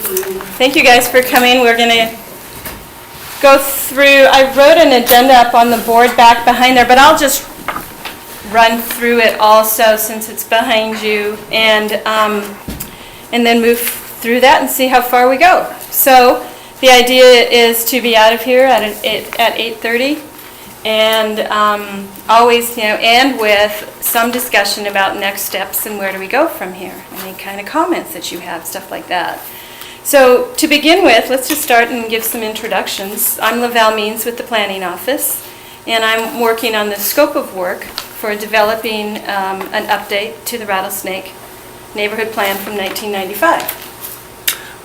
Thank you guys for coming. We're going to go through, I wrote an agenda up on the board back behind there, but I'll just run through it also since it's behind you, and then move through that and see how far we go. So the idea is to be out of here at 8:30, and always, and with some discussion about next steps and where do we go from here. Any kind of comments that you have, stuff like that. So to begin with, let's just start and give some introductions. I'm Lavelle Means with the Planning Office, and I'm working on the scope of work for developing an update to the Rattlesnake neighborhood plan from 1995.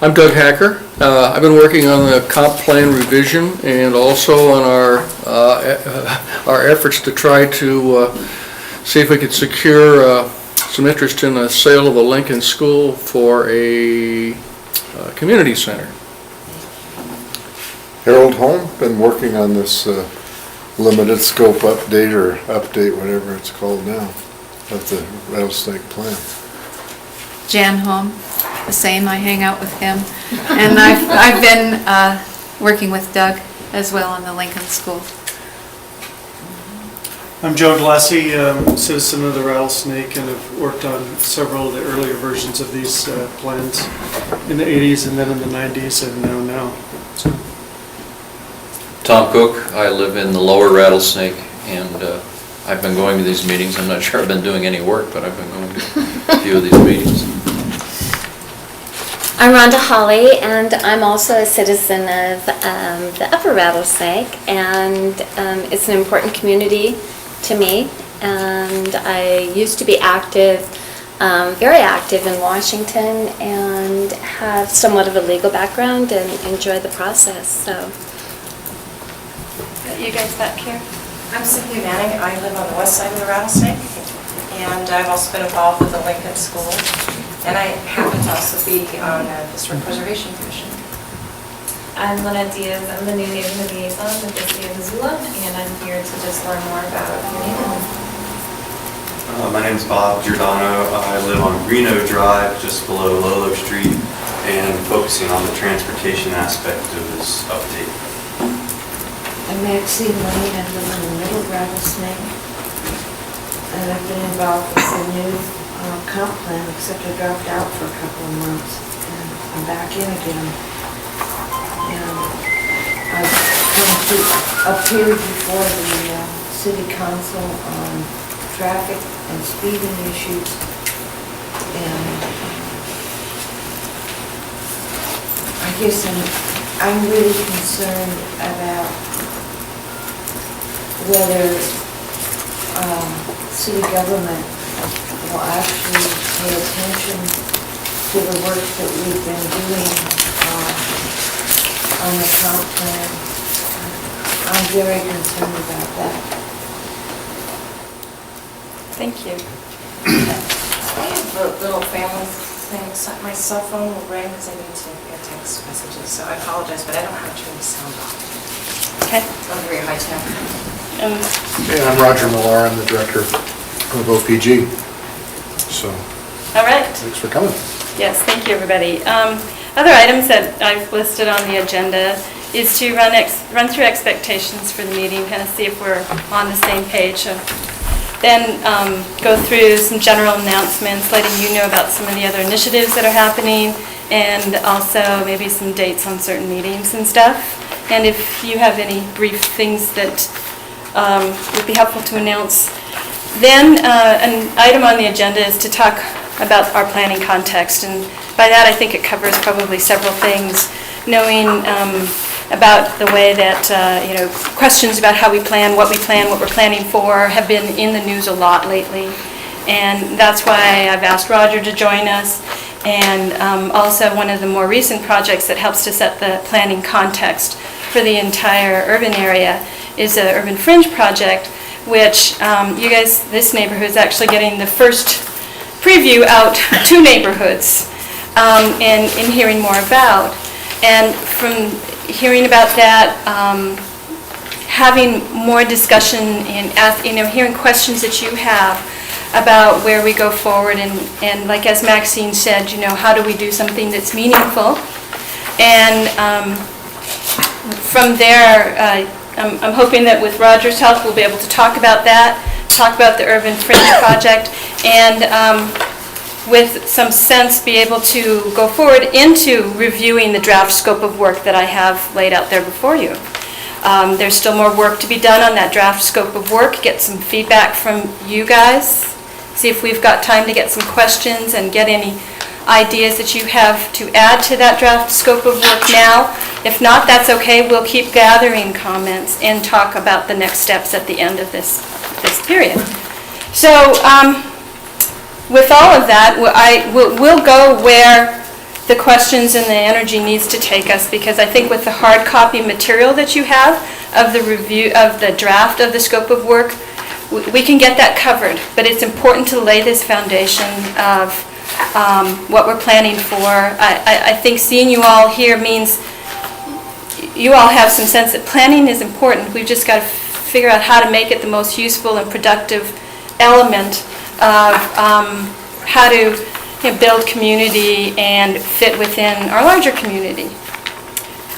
I'm Doug Hacker. I've been working on the comp plan revision and also on our efforts to try to see if we could secure some interest in the sale of a Lincoln School for a community center. Harold Holm, been working on this limited scope update, whatever it's called now, of the Rattlesnake plan. Jan Holm, the same. I hang out with him, and I've been working with Doug as well on the Lincoln School. I'm Joe Glassie, citizen of the Rattlesnake, and have worked on several of the earlier versions of these plans in the 80s and then in the 90s and now. So. Tom Cook, I live in the lower Rattlesnake, and I've been going to these meetings. I'm not sure I've been doing any work, but I've been going to a few of these meetings. I'm Rhonda Hawley, and I'm also a citizen of the Upper Rattlesnake, and it's an important community to me, and I used to be active, very active in Washington, and have somewhat of a legal background and enjoy the process. So, You guys back here? I'm Cynthia Manning. I live on the west side of the Rattlesnake, and I've also been involved with the Lincoln School, and I happen to also be on the Historic Preservation Commission. I'm Lynette Diaz. I'm the new neighborhood liaison with the city of Missoula, and I'm here to just learn more about the neighborhood. My name is Bob Giordano. I live on Reno Drive, just below Lolo Street, and focusing on the transportation aspect of this update. I'm Maxine Lane. I live in the middle Rattlesnake, and I've been involved with the new comp plan, except I dropped out for a couple of months, and I'm back in again. And I've appeared before the city council on traffic and speeding issues, and I guess I'm really concerned about whether city government will actually pay attention to the work that we've been doing on the comp plan. I'm very concerned about that. Thank you. I have a little family thing. My cell phone will ring because I need to get text messages, so I apologize, but I don't have to turn the sound off. Okay. I'm very high tech. And I'm Roger Millar. I'm the director of OPG. So, All right. thanks for coming. Yes, thank you, everybody. Other items that I've listed on the agenda is to run through expectations for the meeting, kind of see if we're on the same page. Then go through some general announcements, letting you know about some of the other initiatives that are happening, and also maybe some dates on certain meetings and stuff. And if you have any brief things that would be helpful to announce. Then an item on the agenda is to talk about our planning context, and by that I think it covers probably several things, knowing about the way that, questions about how we plan, what we're planning for have been in the news a lot lately. And that's why I've asked Roger to join us. And also one of the more recent projects that helps to set the planning context for the entire urban area is an urban fringe project, which you guys, this neighborhood is actually getting the first preview out to neighborhoods and hearing more about. And from hearing about that, having more discussion and hearing questions that you have about where we go forward, and like as Maxine said, how do we do something that's meaningful? And from there, I'm hoping that with Roger's help, we'll be able to talk about that, talk about the Urban Fringe Project, and with some sense be able to go forward into reviewing the draft scope of work that I have laid out there before you. There's still more work to be done on that draft scope of work, get some feedback from you guys, see if we've got time to get some questions and get any ideas that you have to add to that draft scope of work now. If not, that's okay. We'll keep gathering comments and talk about the next steps at the end of this period. So with all of that, we'll go where the questions and the energy needs to take us, because I think with the hard copy material that you have of the review of the draft of the scope of work, we can get that covered. But it's important to lay this foundation of what we're planning for. I think seeing you all here means you all have some sense that planning is important. We've just got to figure out how to make it the most useful and productive element of how to build community and fit within our larger community.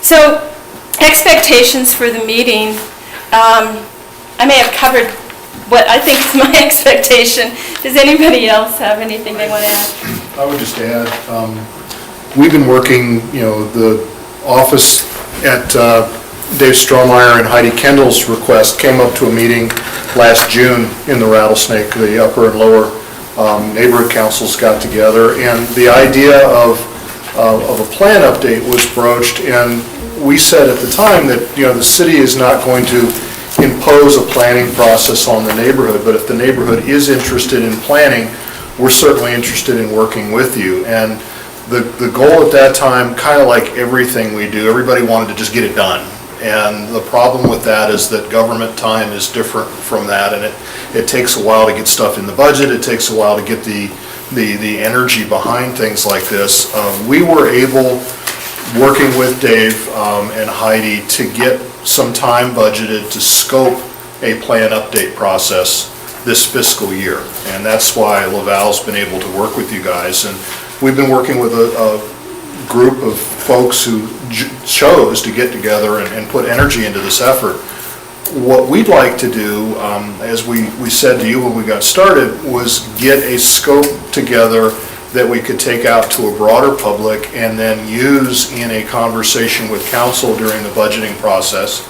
So expectations for the meeting, I may have covered what I think is my expectation. Does anybody else have anything they want to add? I would just add, we've been working, the office at Dave Strohmeyer and Heidi Kendall's request came up to a meeting last June in the Rattlesnake. The upper and lower neighborhood councils got together, and the idea of a plan update was broached, and we said at the time that, the city is not going to impose a planning process on the neighborhood, but if the neighborhood is interested in planning, we're certainly interested in working with you. And the goal at that time, kind of like everything we do, everybody wanted to just get it done. And the problem with that is that government time is different from that, and it takes a while to get stuff in the budget, it takes a while to get the energy behind things like this. We were able, working with Dave and Heidi, to get some time budgeted to scope a plan update process this fiscal year. And that's why Laval's been able to work with you guys. And we've been working with a group of folks who chose to get together and put energy into this effort. What we'd like to do, as we said to you when we got started, was get a scope together that we could take out to a broader public and then use in a conversation with council during the budgeting process,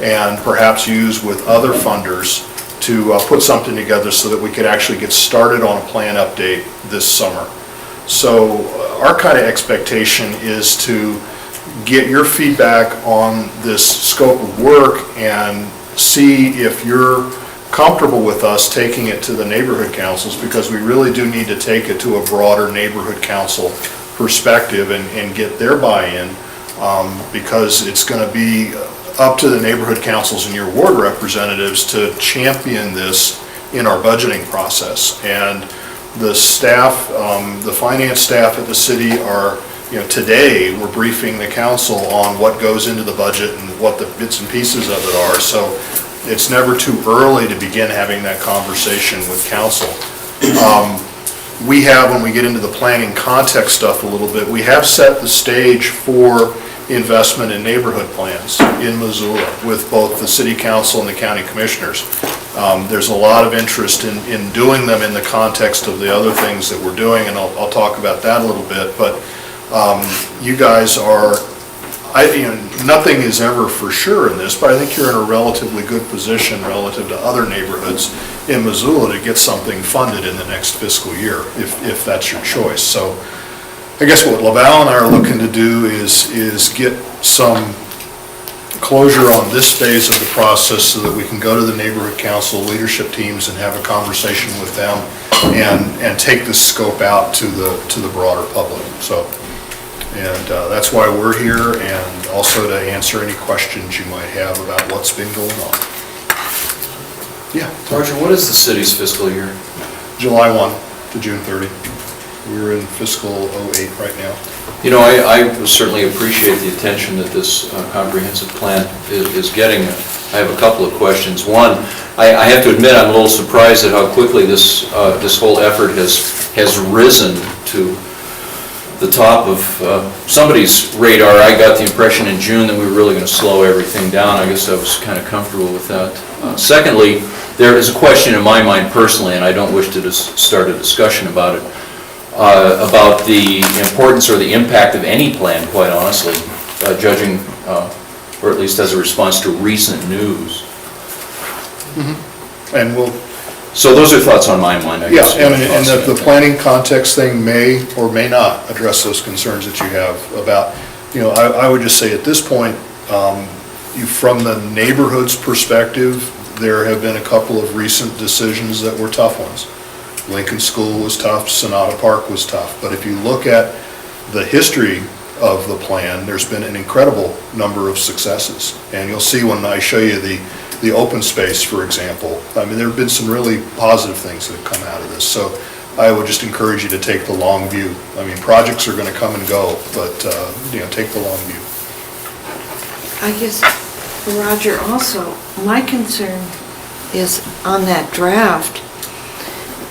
and perhaps use with other funders to put something together so that we could actually get started on a plan update this summer. So our kind of expectation is to get your feedback on this scope of work and see if you're comfortable with us taking it to the neighborhood councils, because we really do need to take it to a broader neighborhood council perspective and get their buy-in, because it's going to be up to the neighborhood councils and your ward representatives to champion this in our budgeting process. And the staff, the finance staff at the city are, today we're briefing the council on what goes into the budget and what the bits and pieces of it are. So it's never too early to begin having that conversation with council. We have, when we get into the planning context stuff a little bit, we have set the stage for investment in neighborhood plans in Missoula with both the city council and the county commissioners. There's a lot of interest in doing them in the context of the other things that we're doing, and I'll talk about that a little bit. But you guys are, nothing is ever for sure in this, but I think you're in a relatively good position relative to other neighborhoods in Missoula to get something funded in the next fiscal year, if that's your choice. So I guess what Laval and I are looking to do is get some closure on this phase of the process so that we can go to the neighborhood council leadership teams and have a conversation with them and take this scope out to the broader public. So, and that's why we're here, and also to answer any questions you might have about what's been going on. Yeah. Roger, what is the city's fiscal year? July 1 to June 30. We're in fiscal 08 right now. You know, I certainly appreciate the attention that this comprehensive plan is getting. I have a couple of questions. One, I have to admit, I'm a little surprised at how quickly this whole effort has risen to the top of somebody's radar. I got the impression in June that we were really going to slow everything down. I guess I was kind of comfortable with that. Secondly, there is a question in my mind personally, and I don't wish to start a discussion about it, about the importance or the impact of any plan, quite honestly, judging, or at least as a response to recent news. And we'll, So those are thoughts on my mind, I yeah, guess. and that the planning context thing may or may not address those concerns that you have about, I would just say at this point, from the neighborhood's perspective, there have been a couple of recent decisions that were tough ones. Lincoln School was tough, Sonata Park was tough, but if you look at the history of the plan, there's been an incredible number of successes. And you'll see when I show you the open space, for example, I mean, there have been some really positive things that have come out of this. So I would just encourage you to take the long view. I mean, projects are going to come and go, but, take the long view. I guess, Roger, also, my concern is on that draft,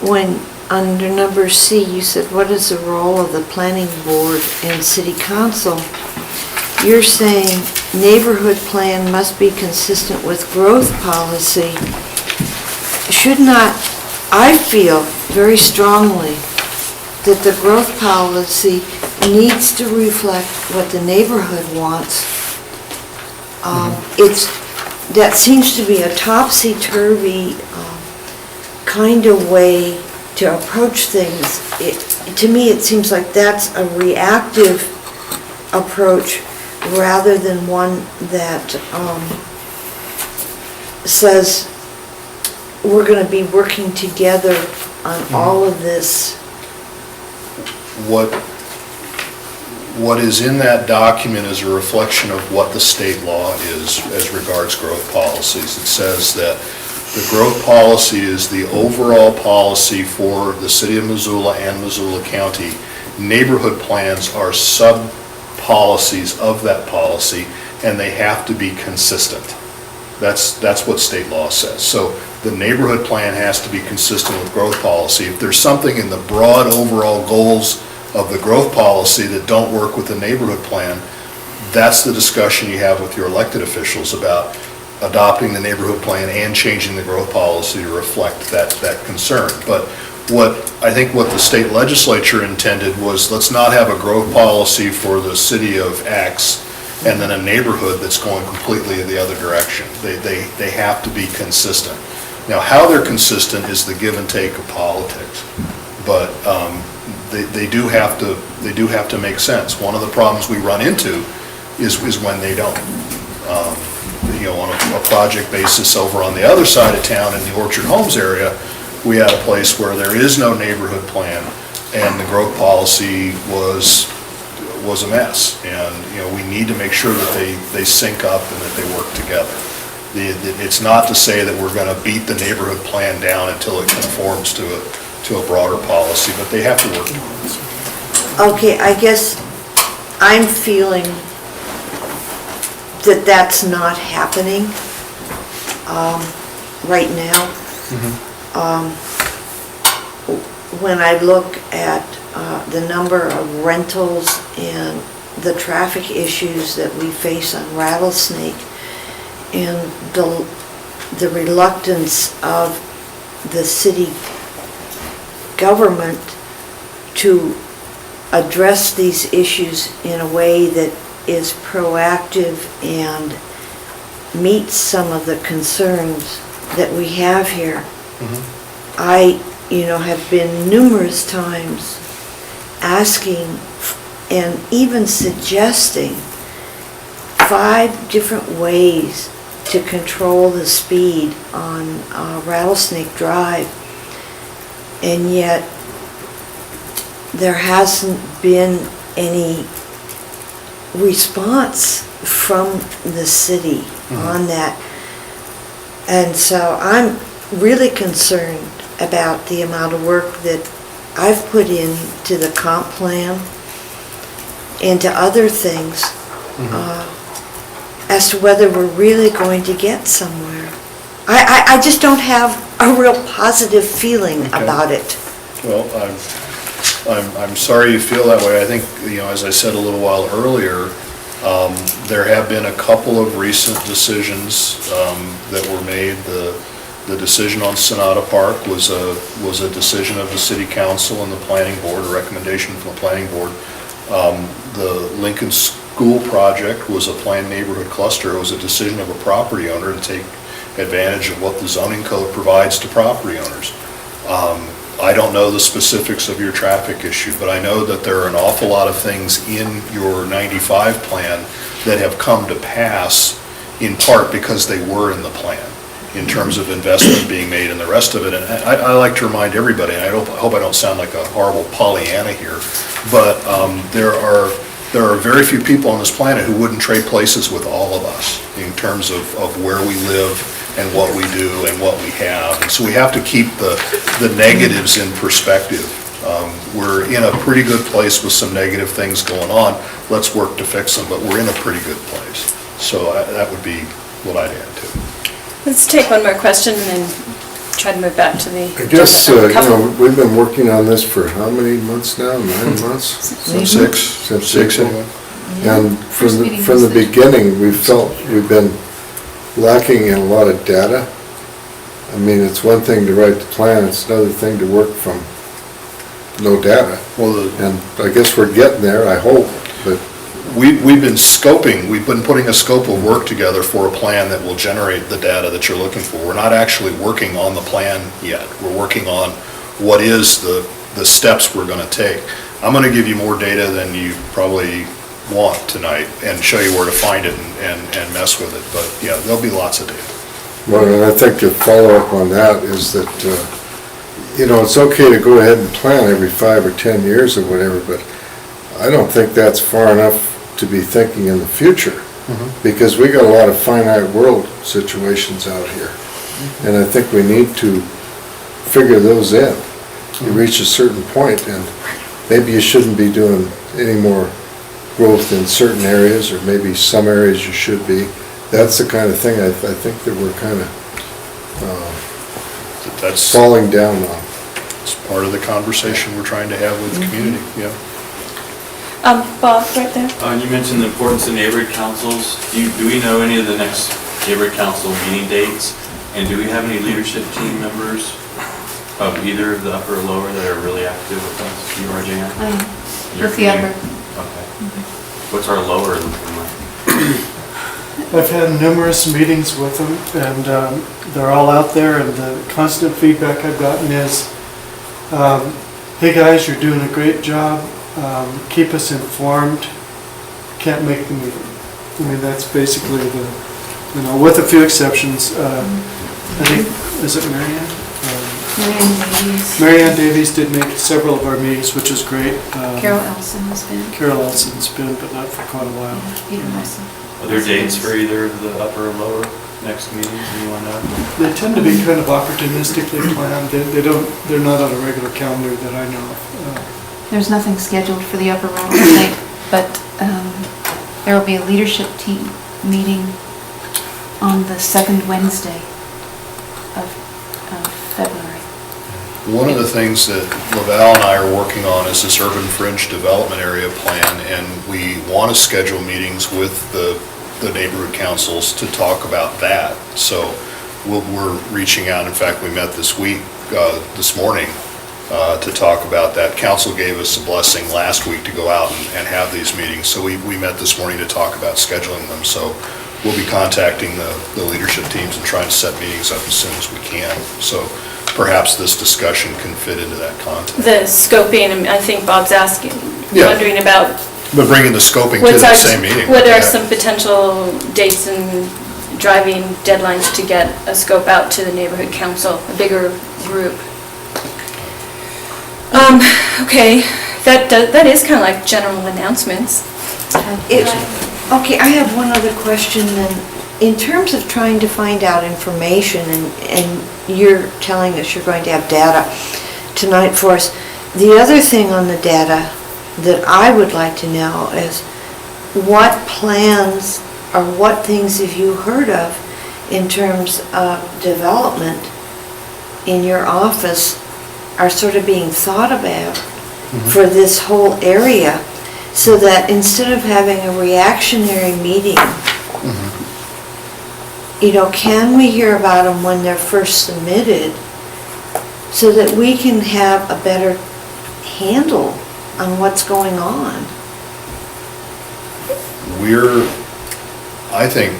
when under number C, you said, what is the role of the planning board and city council? You're saying neighborhood plan must be consistent with growth policy. Should not, I feel very strongly that the growth policy needs to reflect what the neighborhood wants. That seems to be a topsy-turvy kind of way to approach things. To me, it seems like that's a reactive approach rather than one that says we're going to be working together on all of this. What is in that document is a reflection of what the state law is as regards growth policies. It says that the growth policy is the overall policy for the city of Missoula and Missoula County. Neighborhood plans are sub-policies of that policy, and they have to be consistent. That's what state law says. So the neighborhood plan has to be consistent with growth policy. If there's something in the broad overall goals of the growth policy that don't work with the neighborhood plan, that's the discussion you have with your elected officials about adopting the neighborhood plan and changing the growth policy to reflect that concern. But I think what the state legislature intended was, let's not have a growth policy for the city of X and then a neighborhood that's going completely in the other direction. They have to be consistent. Now, how they're consistent is the give and take of politics, but they do have to make sense. One of the problems we run into is when they don't. On a project basis over on the other side of town in the Orchard Homes area, we had a place where there is no neighborhood plan, and the growth policy was a mess. And we need to make sure that they sync up and that they work together. It's not to say that we're going to beat the neighborhood plan down until it conforms to a broader policy, but they have to work together. Okay, I guess I'm feeling that that's not happening right now. When I look at the number of rentals and the traffic issues that we face on Rattlesnake and the reluctance of the city government to address these issues in a way that is proactive and meets some of the concerns that we have here. I, have been numerous times asking and even suggesting 5 different ways to control the speed on Rattlesnake Drive, and yet there hasn't been any response from the city on that. And so I'm really concerned about the amount of work that I've put into the comp plan into other things as to whether we're really going to get somewhere. I just don't have a real positive feeling Okay. about it. Well, I'm sorry you feel that way. I think, as I said a little while earlier, there have been a couple of recent decisions that were made. The decision on Sonata Park was a decision of the city council and the planning board, a recommendation from the planning board. The Lincoln School project was a planned neighborhood cluster. It was a decision of a property owner to take advantage of what the zoning code provides to property owners. I don't know the specifics of your traffic issue, but I know that there are an awful lot of things in your 95 plan that have come to pass in part because they were in the plan, in terms of investment being made and the rest of it. And I like to remind everybody, and I hope I don't sound like a horrible Pollyanna here, but there are very few people on this planet who wouldn't trade places with all of us in terms of where we live and what we do and what we have. And so we have to keep the negatives in perspective. We're in a pretty good place with some negative things going on. Let's work to fix them, but we're in a pretty good place. So that would be what I'd add to it. Let's take one more question and then try to move back to the... I guess, we've been working on this for how many months now? 9 months? Six. Since Six, April. anyway. And First meeting from was the this. beginning, we felt we've been lacking in a lot of data. I mean, it's one thing to write the plan, it's another thing to work from no data. And I guess we're getting there, I hope, but We've been scoping, we've been putting a scope of work together for a plan that will generate the data that you're looking for. We're not actually working on the plan yet. We're working on what is the steps we're going to take. I'm going to give you more data than you probably want tonight and show you where to find it and mess with it. But yeah, there'll be lots of data. well, and I think the follow-up on that is that, it's okay to go ahead and plan every 5 or 10 years or whatever, but I don't think that's far enough to be thinking in the future, because we got a lot of finite world situations out here. And I think we need to figure those in. You reach a certain point, and maybe you shouldn't be doing any more growth in certain areas, or maybe some areas you should be. That's the kind of thing I think that we're kind of That's falling down on. it's part of the conversation we're trying to have with the community, yeah. Bob, right there. You mentioned the importance of neighborhood councils. Do we know any of the next neighborhood council meeting dates? And do we have any leadership team members of either the upper or lower that are really active with us? You are, Jan? With the upper. Okay. What's our lower looking like? I've had numerous meetings with them, and they're all out there, and the constant feedback I've gotten is, hey guys, you're doing a great job, keep us informed, can't make the meeting. I mean, that's basically with a few exceptions. I think, is it Marianne? Marianne Davies did make several of our meetings, which is great. Carol Elson has been. Carol Elson's been, but not for quite a while. Peter Nelson. Are there dates for either the upper or lower next meetings? Anyone know? They tend to be kind of opportunistically planned. They're not on a regular calendar that I know of. There's nothing scheduled for the upper Rattlesnake, but there will be a leadership team meeting on the second Wednesday of February. One of the things that Laval and I are working on is this urban fringe development area plan, and we want to schedule meetings with the neighborhood councils to talk about that. So we're reaching out. In fact, we met this morning to talk about that. Council gave us a blessing last week to go out and have these meetings. So we met this morning to talk about scheduling them. So we'll be contacting the leadership teams and trying to set meetings up as soon as we can. So perhaps this discussion can fit into that context. The scoping, I think Bob's wondering about... But bringing the scoping to that same meeting. What are some potential dates and driving deadlines to get a scope out to the neighborhood council, a bigger group? Okay, that is kind of like general announcements. Okay, I have one other question then. In terms of trying to find out information, and you're telling us you're going to have data tonight for us, the other thing on the data that I would like to know is what plans or what things have you heard of in terms of development in your office are sort of being thought about for this whole area, so that instead of having a reactionary meeting, you know, can we hear about them when they're first submitted so that we can have a better handle on what's going on? We're, I think,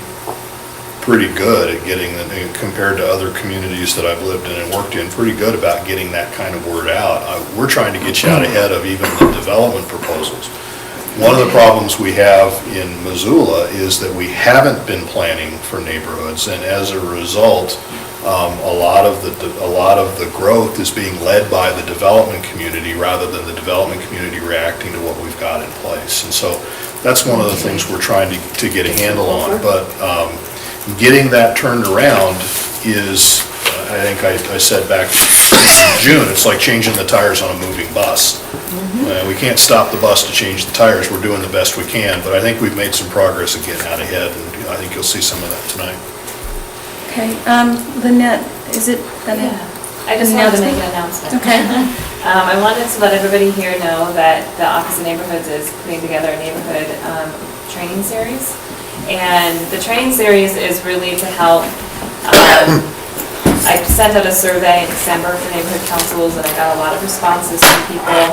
pretty good at getting, compared to other communities that I've lived in and worked in, pretty good about getting that kind of word out. We're trying to get you out ahead of even the development proposals. One of the problems we have in Missoula is that we haven't been planning for neighborhoods, and as a result, a lot of the growth is being led by the development community rather than the development community reacting to what we've got in place. And so that's one of the things we're trying to get a handle on. But getting that turned around is, I think I said back in June, it's like changing the tires on a moving bus. We can't stop the bus to change the tires. We're doing the best we can, but I think we've made some progress in getting out ahead, and I think you'll see some of that tonight. Okay, Lynette, is it? Yeah, I just wanted to make an announcement. Okay. I wanted to let everybody here know that the Office of Neighborhoods is putting together a neighborhood training series. And the training series is really to help, I sent out a survey in December for neighborhood councils, and I got a lot of responses from people.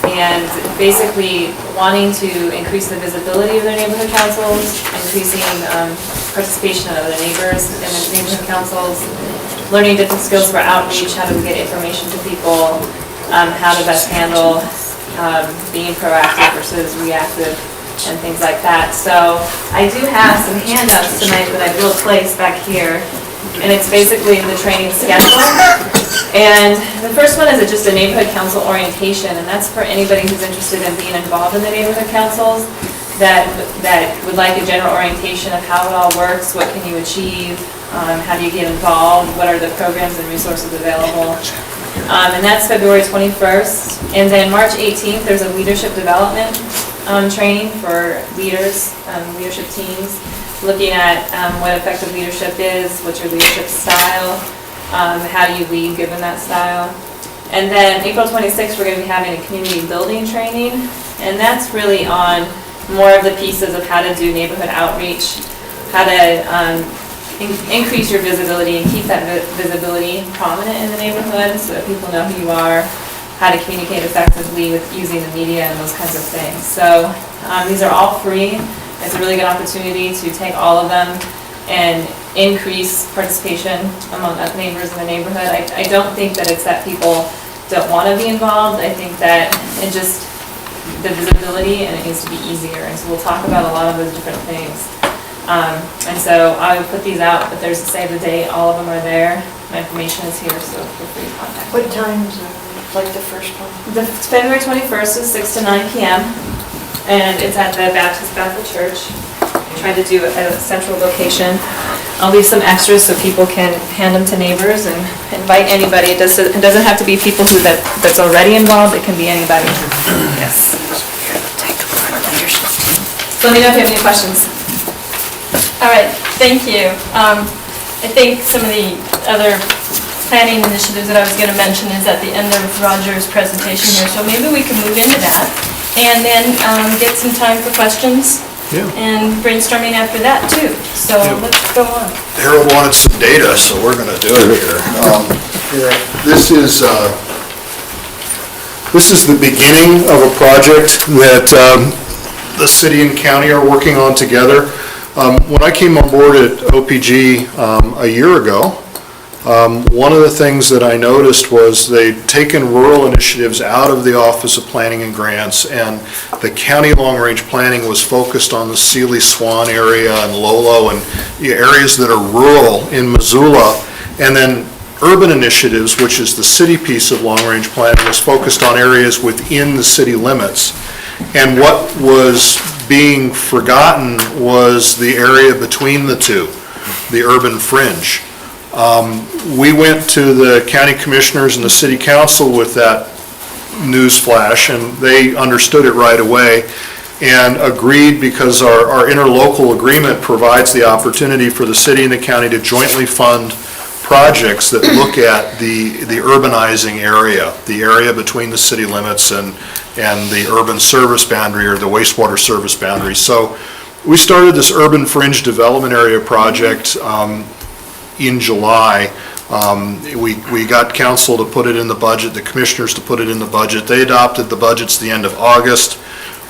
And basically wanting to increase the visibility of their neighborhood councils, increasing participation of the neighbors in the neighborhood councils, learning different skills for outreach, how to get information to people, how to best handle being proactive versus reactive, and things like that. So I do have some handouts tonight that I will place back here, and it's basically the training schedule. And the first one is just a neighborhood council orientation, and that's for anybody who's interested in being involved in the neighborhood councils that would like a general orientation of how it all works, what can you achieve, how do you get involved, what are the programs and resources available. And that's February 21st. And then March 18th, there's a leadership development training for leaders, leadership teams, looking at what effective leadership is, what's your leadership style, how do you lead given that style. And then April 26th, we're going to be having a community building training, and that's really on more of the pieces of how to do neighborhood outreach, how to increase your visibility and keep that visibility prominent in the neighborhood so that people know who you are, how to communicate effectively with using the media and those kinds of things. So these are all free. It's a really good opportunity to take all of them and increase participation among neighbors in the neighborhood. I don't think that it's that people don't want to be involved. I think that it just, the visibility, and it needs to be easier. And so we'll talk about a lot of those different things. And so I would put these out, but there's a save the date, all of them are there. My information is here, so feel free to contact me. What times are like the first one? The February 21st is 6 to 9 p.m. and it's at the Baptist Bethel Church. Trying to do a central location. I'll leave some extras so people can hand them to neighbors and invite anybody. It doesn't have to be people that's already involved. It can be anybody. Yes. So let me know if you have any questions. All right, thank you. I think some of the other planning initiatives that I was going to mention is at the end of Roger's presentation here, so maybe we can move into that and then get some time for questions and brainstorming after that too. So let's go on. Harold wanted some data, so we're going to do it here. This is the beginning of a project that the city and county are working on together. When I came on board at OPG a year ago, one of the things that I noticed was they'd taken rural initiatives out of the Office of Planning and Grants, and the county long-range planning was focused on the Sealy-Swan area and Lolo and the areas that are rural in Missoula, and then urban initiatives, which is the city piece of long-range planning, was focused on areas within the city limits. And what was being forgotten was the area between the two, the urban fringe. We went to the county commissioners and the city council with that news flash, and they understood it right away and agreed, because our interlocal agreement provides the opportunity for the city and the county to jointly fund projects that look at the urbanizing area, the area between the city limits and the urban service boundary or the wastewater service boundary. So we started this urban fringe development area project in July. We got council to put it in the budget, the commissioners to put it in the budget. They adopted the budgets the end of August.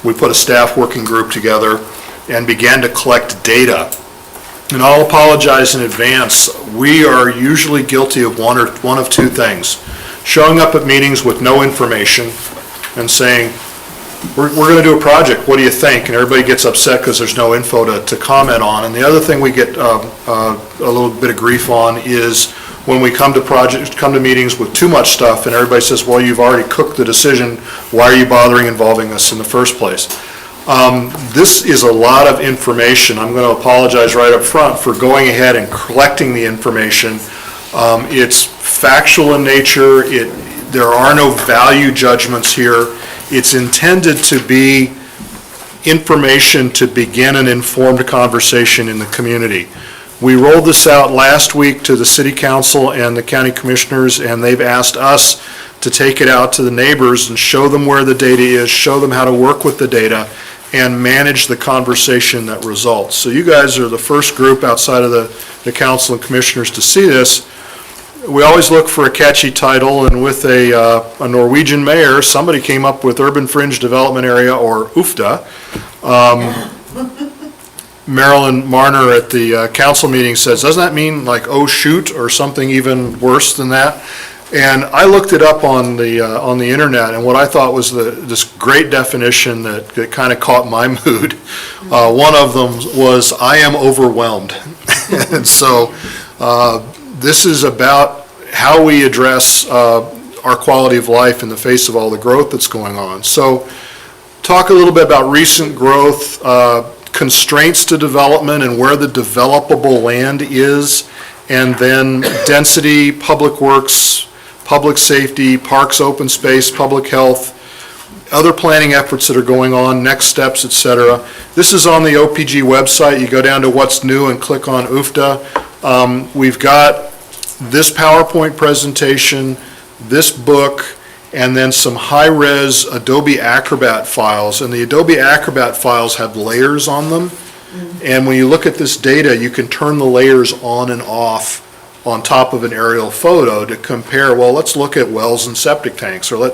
We put a staff working group together and began to collect data. And I'll apologize in advance. We are usually guilty of one of two things: showing up at meetings with no information and saying, we're going to do a project, what do you think? And everybody gets upset because there's no info to comment on. And the other thing we get a little bit of grief on is when we come to meetings with too much stuff and everybody says, well, you've already cooked the decision, why are you bothering involving us in the first place? This is a lot of information. I'm going to apologize right up front for going ahead and collecting the information. It's factual in nature. There are no value judgments here. It's intended to be information to begin an informed conversation in the community. We rolled this out last week to the city council and the county commissioners, and they've asked us to take it out to the neighbors and show them where the data is, show them how to work with the data, and manage the conversation that results. So you guys are the first group outside of the council and commissioners to see this. We always look for a catchy title, and with a Norwegian mayor, somebody came up with Urban Fringe Development Area, or UFDA. Marilyn Marner at the council meeting says, doesn't that mean like, oh shoot, or something even worse than that? And I looked it up on the internet, and what I thought was this great definition that kind of caught my mood. One of them was, I am overwhelmed. And so this is about how we address our quality of life in the face of all the growth that's going on. So talk a little bit about recent growth, constraints to development and where the developable land is, and then density, public works, public safety, parks, open space, public health, other planning efforts that are going on, next steps, etc. This is on the OPG website. You go down to what's new and click on UFDA. We've got this PowerPoint presentation, this book, and then some high-res Adobe Acrobat files. And the Adobe Acrobat files have layers on them. And when you look at this data, you can turn the layers on and off on top of an aerial photo to compare, well, let's look at wells and septic tanks, or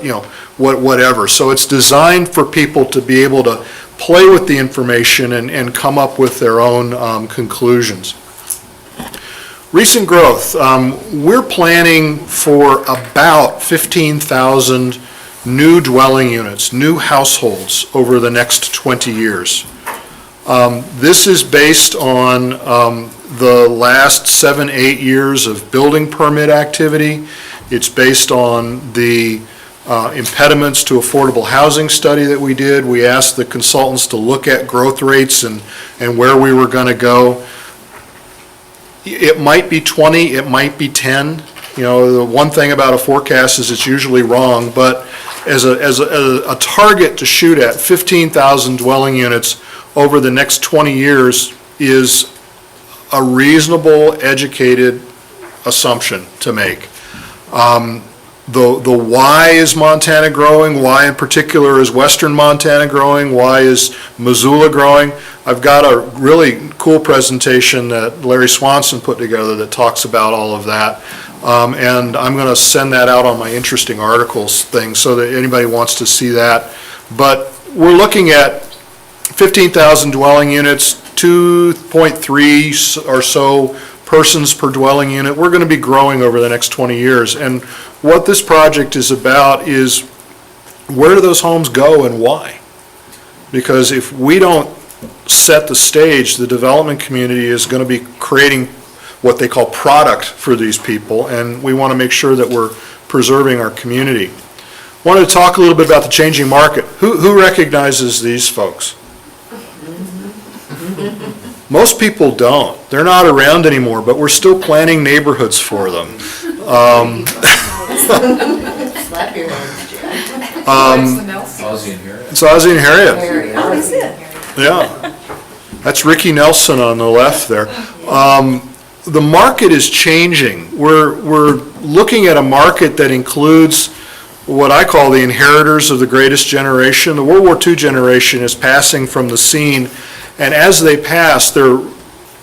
whatever. So it's designed for people to be able to play with the information and come up with their own conclusions. Recent growth, we're planning for about 15,000 new dwelling units, new households over the next 20 years. This is based on the last 7-8 years of building permit activity. It's based on the impediments to affordable housing study that we did. We asked the consultants to look at growth rates and where we were going to go. It might be 20, it might be 10. You know, the one thing about a forecast is it's usually wrong, but as a target to shoot at, 15,000 dwelling units over the next 20 years is a reasonable, educated assumption to make. The why is Montana growing? Why in particular is Western Montana growing? Why is Missoula growing? I've got a really cool presentation that Larry Swanson put together that talks about all of that. And I'm going to send that out on my interesting articles thing so that anybody wants to see that. But we're looking at 15,000 dwelling units, 2.3 or so persons per dwelling unit. We're going to be growing over the next 20 years. And what this project is about is where do those homes go and why? Because if we don't set the stage, the development community is going to be creating what they call product for these people, and we want to make sure that we're preserving our community. Wanted to talk a little bit about the changing market. Who recognizes these folks? Most people don't. They're not around anymore, but we're still planning neighborhoods for them. Slap your hands, Jack. Ozzie and Harriet. It's Ozzie and Harriet. Oh, is it? Yeah. That's Ricky Nelson on the left there. The market is changing. We're looking at a market that includes what I call the inheritors of the greatest generation. The World War II generation is passing from the scene, and as they pass, they're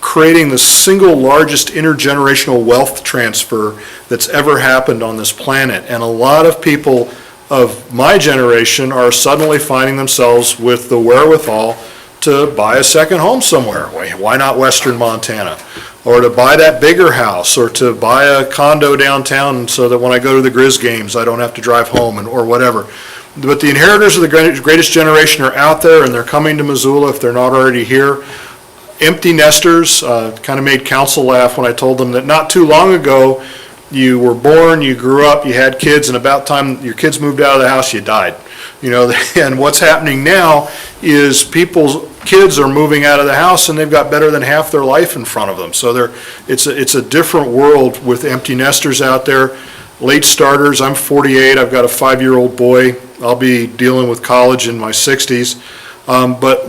creating the single largest intergenerational wealth transfer that's ever happened on this planet. And a lot of people of my generation are suddenly finding themselves with the wherewithal to buy a second home somewhere. Why not Western Montana? Or to buy that bigger house, or to buy a condo downtown so that when I go to the Grizz games, I don't have to drive home, or whatever. But the inheritors of the greatest generation are out there, and they're coming to Missoula if they're not already here. Empty nesters, kind of made council laugh when I told them that not too long ago, you were born, you grew up, you had kids, and about time your kids moved out of the house, you died. And what's happening now is people's kids are moving out of the house and they've got better than half their life in front of them. So it's a different world with empty nesters out there. Late starters, I'm 48, I've got a 5-year-old boy. I'll be dealing with college in my 60s. But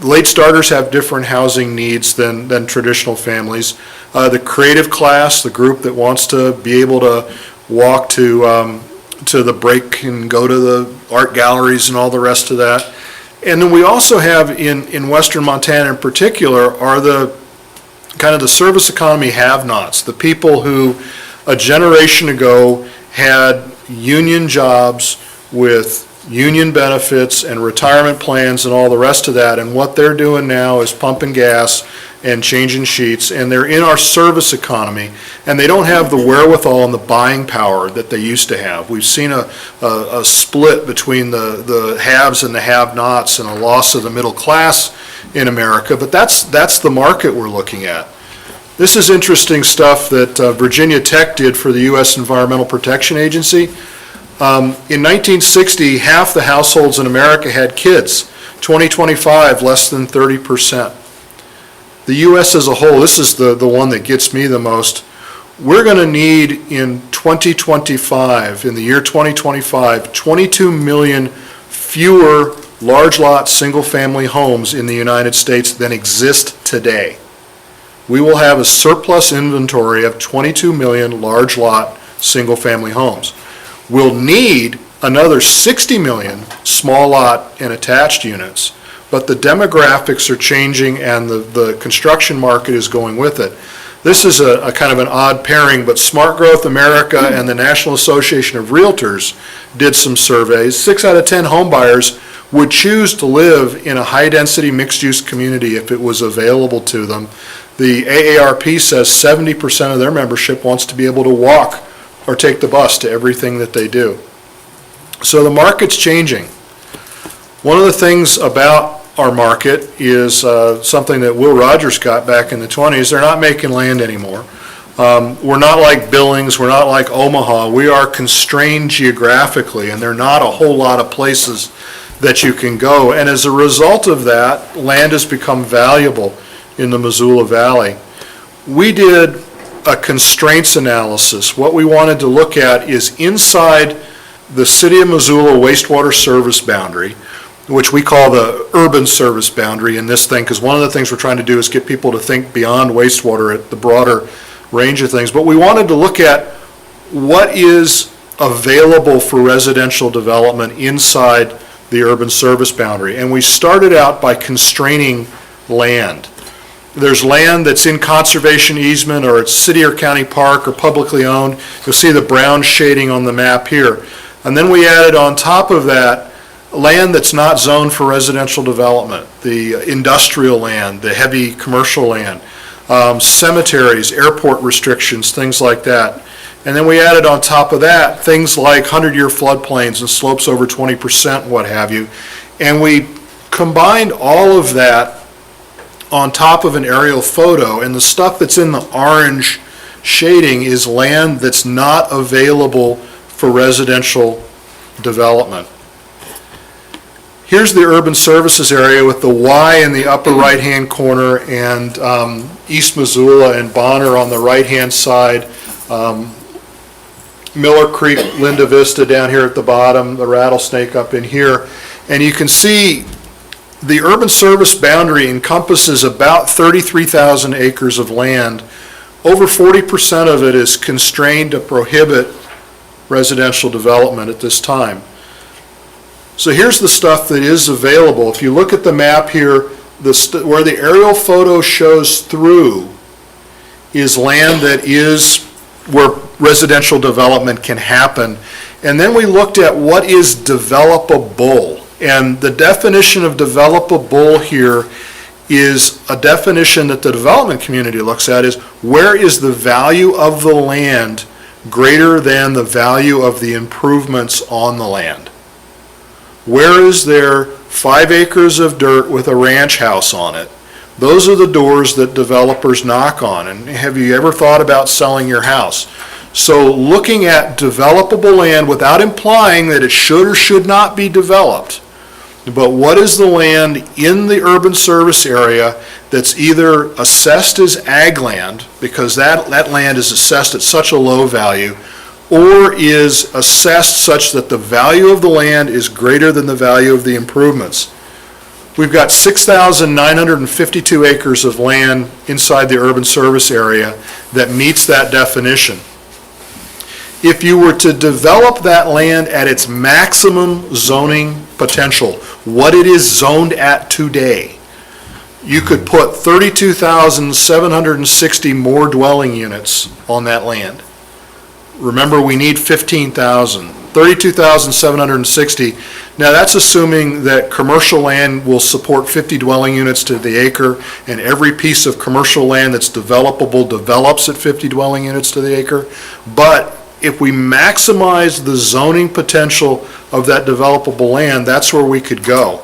late starters have different housing needs than traditional families. The creative class, the group that wants to be able to walk to the break and go to the art galleries and all the rest of that. And then we also have in Western Montana in particular are the kind of the service economy have-nots, the people who a generation ago had union jobs with union benefits and retirement plans and all the rest of that, and what they're doing now is pumping gas and changing sheets, and they're in our service economy, and they don't have the wherewithal and the buying power that they used to have. We've seen a split between the haves and the have-nots and a loss of the middle class in America, but that's the market we're looking at. This is interesting stuff that Virginia Tech did for the U.S. Environmental Protection Agency. In 1960, half the households in America had kids. 2025, less than 30%. The U.S. as a whole, this is the one that gets me the most. We're going to need in 2025, in the year 2025, 22 million fewer large lot single-family homes in the United States than exist today. We will have a surplus inventory of 22 million large lot single-family homes. We'll need another 60 million small lot and attached units, but the demographics are changing and the construction market is going with it. This is a kind of an odd pairing, but Smart Growth America and the National Association of Realtors did some surveys. 6 out of 10 home buyers would choose to live in a high-density mixed-use community if it was available to them. The AARP says 70% of their membership wants to be able to walk or take the bus to everything that they do. So the market's changing. One of the things about our market is something that Will Rogers got back in the 20s. They're not making land anymore. We're not like Billings, we're not like Omaha. We are constrained geographically, and there are not a whole lot of places that you can go. And as a result of that, land has become valuable in the Missoula Valley. We did a constraints analysis. What we wanted to look at is inside the City of Missoula wastewater service boundary, which we call the urban service boundary in this thing, because one of the things we're trying to do is get people to think beyond wastewater at the broader range of things. But we wanted to look at what is available for residential development inside the urban service boundary. And we started out by constraining land. There's land that's in conservation easement, or it's city or county park or publicly owned. You'll see the brown shading on the map here. And then we added on top of that land that's not zoned for residential development, the industrial land, the heavy commercial land, cemeteries, airport restrictions, things like that. And then we added on top of that things like 100-year floodplains and slopes over 20%, what have you. And we combined all of that on top of an aerial photo, and the stuff that's in the orange shading is land that's not available for residential development. Here's the urban services area with the Y in the upper right-hand corner, and East Missoula and Bonner on the right-hand side. Miller Creek, Linda Vista down here at the bottom, the Rattlesnake up in here. And you can see the urban service boundary encompasses about 33,000 acres of land. Over 40% of it is constrained to prohibit residential development at this time. So here's the stuff that is available. If you look at the map here, where the aerial photo shows through is land that is where residential development can happen. And then we looked at what is developable. And the definition of developable here is a definition that the development community looks at is where is the value of the land greater than the value of the improvements on the land? Where is there 5 acres of dirt with a ranch house on it? Those are the doors that developers knock on. And have you ever thought about selling your house? So looking at developable land without implying that it should or should not be developed, but what is the land in the urban service area that's either assessed as ag land, because that land is assessed at such a low value, or is assessed such that the value of the land is greater than the value of the improvements. We've got 6,952 acres of land inside the urban service area that meets that definition. If you were to develop that land at its maximum zoning potential, what it is zoned at today, you could put 32,760 more dwelling units on that land. Remember, we need 15,000. 32,760. Now that's assuming that commercial land will support 50 dwelling units to the acre, and every piece of commercial land that's developable develops at 50 dwelling units to the acre. But if we maximize the zoning potential of that developable land, that's where we could go.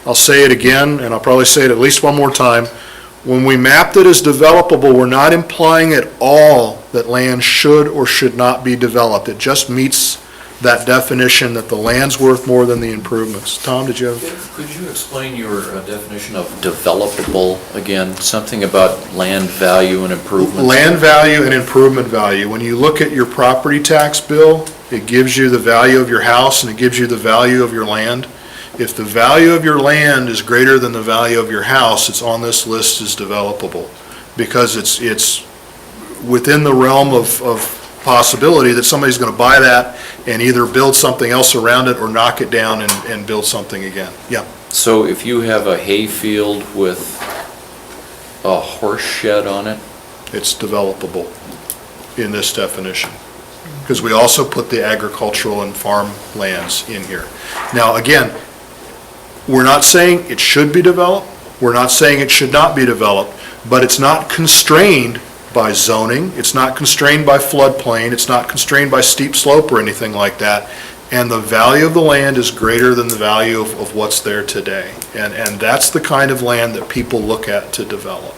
I'll say it again, and I'll probably say it at least one more time. When we mapped it as developable, we're not implying at all that land should or should not be developed. It just meets that definition that the land's worth more than the improvements. Tom, did you have? Could you explain your definition of developable again? Something about land value and improvements? Land value and improvement value. When you look at your property tax bill, it gives you the value of your house and it gives you the value of your land. If the value of your land is greater than the value of your house, it's on this list as developable, because it's within the realm of possibility that somebody's going to buy that and either build something else around it or knock it down and build something again. Yeah. So if you have a hay field with a horse shed on it? It's developable in this definition, because we also put the agricultural and farm lands in here. Now, again, we're not saying it should be developed, we're not saying it should not be developed, but it's not constrained by zoning, it's not constrained by floodplain, it's not constrained by steep slope or anything like that, and the value of the land is greater than the value of what's there today. And that's the kind of land that people look at to develop.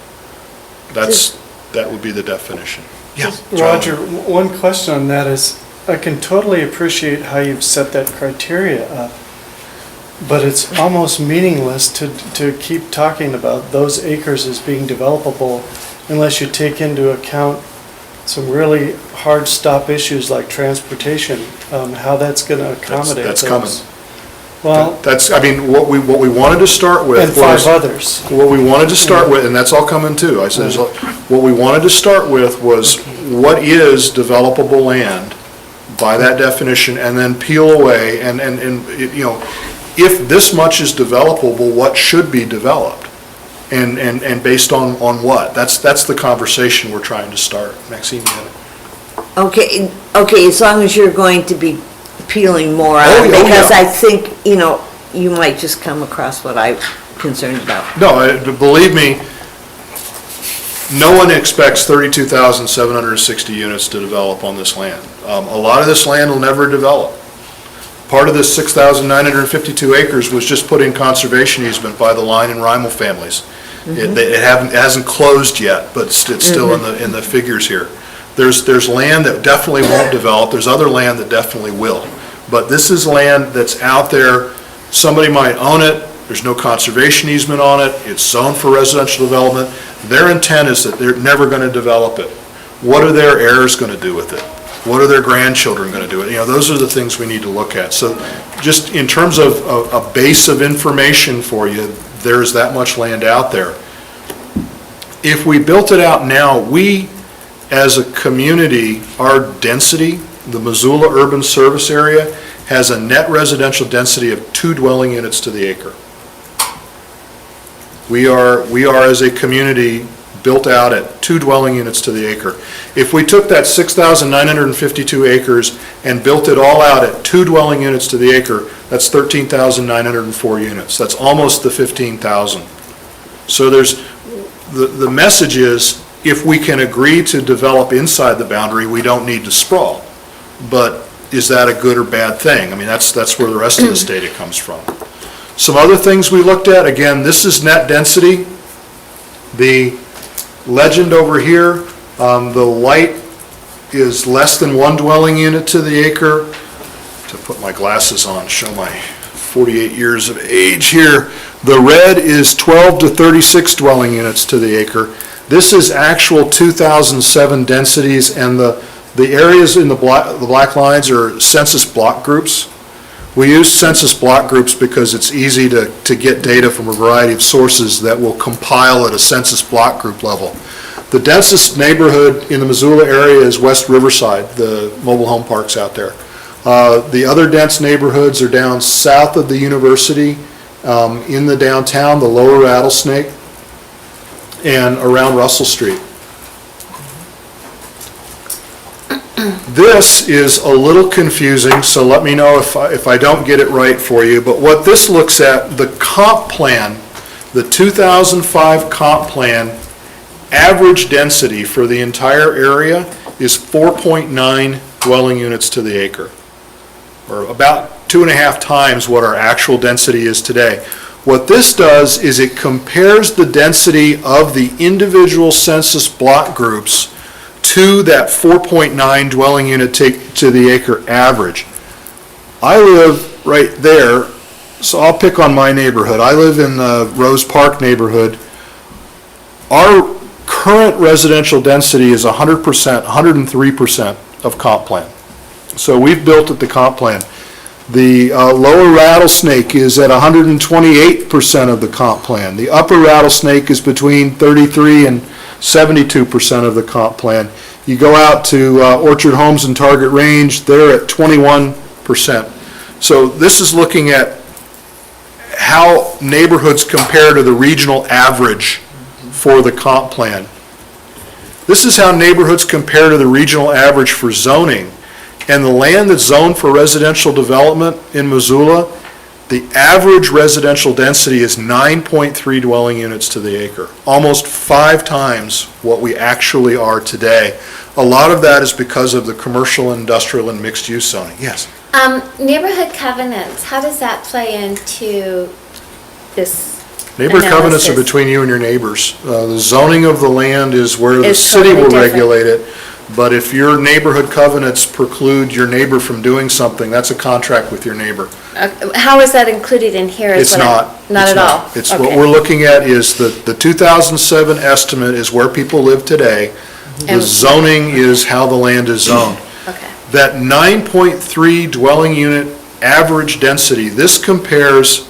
That would be the definition. Yeah. Roger, one question on that is, I can totally appreciate how you've set that criteria up, but it's almost meaningless to keep talking about those acres as being developable unless you take into account some really hard stop issues like transportation, how that's going to accommodate those. That's coming. Well, That's, I mean, what we wanted to start with and was... 5 others. What we wanted to start with, and that's all coming too, I said, what we wanted to start with was what is developable land by that definition, and then peel away, and you know, if this much is developable, what should be developed? And based on what? That's the conversation we're trying to start. Maxine, you have it? Okay, as long as you're going to be peeling more out, because I think, you might just come across what I'm concerned about. No, believe me, no one expects 32,760 units to develop on this land. A lot of this land will never develop. Part of this 6,952 acres was just put in conservation easement by the Line and Rimal families. It hasn't closed yet, but it's still in the figures here. There's land that definitely won't develop. There's other land that definitely will. But this is land that's out there. Somebody might own it. There's no conservation easement on it. It's zoned for residential development. Their intent is that they're never going to develop it. What are their heirs going to do with it? What are their grandchildren going to do? Those are the things we need to look at. So just in terms of a base of information for you, there's that much land out there. If we built it out now, we, as a community, our density, the Missoula Urban Service Area, has a net residential density of 2 dwelling units to the acre. We are as a community built out at 2 dwelling units to the acre. If we took that 6,952 acres and built it all out at 2 dwelling units to the acre, that's 13,904 units. That's almost the 15,000. So the message is, if we can agree to develop inside the boundary, we don't need to sprawl. But is that a good or bad thing? I mean, that's where the rest of this data comes from. Some other things we looked at, again, this is net density. The legend over here, the light is less than 1 dwelling unit to the acre. To put my glasses on, show my 48 years of age here. The red is 12 to 36 dwelling units to the acre. This is actual 2007 densities, and the areas in the black lines are census block groups. We use census block groups because it's easy to get data from a variety of sources that will compile at a census block group level. The densest neighborhood in the Missoula area is West Riverside, the mobile home parks out there. The other dense neighborhoods are down south of the university, in the downtown, the lower Rattlesnake, and around Russell Street. This is a little confusing, so let me know if I don't get it right for you, but what this looks at, the comp plan, the 2005 comp plan, average density for the entire area is 4.9 dwelling units to the acre, or about 2.5 times what our actual density is today. What this does is it compares the density of the individual census block groups to that 4.9 dwelling unit to the acre average. I live right there, so I'll pick on my neighborhood. I live in the Rose Park neighborhood. Our current residential density is 100%, 103% of comp plan. So we've built at the comp plan. The lower Rattlesnake is at 128% of the comp plan. The upper Rattlesnake is between 33 and 72% of the comp plan. You go out to Orchard Homes and Target Range, they're at 21%. So this is looking at how neighborhoods compare to the regional average for the comp plan. This is how neighborhoods compare to the regional average for zoning. And the land that's zoned for residential development in Missoula, the average residential density is 9.3 dwelling units to the acre, almost 5 times what we actually are today. A lot of that is because of the commercial, industrial, and mixed-use zoning. Yes? Neighborhood covenants, how does that play into this Neighborhood covenants are analysis? between you and your neighbors. The zoning of the land is where the Is city totally will different. regulate it. But if your neighborhood covenants preclude your neighbor from doing something, that's a contract with your neighbor. How is that included in here? is It's what I'm- not. Not It's at all? It's what Okay. we're looking at is the 2007 estimate is where people live today. The And- zoning is how the land is zoned. Okay. That 9.3 dwelling unit average density, this compares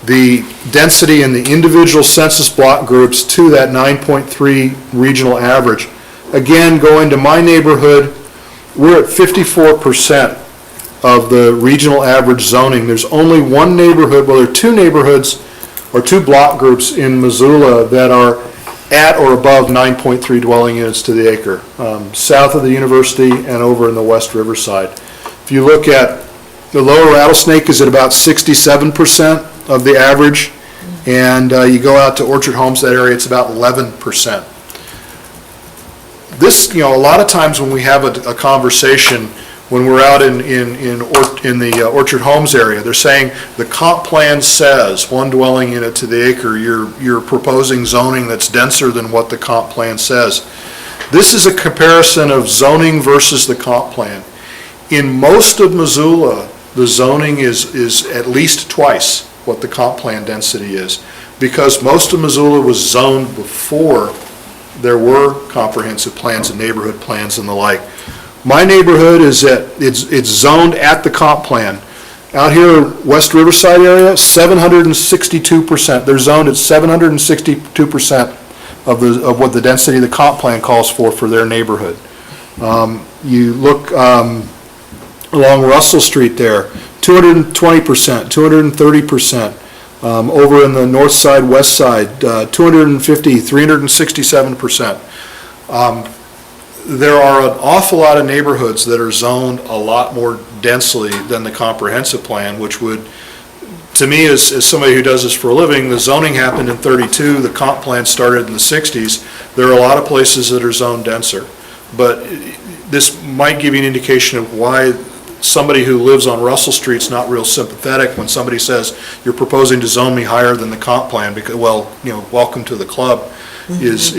the density in the individual census block groups to that 9.3 regional average. Again, going to my neighborhood, we're at 54% of the regional average zoning. There's only one neighborhood, well, there are 2 neighborhoods or 2 block groups in Missoula that are at or above 9.3 dwelling units to the acre, south of the university and over in the West Riverside. If you look at the lower Rattlesnake is at about 67% of the average, and you go out to Orchard Homes, that area, it's about 11%. This, a lot of times when we have a conversation, when we're out in the Orchard Homes area, they're saying the comp plan says 1 dwelling unit to the acre. You're proposing zoning that's denser than what the comp plan says. This is a comparison of zoning versus the comp plan. In most of Missoula, the zoning is at least twice what the comp plan density is, because most of Missoula was zoned before there were comprehensive plans and neighborhood plans and the like. My neighborhood is it's zoned at the comp plan. Out here, West Riverside area, 762%. They're zoned at 762% of what the density of the comp plan calls for their neighborhood. You look along Russell Street there, 220%, 230%. Over in the north side, west side, 250, 367%. There are an awful lot of neighborhoods that are zoned a lot more densely than the comprehensive plan, which would, to me, as somebody who does this for a living, the zoning happened in '32, the comp plan started in the '60s. There are a lot of places that are zoned denser. But this might give you an indication of why somebody who lives on Russell Street's not real sympathetic when somebody says, you're proposing to zone me higher than the comp plan, because, well, welcome to the club, is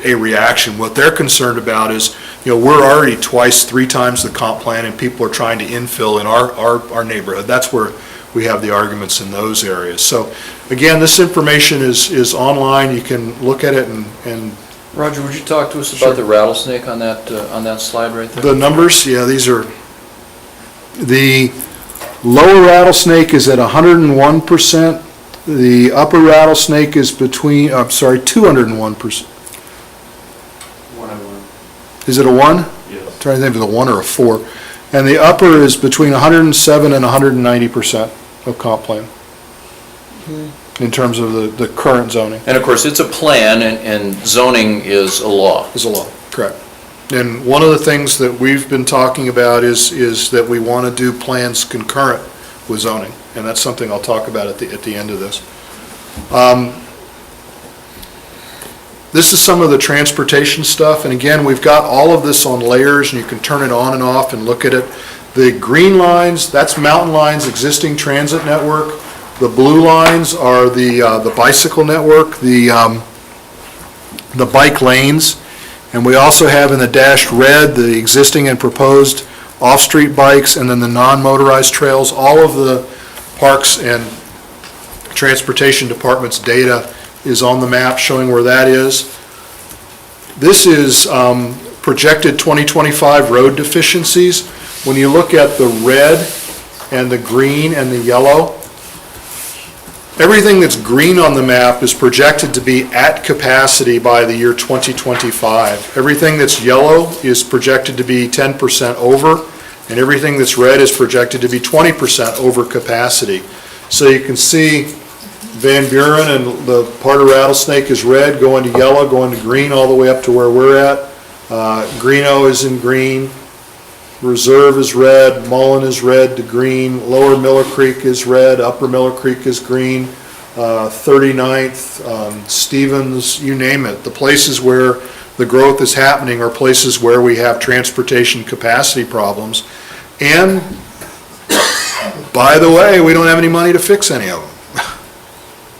a reaction. What they're concerned about is, we're already twice, 3 times the comp plan, and people are trying to infill in our neighborhood. That's where we have the arguments in those areas. So, again, this information is online. You can look at it and Roger, would you talk to us about the rattlesnake on that slide right there? the numbers, yeah, these are, the lower rattlesnake is at 101%. The upper rattlesnake is 201%. Is it a 1? Yes. Trying to think if it's a 1 or a 4. And the upper is between 107 and 190% of comp plan, in terms of the current zoning. And of course, it's a plan, and zoning is a law. Is a law, correct. And one of the things that we've been talking about is that we want to do plans concurrent with zoning, and that's something I'll talk about at the end of this. This is some of the transportation stuff, and again, we've got all of this on layers, and you can turn it on and off and look at it. The green lines, that's Mountain Line's existing transit network. The blue lines are the bicycle network, the bike lanes, and we also have in the dashed red the existing and proposed off-street bikes, and then the non-motorized trails. All of the Parks and Transportation Department's data is on the map showing where that is. This is projected 2025 road deficiencies. When you look at the red and the green and the yellow, everything that's green on the map is projected to be at capacity by the year 2025. Everything that's yellow is projected to be 10% over, and everything that's red is projected to be 20% over capacity. So you can see Van Buren and the part of Rattlesnake is red, going to yellow, going to green, all the way up to where we're at. Greeno is in green. Reserve is red, Mullen is red to green, Lower Miller Creek is red, Upper Miller Creek is green, 39th, Stevens, you name it. The places where the growth is happening are places where we have transportation capacity problems. And, by the way, we don't have any money to fix any of them.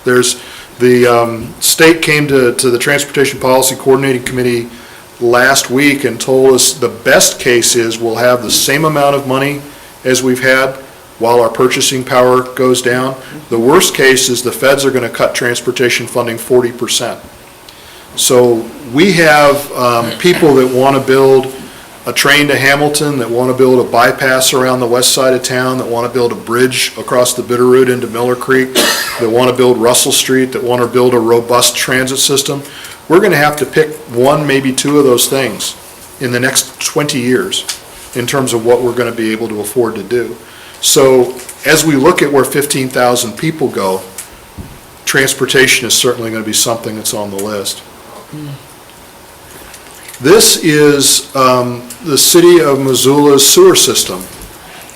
There's, the state came to the Transportation Policy Coordinating Committee last week and told us the best case is we'll have the same amount of money as we've had while our purchasing power goes down. The worst case is the feds are going to cut transportation funding 40%. So we have people that want to build a train to Hamilton, that want to build a bypass around the west side of town, that want to build a bridge across the Bitterroot into Miller Creek, that want to build Russell Street, that want to build a robust transit system. We're going to have to pick 1, maybe 2 of those things in the next 20 years in terms of what we're going to be able to afford to do. So as we look at where 15,000 people go, transportation is certainly going to be something that's on the list. This is the city of Missoula's sewer system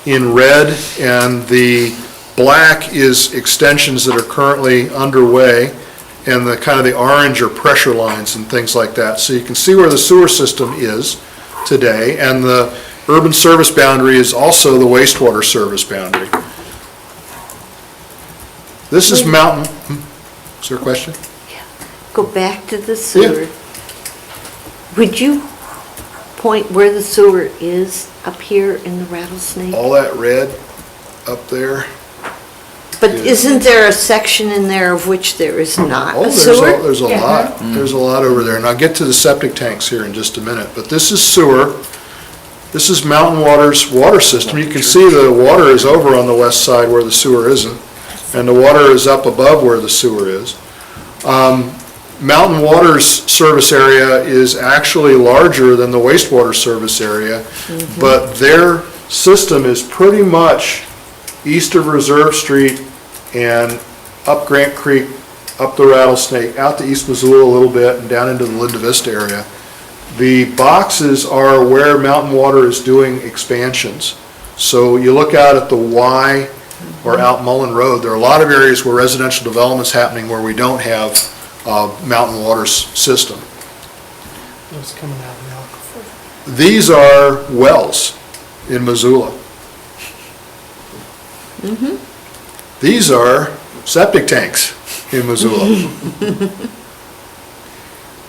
in red, and the black is extensions that are currently underway, and the kind of the orange are pressure lines and things like that. So you can see where the sewer system is today, and the urban service boundary is also the wastewater service boundary. This is Mountain. Is there a question? Go back to the sewer. Would you point where the sewer is up here in the Rattlesnake? All that red up there. But isn't there a section in there of which there is not Oh, a sewer? there's a lot. There's a lot over there. And I'll get to the septic tanks here in just a minute. But this is sewer. This is Mountain Water's water system. You can see the water is over on the west side where the sewer isn't, and the water is up above where the sewer is. Mountain Water's service area is actually larger than the wastewater service area, but their system is pretty much east of Reserve Street and up Grant Creek, up the Rattlesnake, out to East Missoula a little bit, and down into the Linda Vista area. The boxes are where Mountain Water is doing expansions. So you look out at the Y or out Mullen Road, there are a lot of areas where residential development's happening where we don't have Mountain Water's system. What's coming out of the aquifer? These are wells in Missoula. These are septic tanks in Missoula.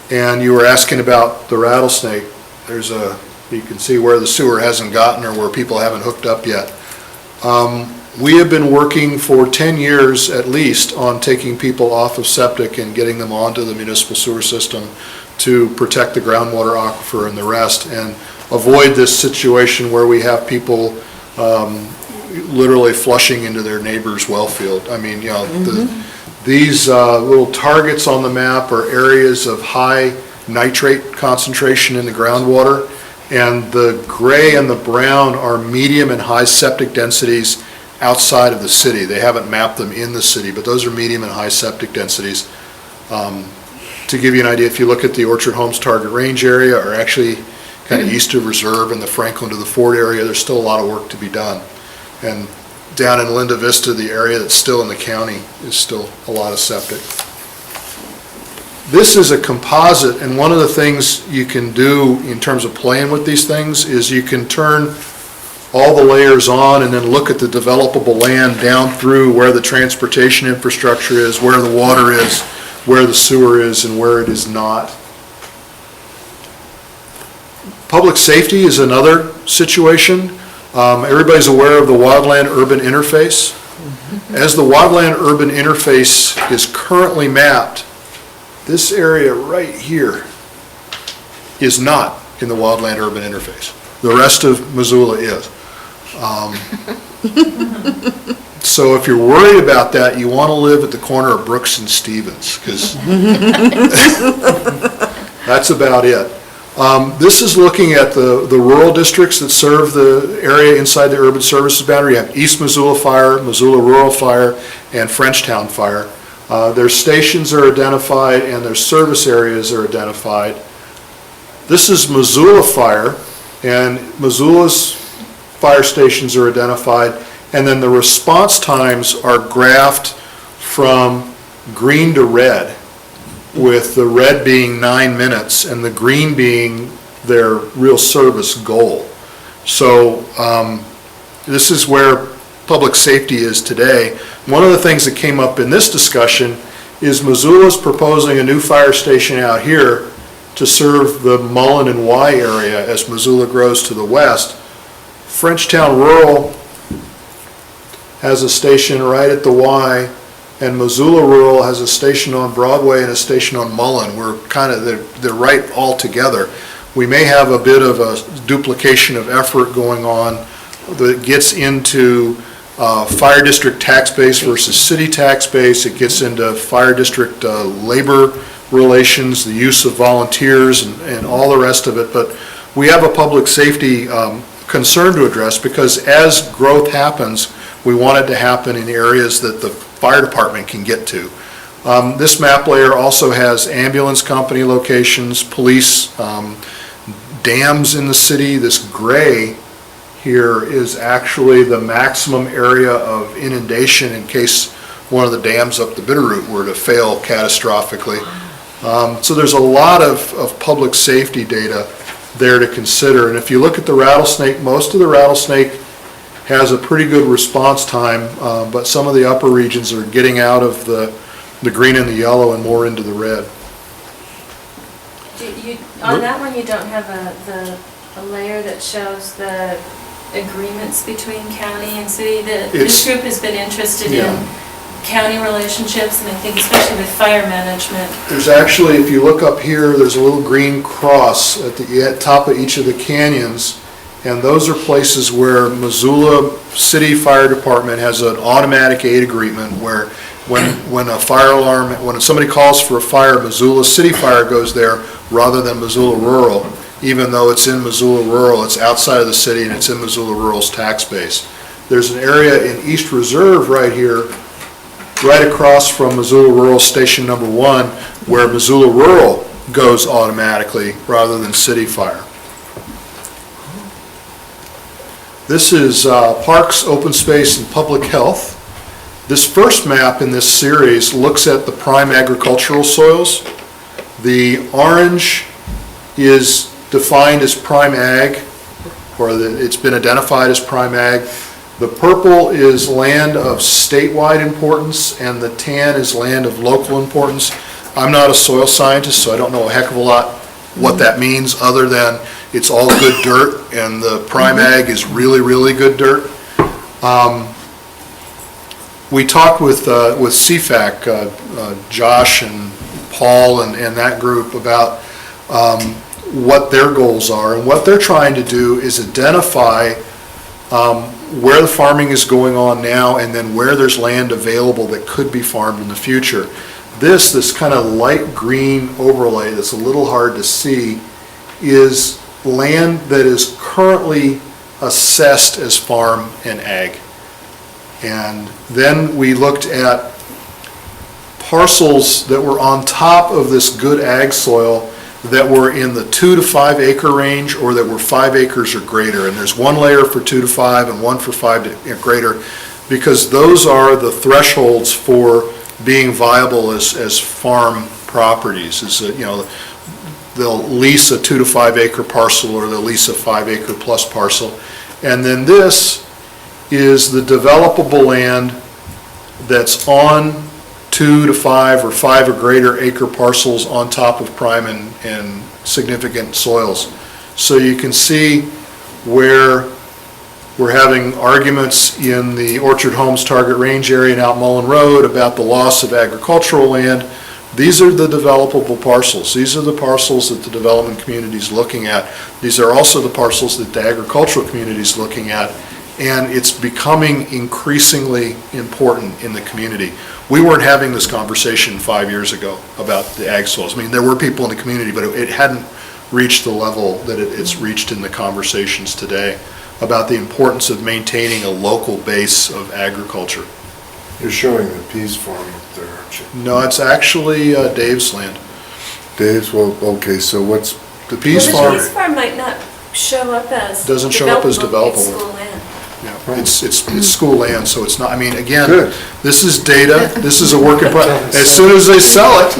And you were asking about the Rattlesnake. You can see where the sewer hasn't gotten or where people haven't hooked up yet. We have been working for 10 years at least on taking people off of septic and getting them onto the municipal sewer system to protect the groundwater aquifer and the rest, and avoid this situation where we have people literally flushing into their neighbor's well field. I mean, these little targets on the map are areas of high nitrate concentration in the groundwater, and the gray and the brown are medium and high septic densities outside of the city. They haven't mapped them in the city, but those are medium and high septic densities. To give you an idea, if you look at the Orchard Homes target range area, or actually kind of east of Reserve and the Franklin to the Ford area, there's still a lot of work to be done. And down in Linda Vista, the area that's still in the county, is still a lot of septic. This is a composite, and one of the things you can do in terms of playing with these things is you can turn all the layers on and then look at the developable land down through where the transportation infrastructure is, where the water is, where the sewer is, and where it is not. Public safety is another situation. Everybody's aware of the wildland-urban interface. As the wildland-urban interface is currently mapped, this area right here is not in the wildland-urban interface. The rest of Missoula is. So if you're worried about that, you want to live at the corner of Brooks and Stevens, because that's about it. This is looking at the rural districts that serve the area inside the urban services boundary. You have East Missoula Fire, Missoula Rural Fire, and Frenchtown Fire. Their stations are identified and their service areas are identified. This is Missoula Fire, and Missoula's fire stations are identified, and then the response times are graphed from green to red, with the red being 9 minutes and the green being their real service goal. So this is where public safety is today. One of the things that came up in this discussion is Missoula's proposing a new fire station out here to serve the Mullen and Y area as Missoula grows to the west. Frenchtown Rural has a station right at the Y, and Missoula Rural has a station on Broadway and a station on Mullen. We're they're right all together. We may have a bit of a duplication of effort going on that gets into fire district tax base versus city tax base. It gets into fire district labor relations, the use of volunteers, and all the rest of it. But we have a public safety concern to address, because as growth happens, we want it to happen in areas that the fire department can get to. This map layer also has ambulance company locations, police, dams in the city. This gray here is actually the maximum area of inundation in case one of the dams up the Bitterroot were to fail catastrophically. So there's a lot of public safety data there to consider. And if you look at the Rattlesnake, most of the Rattlesnake has a pretty good response time, but some of the upper regions are getting out of the green and the yellow and more into the red. On that one, you don't have a layer that shows the agreements between county and city. This group has been interested in county relationships, and I think especially with fire management. There's actually, if you look up here, there's a little green cross at the top of each of the canyons, and those are places where Missoula City Fire Department has an automatic aid agreement where when a fire alarm, when somebody calls for a fire, Missoula City Fire goes there rather than Missoula Rural. Even though it's in Missoula Rural, it's outside of the city and it's in Missoula Rural's tax base. There's an area in East Reserve right here, right across from Missoula Rural Station Number 1, where Missoula Rural goes automatically rather than City Fire. This is Parks, Open Space, and Public Health. This first map in this series looks at the prime agricultural soils. The orange is defined as prime ag, or it's been identified as prime ag. The purple is land of statewide importance, and the tan is land of local importance. I'm not a soil scientist, so I don't know a heck of a lot what that means, other than it's all good dirt, and the prime ag is really, really good dirt. We talked with CFAC, Josh and Paul and that group about what their goals are, and what they're trying to do is identify where the farming is going on now, and then where there's land available that could be farmed in the future. This kind of light green overlay that's a little hard to see is land that is currently assessed as farm and ag. And then we looked at parcels that were on top of this good ag soil that were in the 2 to 5 acre range, or that were 5 acres or greater. And there's one layer for 2 to 5 and one for 5 to greater, because those are the thresholds for being viable as farm properties. They'll lease a 2 to 5 acre parcel, or they'll lease a 5 acre plus parcel. And then this is the developable land that's on 2 to 5 or 5 or greater acre parcels on top of prime and significant soils. So you can see where we're having arguments in the Orchard Homes Target Range area and out Mullen Road about the loss of agricultural land. These are the developable parcels. These are the parcels that the development community is looking at. These are also the parcels that the agricultural community is looking at. And it's becoming increasingly important in the community. We weren't having this conversation 5 years ago about the ag soils. I mean, there were people in the community, but it hadn't reached the level that it's reached in the conversations today about the importance of maintaining a local base of agriculture. You're showing the peas farm up there, aren't you? No, it's actually Dave's land. Dave's, well, okay, so what's The peas Well, the farm peas farm might not show up as doesn't show up as developable. It's developable. school land. Yeah, it's school land, so it's not, I mean, again, Good. this is data, this is a work in progress. As soon as they sell it,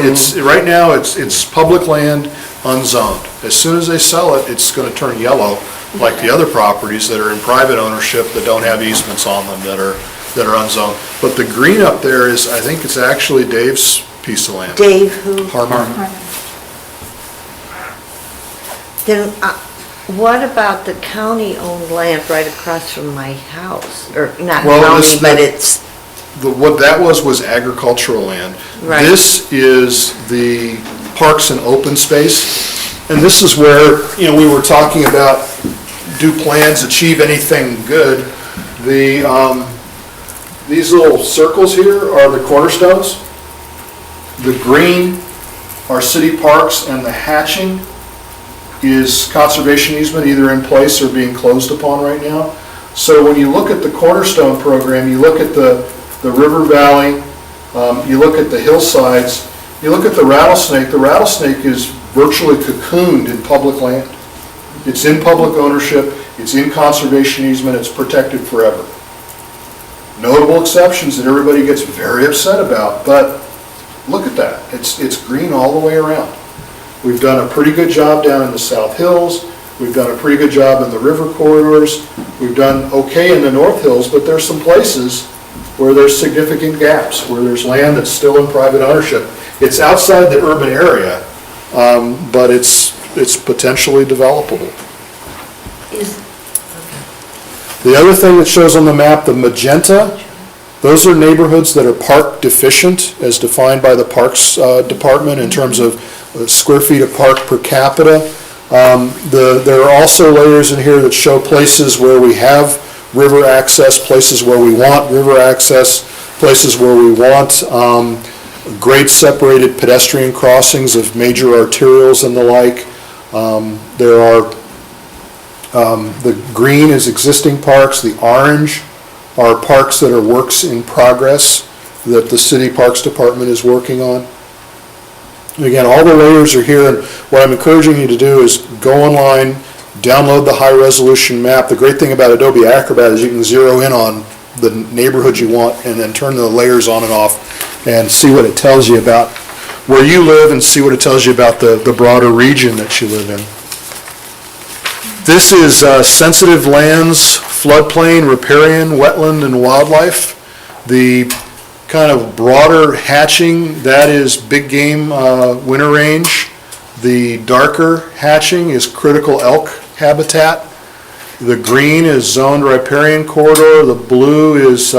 it's, right now, it's public land, unzoned. As soon as they sell it, it's gonna turn yellow, like the other properties that are in private ownership that don't have easements on them that are unzoned. But the green up there is, I think it's actually Dave's piece of land. Dave, who? Harmon. Then, what about the county-owned land right across from my house? Or not Well, county, but it's, What that was agricultural land. Right. This is the parks and open space, and this is where, we were talking about, do plans achieve anything good? These little circles here are the cornerstones. The green are city parks, and the hatching is conservation easement, either in place or being closed upon right now. So when you look at the Cornerstone program, you look at the river valley, you look at the hillsides, you look at the rattlesnake is virtually cocooned in public land. It's in public ownership, it's in conservation easement, it's protected forever. Notable exceptions that everybody gets very upset about, but look at that, it's green all the way around. We've done a pretty good job down in the South Hills. We've done a pretty good job in the river corridors. We've done okay in the North Hills, but there's some places where there's significant gaps, where there's land that's still in private ownership. It's outside the urban area, but it's potentially developable. The other thing that shows on the map, the magenta, Those are neighborhoods that are park deficient, as defined by the Parks Department in terms of square feet of park per capita. There are also layers in here that show places where we have river access, places where we want river access, places where we want grade separated pedestrian crossings of major arterials and the like. There are, the green is existing parks, the orange are parks that are works in progress that the City Parks Department is working on. Again, all the layers are here, and what I'm encouraging you to do is go online, download the high-resolution map. The great thing about Adobe Acrobat is you can zero in on the neighborhood you want and then turn the layers on and off and see what it tells you about where you live and see what it tells you about the broader region that you live in. This is sensitive lands, floodplain, riparian, wetland, and wildlife. The kind of broader hatching, that is big game winter range. The darker hatching is critical elk habitat. The green is zoned riparian corridor. The blue is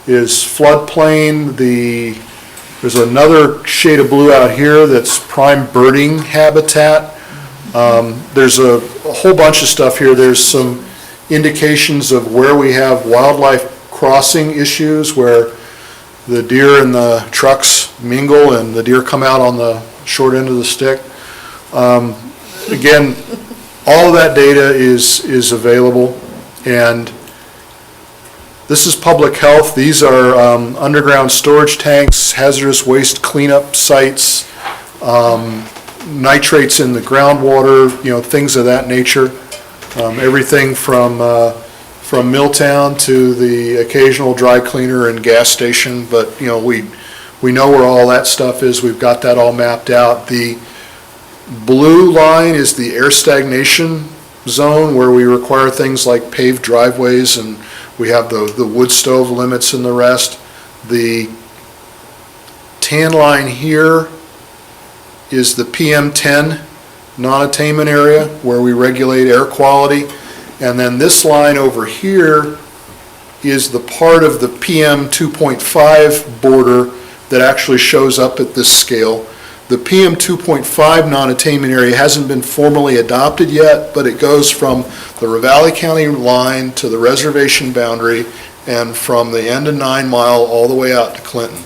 floodplain. There's another shade of blue out here that's prime birding habitat. There's a whole bunch of stuff here. There's some indications of where we have wildlife crossing issues, where the deer and the trucks mingle and the deer come out on the short end of the stick. Again, all of that data is available, and this is public health. These are underground storage tanks, hazardous waste cleanup sites, nitrates in the groundwater, things of that nature. Everything from Milltown to the occasional dry cleaner and gas station, but we know where all that stuff is. We've got that all mapped out. The blue line is the air stagnation zone, where we require things like paved driveways, and we have the wood stove limits and the rest. The tan line here is the PM10 non-attainment area, where we regulate air quality. And then this line over here is the part of the PM 2.5 border that actually shows up at this scale. The PM 2.5 non-attainment area hasn't been formally adopted yet, but it goes from the Ravalli County line to the reservation boundary, and from the end of 9 Mile all the way out to Clinton.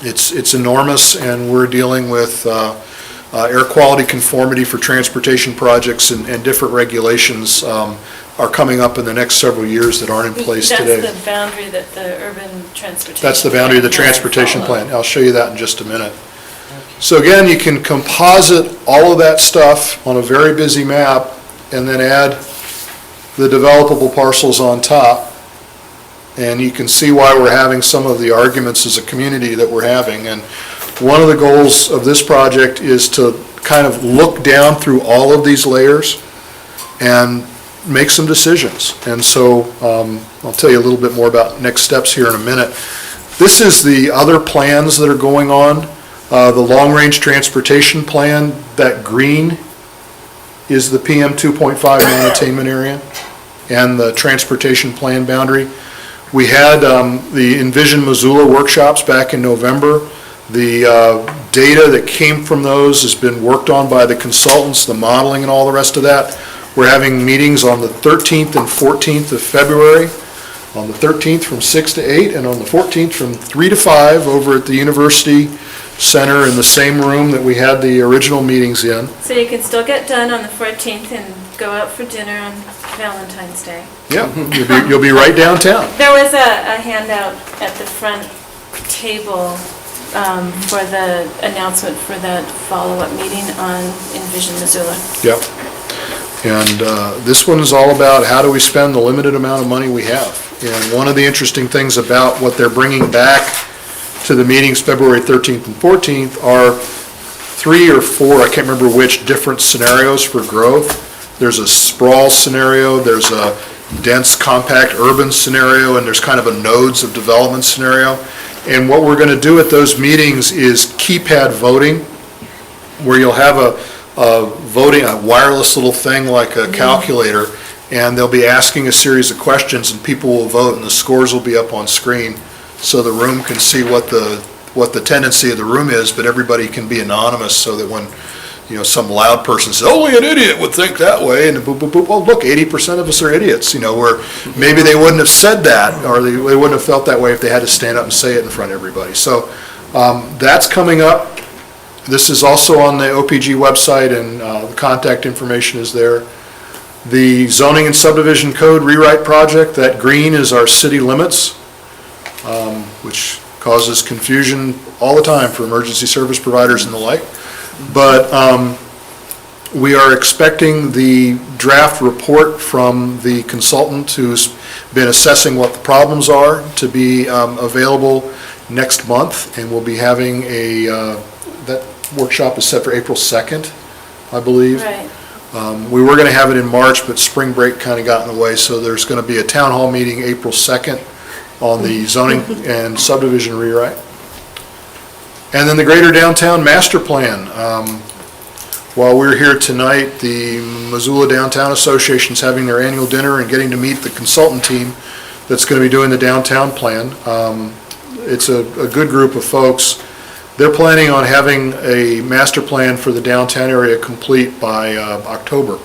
It's enormous, and we're dealing with air quality conformity for transportation projects, and different regulations are coming up in the next several years that aren't in place today. That's the boundary that the urban transportation. That's the boundary of the transportation plan. I'll show you that in just a minute. So again, you can composite all of that stuff on a very busy map and then add the developable parcels on top. And you can see why we're having some of the arguments as a community that we're having. And one of the goals of this project is to kind of look down through all of these layers and make some decisions. And so I'll tell you a little bit more about next steps here in a minute. This is the other plans that are going on. The long-range transportation plan, that green is the PM 2.5 non-attainment area and the transportation plan boundary. We had the Envision Missoula workshops back in November. The data that came from those has been worked on by the consultants, the modeling and all the rest of that. We're having meetings on the 13th and 14th of February. On the 13th from 6 to 8, and on the 14th from 3 to 5 over at the University Center in the same room that we had the original meetings in. So you can still get done on the 14th and go out for dinner on Valentine's Day. Yeah, you'll be right downtown. There was a handout at the front table for the announcement for that follow-up meeting on Envision Missoula. Yep. And this one is all about how do we spend the limited amount of money we have. And one of the interesting things about what they're bringing back to the meetings February 13th and 14th are 3 or 4, I can't remember which, different scenarios for growth. There's a sprawl scenario, there's a dense compact urban scenario, and there's kind of a nodes of development scenario. And what we're going to do at those meetings is keypad voting, where you'll have a voting, a wireless little thing like a calculator, and they'll be asking a series of questions, and people will vote, and the scores will be up on screen, so the room can see what the tendency of the room is, but everybody can be anonymous, so that when, some loud person says, only an idiot would think that way, and boop, boop, boop, oh, look, 80% of us are idiots, where maybe they wouldn't have said that, or they wouldn't have felt that way if they had to stand up and say it in front of everybody. So that's coming up. This is also on the OPG website, and the contact information is there. The zoning and subdivision code rewrite project, that green is our city limits, which causes confusion all the time for emergency service providers and the like. But we are expecting the draft report from the consultant who's been assessing what the problems are to be available next month, and we'll be having that workshop is set for April 2nd, I believe. Right. We were going to have it in March, but spring break kind of got in the way, so there's going to be a town hall meeting April 2nd on the zoning and subdivision rewrite. And then the Greater Downtown Master Plan. While we're here tonight, the Missoula Downtown Association is having their annual dinner and getting to meet the consultant team that's going to be doing the downtown plan. It's a good group of folks. They're planning on having a master plan for the downtown area complete by October.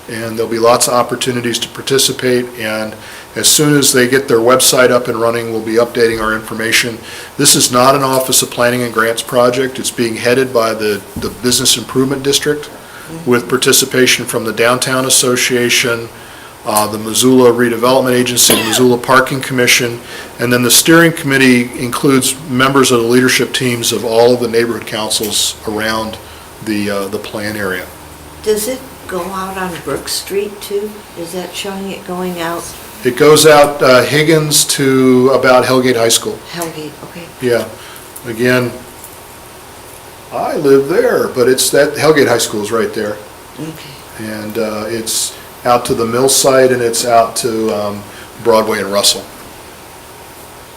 And there'll be lots of opportunities to participate, and as soon as they get their website up and running, we'll be updating our information. This is not an Office of Planning and Grants project. It's being headed by the Business Improvement District with participation from the Downtown Association, the Missoula Redevelopment Agency, Missoula Parking Commission, and then the steering committee includes members of the leadership teams of all of the neighborhood councils around the plan area. Does it go out on Brook Street too? Is that showing it going out It goes out Higgins to about Hellgate High School. Hellgate? Okay. Yeah. Again, I live there, but it's that Hellgate High School is right there. Okay. And it's out to the mill site, and it's out to Broadway and Russell,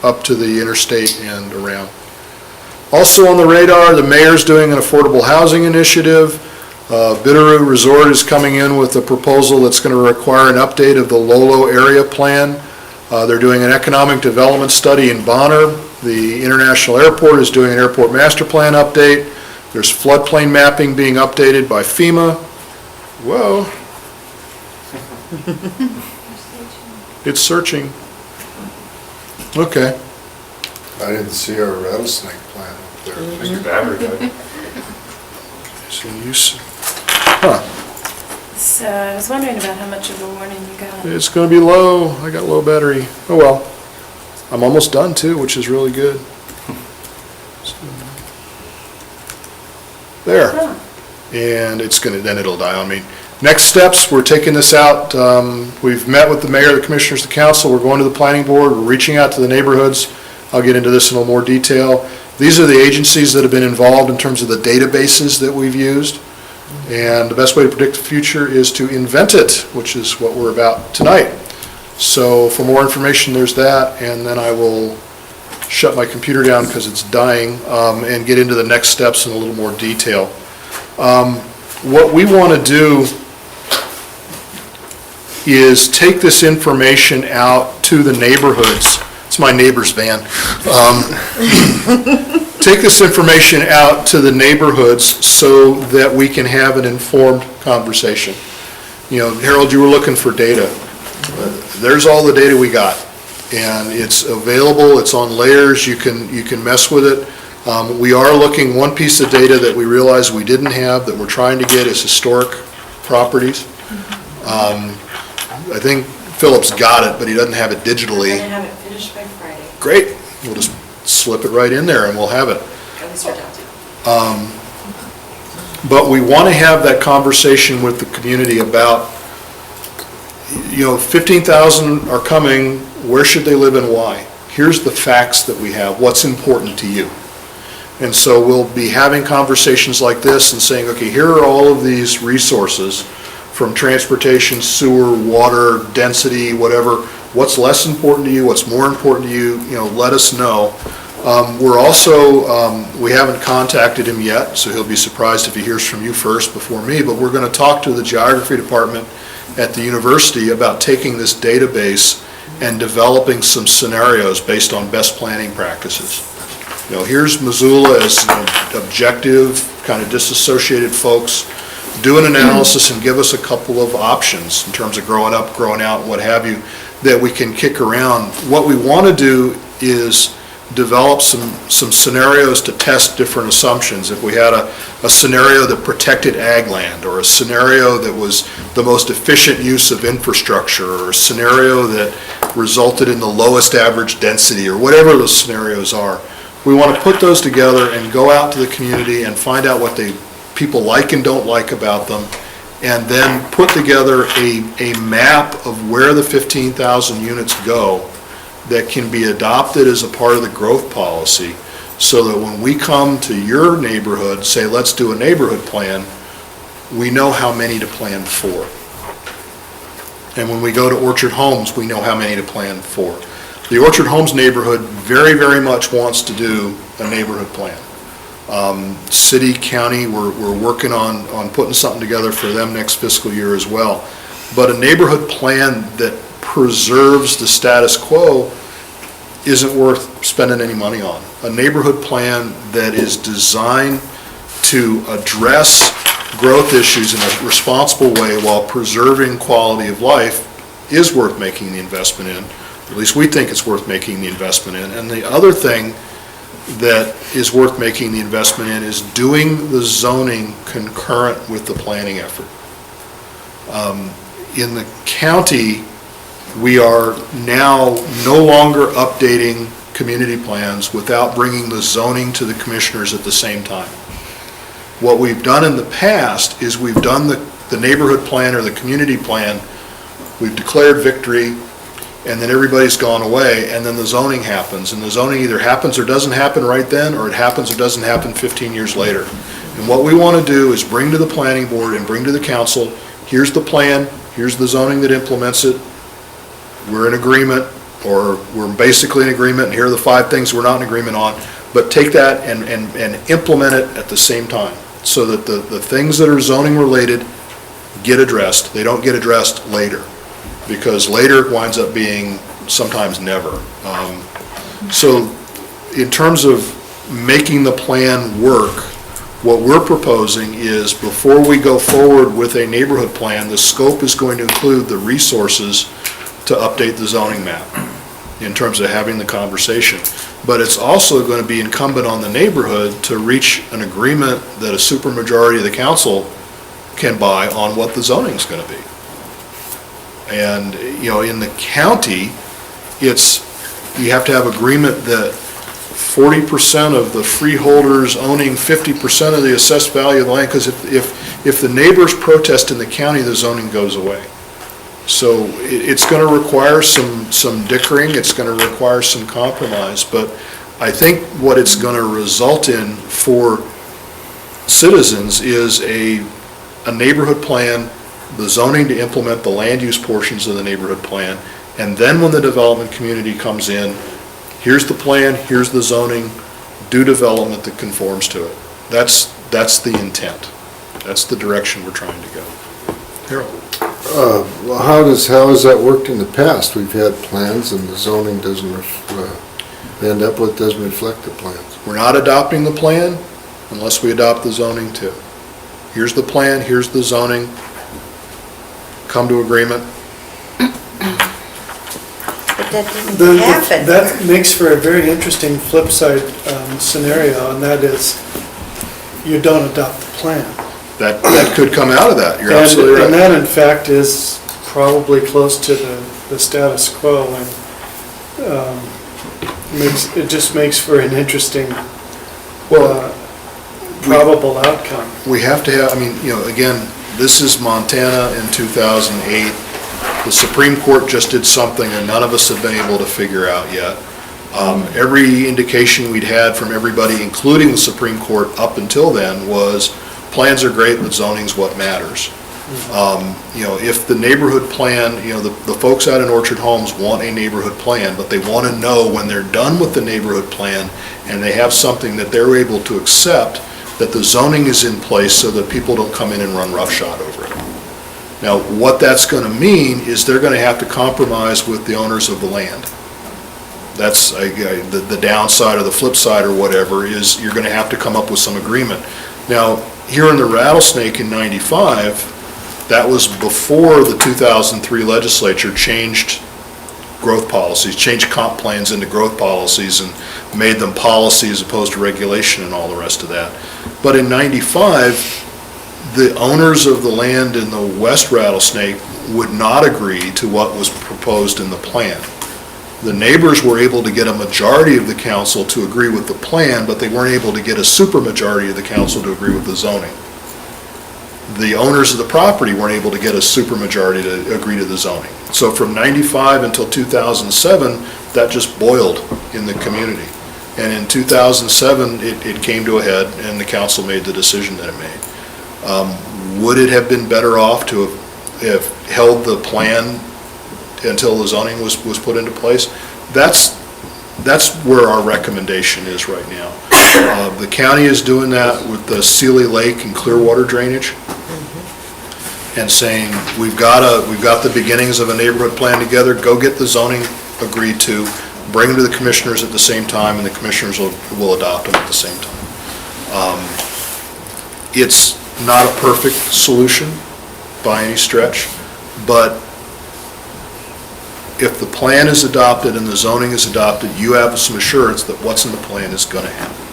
up to the interstate and around. Also on the radar, the mayor's doing an affordable housing initiative. Bitterroot Resort is coming in with a proposal that's going to require an update of the Lolo area plan. They're doing an economic development study in Bonner. The International Airport is doing an airport master plan update. There's floodplain mapping being updated by FEMA. Whoa. It's searching. Okay. I didn't see our rattlesnake plan up there. Mr. Battery. So you, huh. So I was wondering about how much of a warning you got. It's going to be low. I got low battery. Oh well. I'm almost done too, which is really good. There. Huh. And it's going to, then it'll die on me. Next steps, we're taking this out. We've met with the mayor, the commissioners, the council. We're going to the planning board. We're reaching out to the neighborhoods. I'll get into this in a little more detail. These are the agencies that have been involved in terms of the databases that we've used. And the best way to predict the future is to invent it, which is what we're about tonight. So for more information, there's that, and then I will shut my computer down because it's dying, and get into the next steps in a little more detail. What we want to do is take this information out to the neighborhoods. It's my neighbor's van. Take this information out to the neighborhoods so that we can have an informed conversation. You know, Harold, you were looking for data. There's all the data we got, and it's available. It's on layers. You can mess with it. We are looking, one piece of data that we realize we didn't have that we're trying to get is historic properties. I think Philip's got it, but he doesn't have it digitally. We're going to have it finished by Friday. Great. We'll just slip it right in there and we'll have it. At least we're down to. But we want to have that conversation with the community about, you know, 15,000 are coming, where should they live and why? Here's the facts that we have, what's important to you. And so we'll be having conversations like this and saying, okay, here are all of these resources from transportation, sewer, water, density, whatever. What's less important to you, what's more important to you, you know, let us know. We're also, we haven't contacted him yet, so he'll be surprised if he hears from you first before me, but we're going to talk to the geography department at the university about taking this database and developing some scenarios based on best planning practices. You know, here's Missoula as objective, kind of disassociated folks. Do an analysis and give us a couple of options in terms of growing up, growing out, what have you, that we can kick around. What we want to do is develop some scenarios to test different assumptions. If we had a scenario that protected ag land, or a scenario that was the most efficient use of infrastructure, or a scenario that resulted in the lowest average density, or whatever those scenarios are, we want to put those together and go out to the community and find out what people like and don't like about them, and then put together a map of where the 15,000 units go that can be adopted as a part of the growth policy, so that when we come to your neighborhood, say, let's do a neighborhood plan, we know how many to plan for. And when we go to Orchard Homes, we know how many to plan for. The Orchard Homes neighborhood very, very much wants to do a neighborhood plan. City, county, we're working on putting something together for them next fiscal year as well. But a neighborhood plan that preserves the status quo isn't worth spending any money on. A neighborhood plan that is designed to address growth issues in a responsible way while preserving quality of life is worth making the investment in. At least we think it's worth making the investment in. And the other thing that is worth making the investment in is doing the zoning concurrent with the planning effort. In the county, we are now no longer updating community plans without bringing the zoning to the commissioners at the same time. What we've done in the past is we've done the neighborhood plan or the community plan, we've declared victory, and then everybody's gone away, and then the zoning happens. And the zoning either happens or doesn't happen right then, or it happens or doesn't happen 15 years later. And what we want to do is bring to the planning board and bring to the council, here's the plan, here's the zoning that implements it, we're in agreement, or we're basically in agreement, and here are the 5 things we're not in agreement on, but take that and implement it at the same time, so that the things that are zoning related get addressed. They don't get addressed later, because later winds up being sometimes never. So in terms of making the plan work, what we're proposing is, before we go forward with a neighborhood plan, the scope is going to include the resources to update the zoning map in terms of having the conversation. But it's also going to be incumbent on the neighborhood to reach an agreement that a supermajority of the council can buy on what the zoning is going to be. And, you know, in the county, you have to have agreement that 40% of the freeholders owning 50% of the assessed value of the land, because if the neighbors protest in the county, the zoning goes away. So it's going to require some dickering, it's going to require some compromise, but I think what it's going to result in for citizens is a neighborhood plan, the zoning to implement the land use portions of the neighborhood plan, and then when the development community comes in, here's the plan, here's the zoning, do development that conforms to it. That's the intent. That's the direction we're trying to go. Harold? Well, how has that worked in the past? We've had plans and the zoning doesn't, end up with doesn't reflect the plans. We're not adopting the plan unless we adopt the zoning too. Here's the plan, here's the zoning, come to agreement. But that didn't happen. That makes for a very interesting flip side scenario, and that is, you don't adopt the plan. That could come out of that, you're absolutely right. And that, in fact, is probably close to the status quo, and it just makes for an interesting, probable outcome. We have to have, I mean, you know, again, this is Montana in 2008. The Supreme Court just did something that none of us have been able to figure out yet. Every indication we'd had from everybody, including the Supreme Court up until then, was plans are great, but zoning's what matters. You know, if the neighborhood plan, you know, the folks out in Orchard Homes want a neighborhood plan, but they want to know when they're done with the neighborhood plan and they have something that they're able to accept, that the zoning is in place so that people don't come in and run roughshod over it. Now, what that's going to mean is they're going to have to compromise with the owners of the land. That's the downside or the flip side or whatever, is you're going to have to come up with some agreement. Now, here in the Rattlesnake in '95, that was before the 2003 legislature changed growth policies, changed comp plans into growth policies and made them policy as opposed to regulation and all the rest of that. But in '95, the owners of the land in the West Rattlesnake would not agree to what was proposed in the plan. The neighbors were able to get a majority of the council to agree with the plan, but they weren't able to get a supermajority of the council to agree with the zoning. The owners of the property weren't able to get a supermajority to agree to the zoning. So from '95 until 2007, that just boiled in the community. And in 2007, it came to a head, and the council made the decision that it made. Would it have been better off to have held the plan until the zoning was put into place? That's where our recommendation is right now. The county is doing that with the Sealy Lake and Clearwater drainage, and saying, we've got the beginnings of a neighborhood plan together, go get the zoning agreed to, bring them to the commissioners at the same time, and the commissioners will adopt them at the same time. It's not a perfect solution by any stretch, but if the plan is adopted and the zoning is adopted, you have some assurance that what's in the plan is going to happen.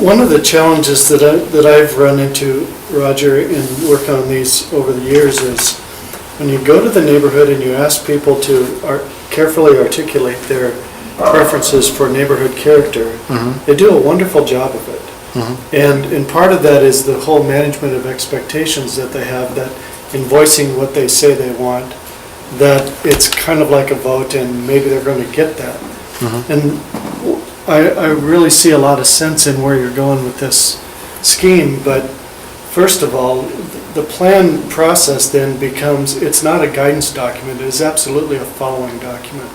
One of the challenges that I've run into, Roger, in working on these over the years is when you go to the neighborhood and you ask people to carefully articulate their preferences for neighborhood character, they do a wonderful job of it. And part of that is the whole management of expectations that they have, that in voicing what they say they want, that it's kind of like a vote and maybe they're going to get that. And I really see a lot of sense in where you're going with this scheme, but first of all, the plan process then becomes, it's not a guidance document, it is absolutely a following document.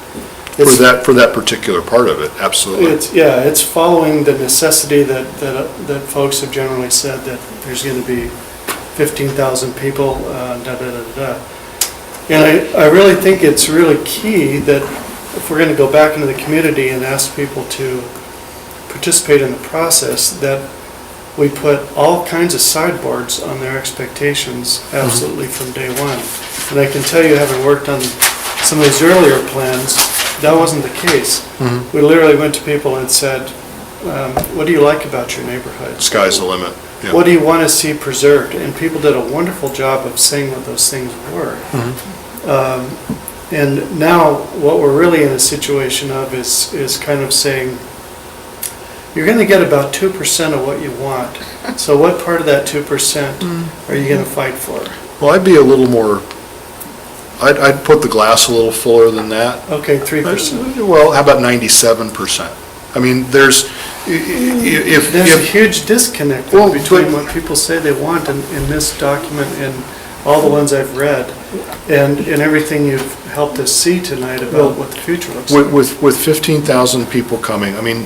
For that particular part of it, absolutely. It's following the necessity that folks have generally said, that there's going to be 15,000 people, And I really think it's really key that if we're going to go back into the community and ask people to participate in the process, that we put all kinds of sideboards on their expectations absolutely from day one. And I can tell you, having worked on some of these earlier plans, that wasn't the case. We literally went to people and said, what do you like about your neighborhood? Sky's the limit. Yeah. What do you want to see preserved? And people did a wonderful job of saying what those things were. And now what we're really in a situation of is kind of saying, you're going to get about 2% of what you want. So what part of that 2% are you going to fight for? Well, I'd be a little more, I'd put the glass a little fuller than that. Okay, 3%. Well, how about 97%? I mean, there's a huge disconnect between what people say they want in this document and all the ones I've read, and everything you've helped us see tonight about what the future looks like. With 15,000 people coming, I mean,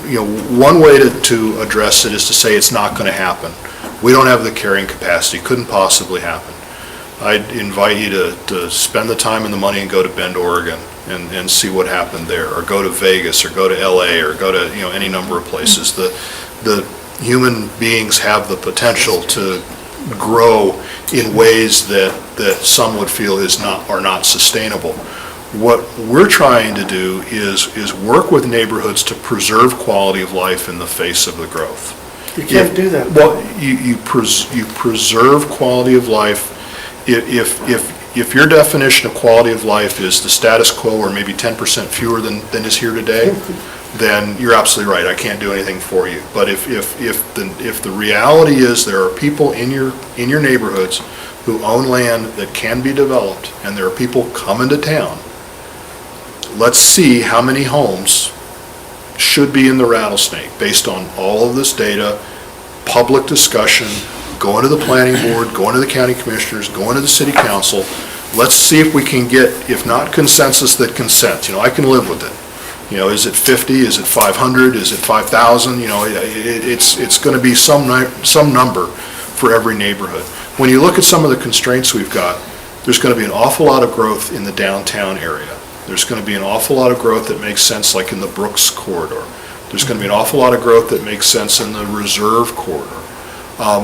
one way to address it is to say it's not going to happen. We don't have the carrying capacity, couldn't possibly happen. I'd invite you to spend the time and the money and go to Bend, Oregon, and see what happened there, or go to Vegas, or go to LA, or go to any number of places. The human beings have the potential to grow in ways that some would feel are not sustainable. What we're trying to do is work with neighborhoods to preserve quality of life in the face of the growth. You can't do that. Well, you preserve quality of life. If your definition of quality of life is the status quo, or maybe 10% fewer than is here today, then you're absolutely right. I can't do anything for you. But if the reality is there are people in your neighborhoods who own land that can be developed, and there are people coming to town, let's see how many homes should be in the Rattlesnake based on all of this data, public discussion, going to the planning board, going to the county commissioners, going to the city council. Let's see if we can get, if not consensus, that consent. I can live with it. Is it 50? Is it 500? Is it 5,000? It's going to be some number for every neighborhood. when you look at some of the constraints we've got, there's going to be an awful lot of growth in the downtown area. There's going to be an awful lot of growth that makes sense like in the Brooks corridor. There's going to be an awful lot of growth that makes sense in the Reserve corridor.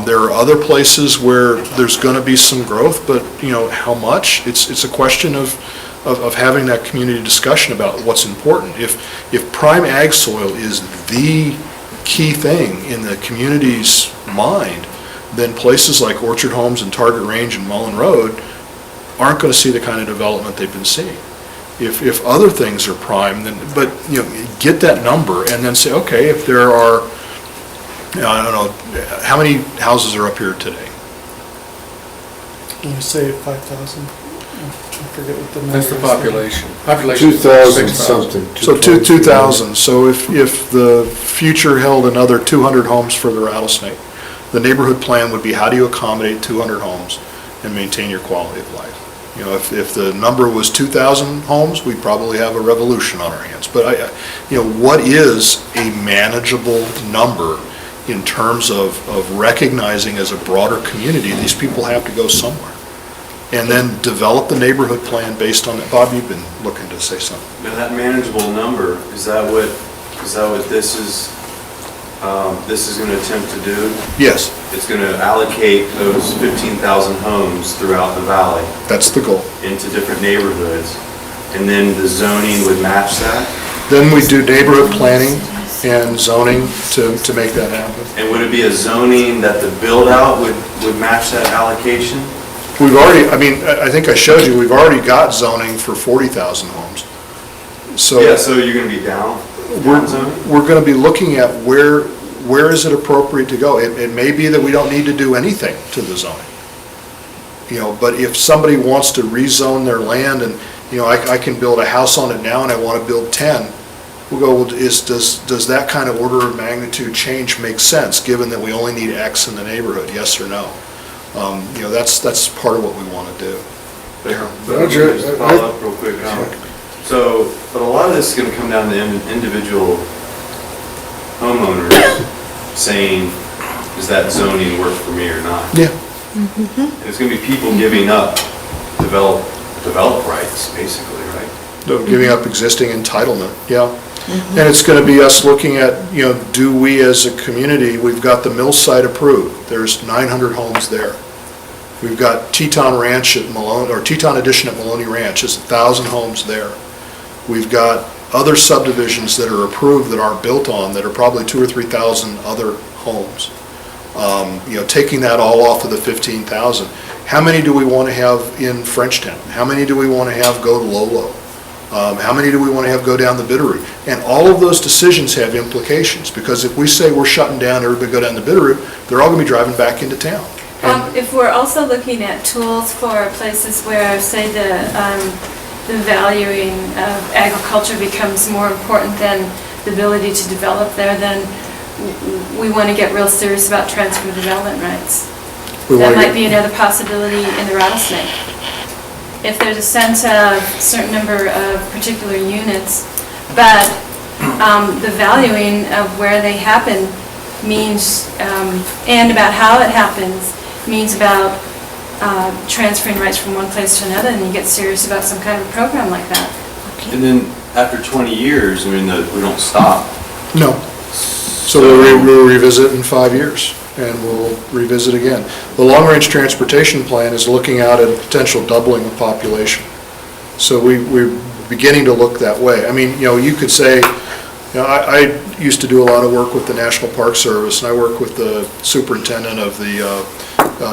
There are other places where there's going to be some growth, but, you know, how much? It's a question of having that community discussion about what's important. If prime ag soil is the key thing in the community's mind, then places like Orchard Homes and Target Range and Mullen Road aren't going to see the kind of development they've been seeing. If other things are prime, then, but, you know, get that number and then say, okay, if there are, you know, I don't know, how many houses are up here today? You say 5,000? I forget what the number is. That's the population. Population is 2,000 6,000. something. So 2,000. So if the future held another 200 homes for the Rattlesnake, the neighborhood plan would be how do you accommodate 200 homes and maintain your quality of life? You know, if the number was 2,000 homes, we'd probably have a revolution on our hands. But you know, what is a manageable number in terms of recognizing as a broader community, these people have to go somewhere? And then develop the neighborhood plan based on it. Bob, you've been looking to say something. Now, that manageable number, is that what this is going to attempt to do? Yes, It's going to allocate those 15,000 homes throughout the valley that's the goal. into different neighborhoods, and then the zoning would match that? Then we do neighborhood planning and zoning to make that happen. And would it be a zoning that the build-out would match that allocation? We've already, I mean, I think I showed you, we've already got zoning for 40,000 homes. So Yeah, so you're going to be down zoning? we're going to be looking at where is it appropriate to go. It may be that we don't need to do anything to the zoning. You know, but if somebody wants to rezone their land and, you know, I can build a house on it now and I want to build 10, we'll go, well, does that kind of order of magnitude change make sense, given that we only need X in the neighborhood, yes or no? You know, that's part of what we want to do. Roger, Just follow up real quick. So, but a lot of this is going to come down to individual homeowners saying, does that zoning work for me or not? Yeah. It's going to be people giving up develop rights, basically, right? Giving up existing entitlement, yeah. And it's going to be us looking at, you know, do we as a community, we've got the mill site approved. There's 900 homes there. We've got Teton Ranch at Malone, or Teton Addition at Maloney Ranch, there's 1,000 homes there. We've got other subdivisions that are approved that aren't built on that are probably 2,000 or 3,000 other homes. You know, taking that all off of the 15,000. How many do we want to have in Frenchtown? How many do we want to have go to Lolo? How many do we want to have go down the Bitterroot? And all of those decisions have implications, because if we say we're shutting down, everybody go down the Bitterroot, they're all going to be driving back into town. If we're also looking at tools for places where, say, the valuing of agriculture becomes more important than the ability to develop there, then we want to get real serious about transfer development rights. That might be another possibility in the Rattlesnake. If there's a sense of certain number of particular units, but the valuing of where they happen means, and about how it happens, means about transferring rights from one place to another, and you get serious about some kind of a program like that. And then after 20 years, I mean, we don't stop. No. So we'll revisit in 5 years, and we'll revisit again. The long-range transportation plan is looking out at a potential doubling of population. So we're beginning to look that way. I mean, you know, you could say, you know, I used to do a lot of work with the National Park Service, and I work with the superintendent of the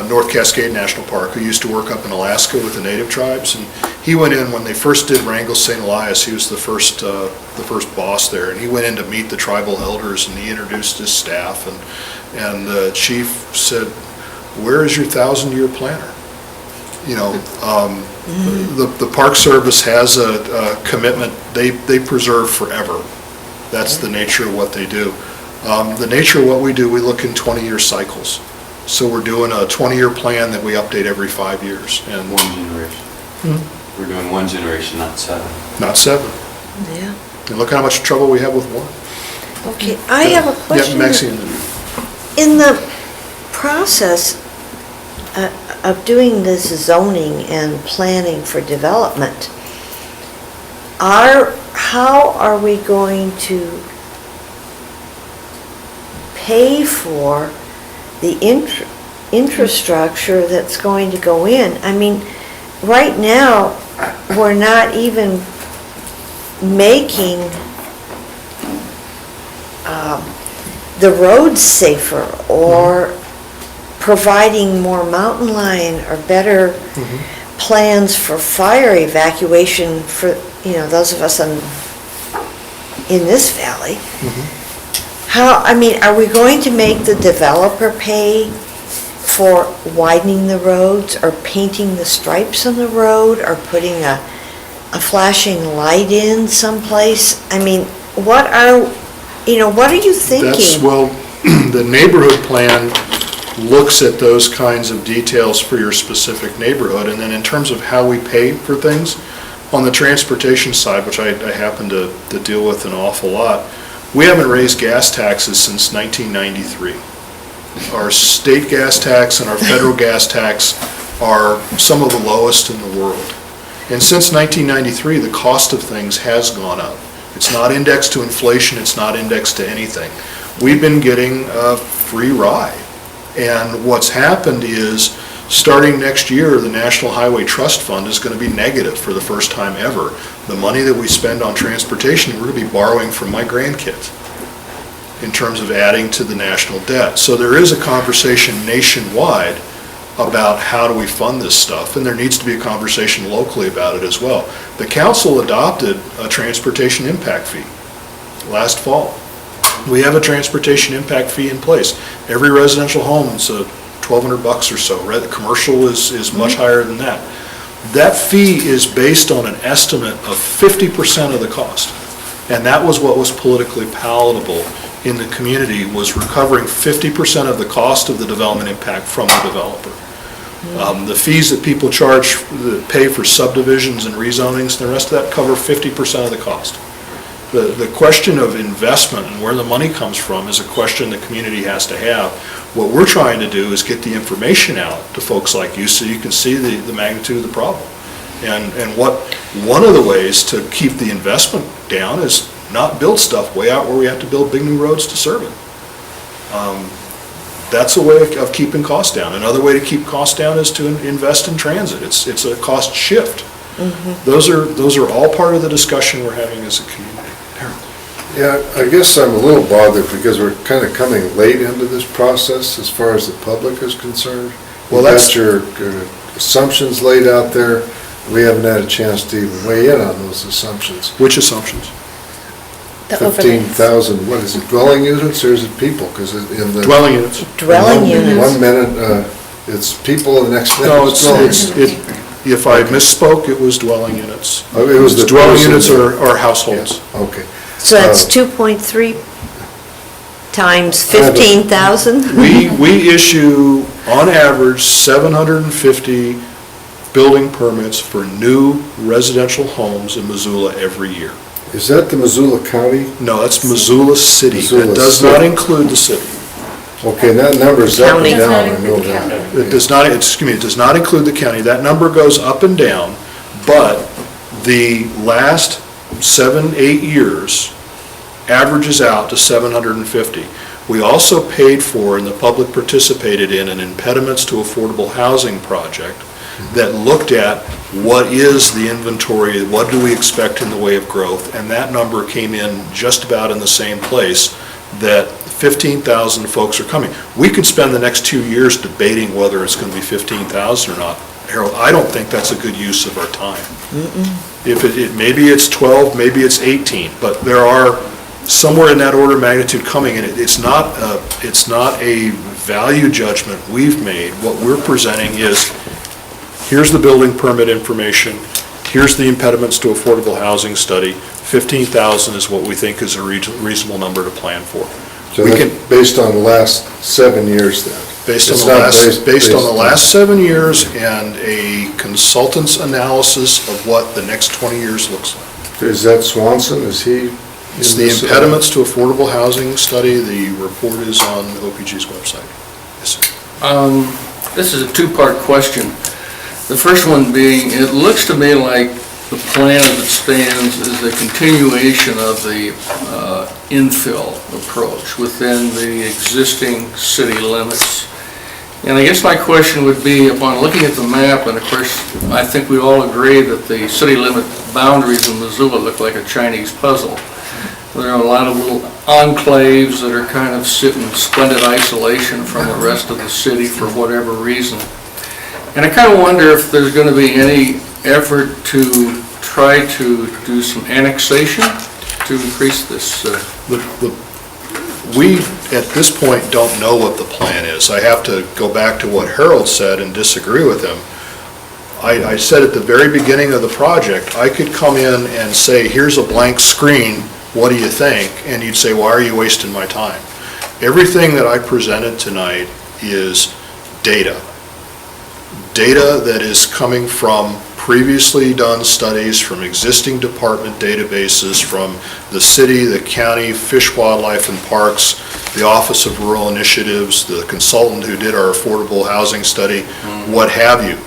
North Cascade National Park, who used to work up in Alaska with the native tribes, and he went in when they first did Wrangell St. Elias. He was the first boss there, and he went in to meet the tribal elders, and he introduced his staff, and the chief said, "Where is your 1,000-year planner?" You know, the Park Service has a commitment. They preserve forever. That's the nature of what they do. The nature of what we do, we look in 20-year cycles. So we're doing a 20-year plan that we update every 5 years. And one generation. We're doing one generation, not 7. Not 7. Yeah. And look how much trouble we have with 1. Okay, I have a question. Yeah, Maxine. In the process, of doing this zoning and planning for development, how are we going to pay for the infrastructure that's going to go in? I mean, right now, we're not even making the roads safer or providing more mountain lion or better plans for fire evacuation for, those of us in this valley. Are we going to make the developer pay for widening the roads or painting the stripes on the road or putting a flashing light in someplace? I mean, what are you thinking? The neighborhood plan looks at those kinds of details for your specific neighborhood, and then in terms of how we pay for things, on the transportation side, which I happen to deal with an awful lot, we haven't raised gas taxes since 1993. Our state gas tax and our federal gas tax are some of the lowest in the world. And since 1993, the cost of things has gone up. It's not indexed to inflation, it's not indexed to anything. We've been getting a free ride. And what's happened is, starting next year, the National Highway Trust Fund is going to be negative for the first time ever. The money that we spend on transportation, we're going to be borrowing from my grandkids in terms of adding to the national debt. So there is a conversation nationwide about how do we fund this stuff, and there needs to be a conversation locally about it as well. The council adopted a transportation impact fee last fall. We have a transportation impact fee in place. Every residential home is $1,200 or so. The commercial is much higher than that. That fee is based on an estimate of 50% of the cost. And that was what was politically palatable in the community, was recovering 50% of the cost of the development impact from the developer. The fees that people charge, that pay for subdivisions and rezonings, and the rest of that cover 50% of the cost. The question of investment and where the money comes from is a question the community has to have. What we're trying to do is get the information out to folks like you so you can see the magnitude of the problem. And one of the ways to keep the investment down is not build stuff way out where we have to build big new roads to serve it. That's a way of keeping costs down. Another way to keep costs down is to invest in transit. It's a cost shift. Those are all part of the discussion we're having as a community. Yeah, I guess I'm a little bothered because we're kind of coming late into this process as far as the public is concerned. Well, that's your assumptions laid out there. We haven't had a chance to even weigh in on those assumptions. Which assumptions? 15,000, what is it, dwelling units or is it people? Because in the... Dwelling units. Dwelling units. 1 minute, it's people, and the next minute No, it's dwelling units. if I misspoke, it was dwelling units. Oh, it was the Dwelling person units that- are households. Yeah, okay. So that's 2.3 times 15,000? We issue, on average, 750 building permits for new residential homes in Missoula every year. Is that the Missoula County? No, that's Missoula City. Missoula That does City. not include the city. Okay, that number's up and County. down, I know that. It does not, it does not include the county. That number goes up and down, but the last 7-8 years averages out to 750. We also paid for, and the public participated in, an impediments to affordable housing project that looked at what is the inventory, what do we expect in the way of growth, and that number came in just about in the same place, that 15,000 folks are coming. We could spend the next 2 years debating whether it's going to be 15,000 or not. Harold, I don't think that's a good use of our time. If maybe it's 12, maybe it's 18, but there are somewhere in that order of magnitude coming, and it's not a value judgment we've made. What we're presenting is, here's the building permit information, here's the impediments to affordable housing study, 15,000 is what we think is a reasonable number to plan for. So that's based on the last 7 years then? Based on the last 7 years and a consultant's analysis of what the next 20 years looks like. Is that Swanson, is he? It's the impediments to affordable housing study. The report is on OPG's website. Yes, sir. This is a two-part question. The first one being, it looks to me like the plan as it stands is a continuation of the infill approach within the existing city limits. And I guess my question would be, upon looking at the map, and of course, I think we all agree that the city limit boundaries in Missoula look like a Chinese puzzle. There are a lot of little enclaves that are kind of sit in splendid isolation from the rest of the city for whatever reason. And I kind of wonder if there's going to be any effort to try to do some annexation to increase this. We, at this point, don't know what the plan is. I have to go back to what Harold said and disagree with him. I said at the very beginning of the project, I could come in and say, here's a blank screen, what do you think? And you'd say, why are you wasting my time? Everything that I presented tonight is data. Data that is coming from previously done studies, from existing department databases, from the city, the county, Fish, Wildlife, and Parks, the Office of Rural Initiatives, the consultant who did our affordable housing study, what have you.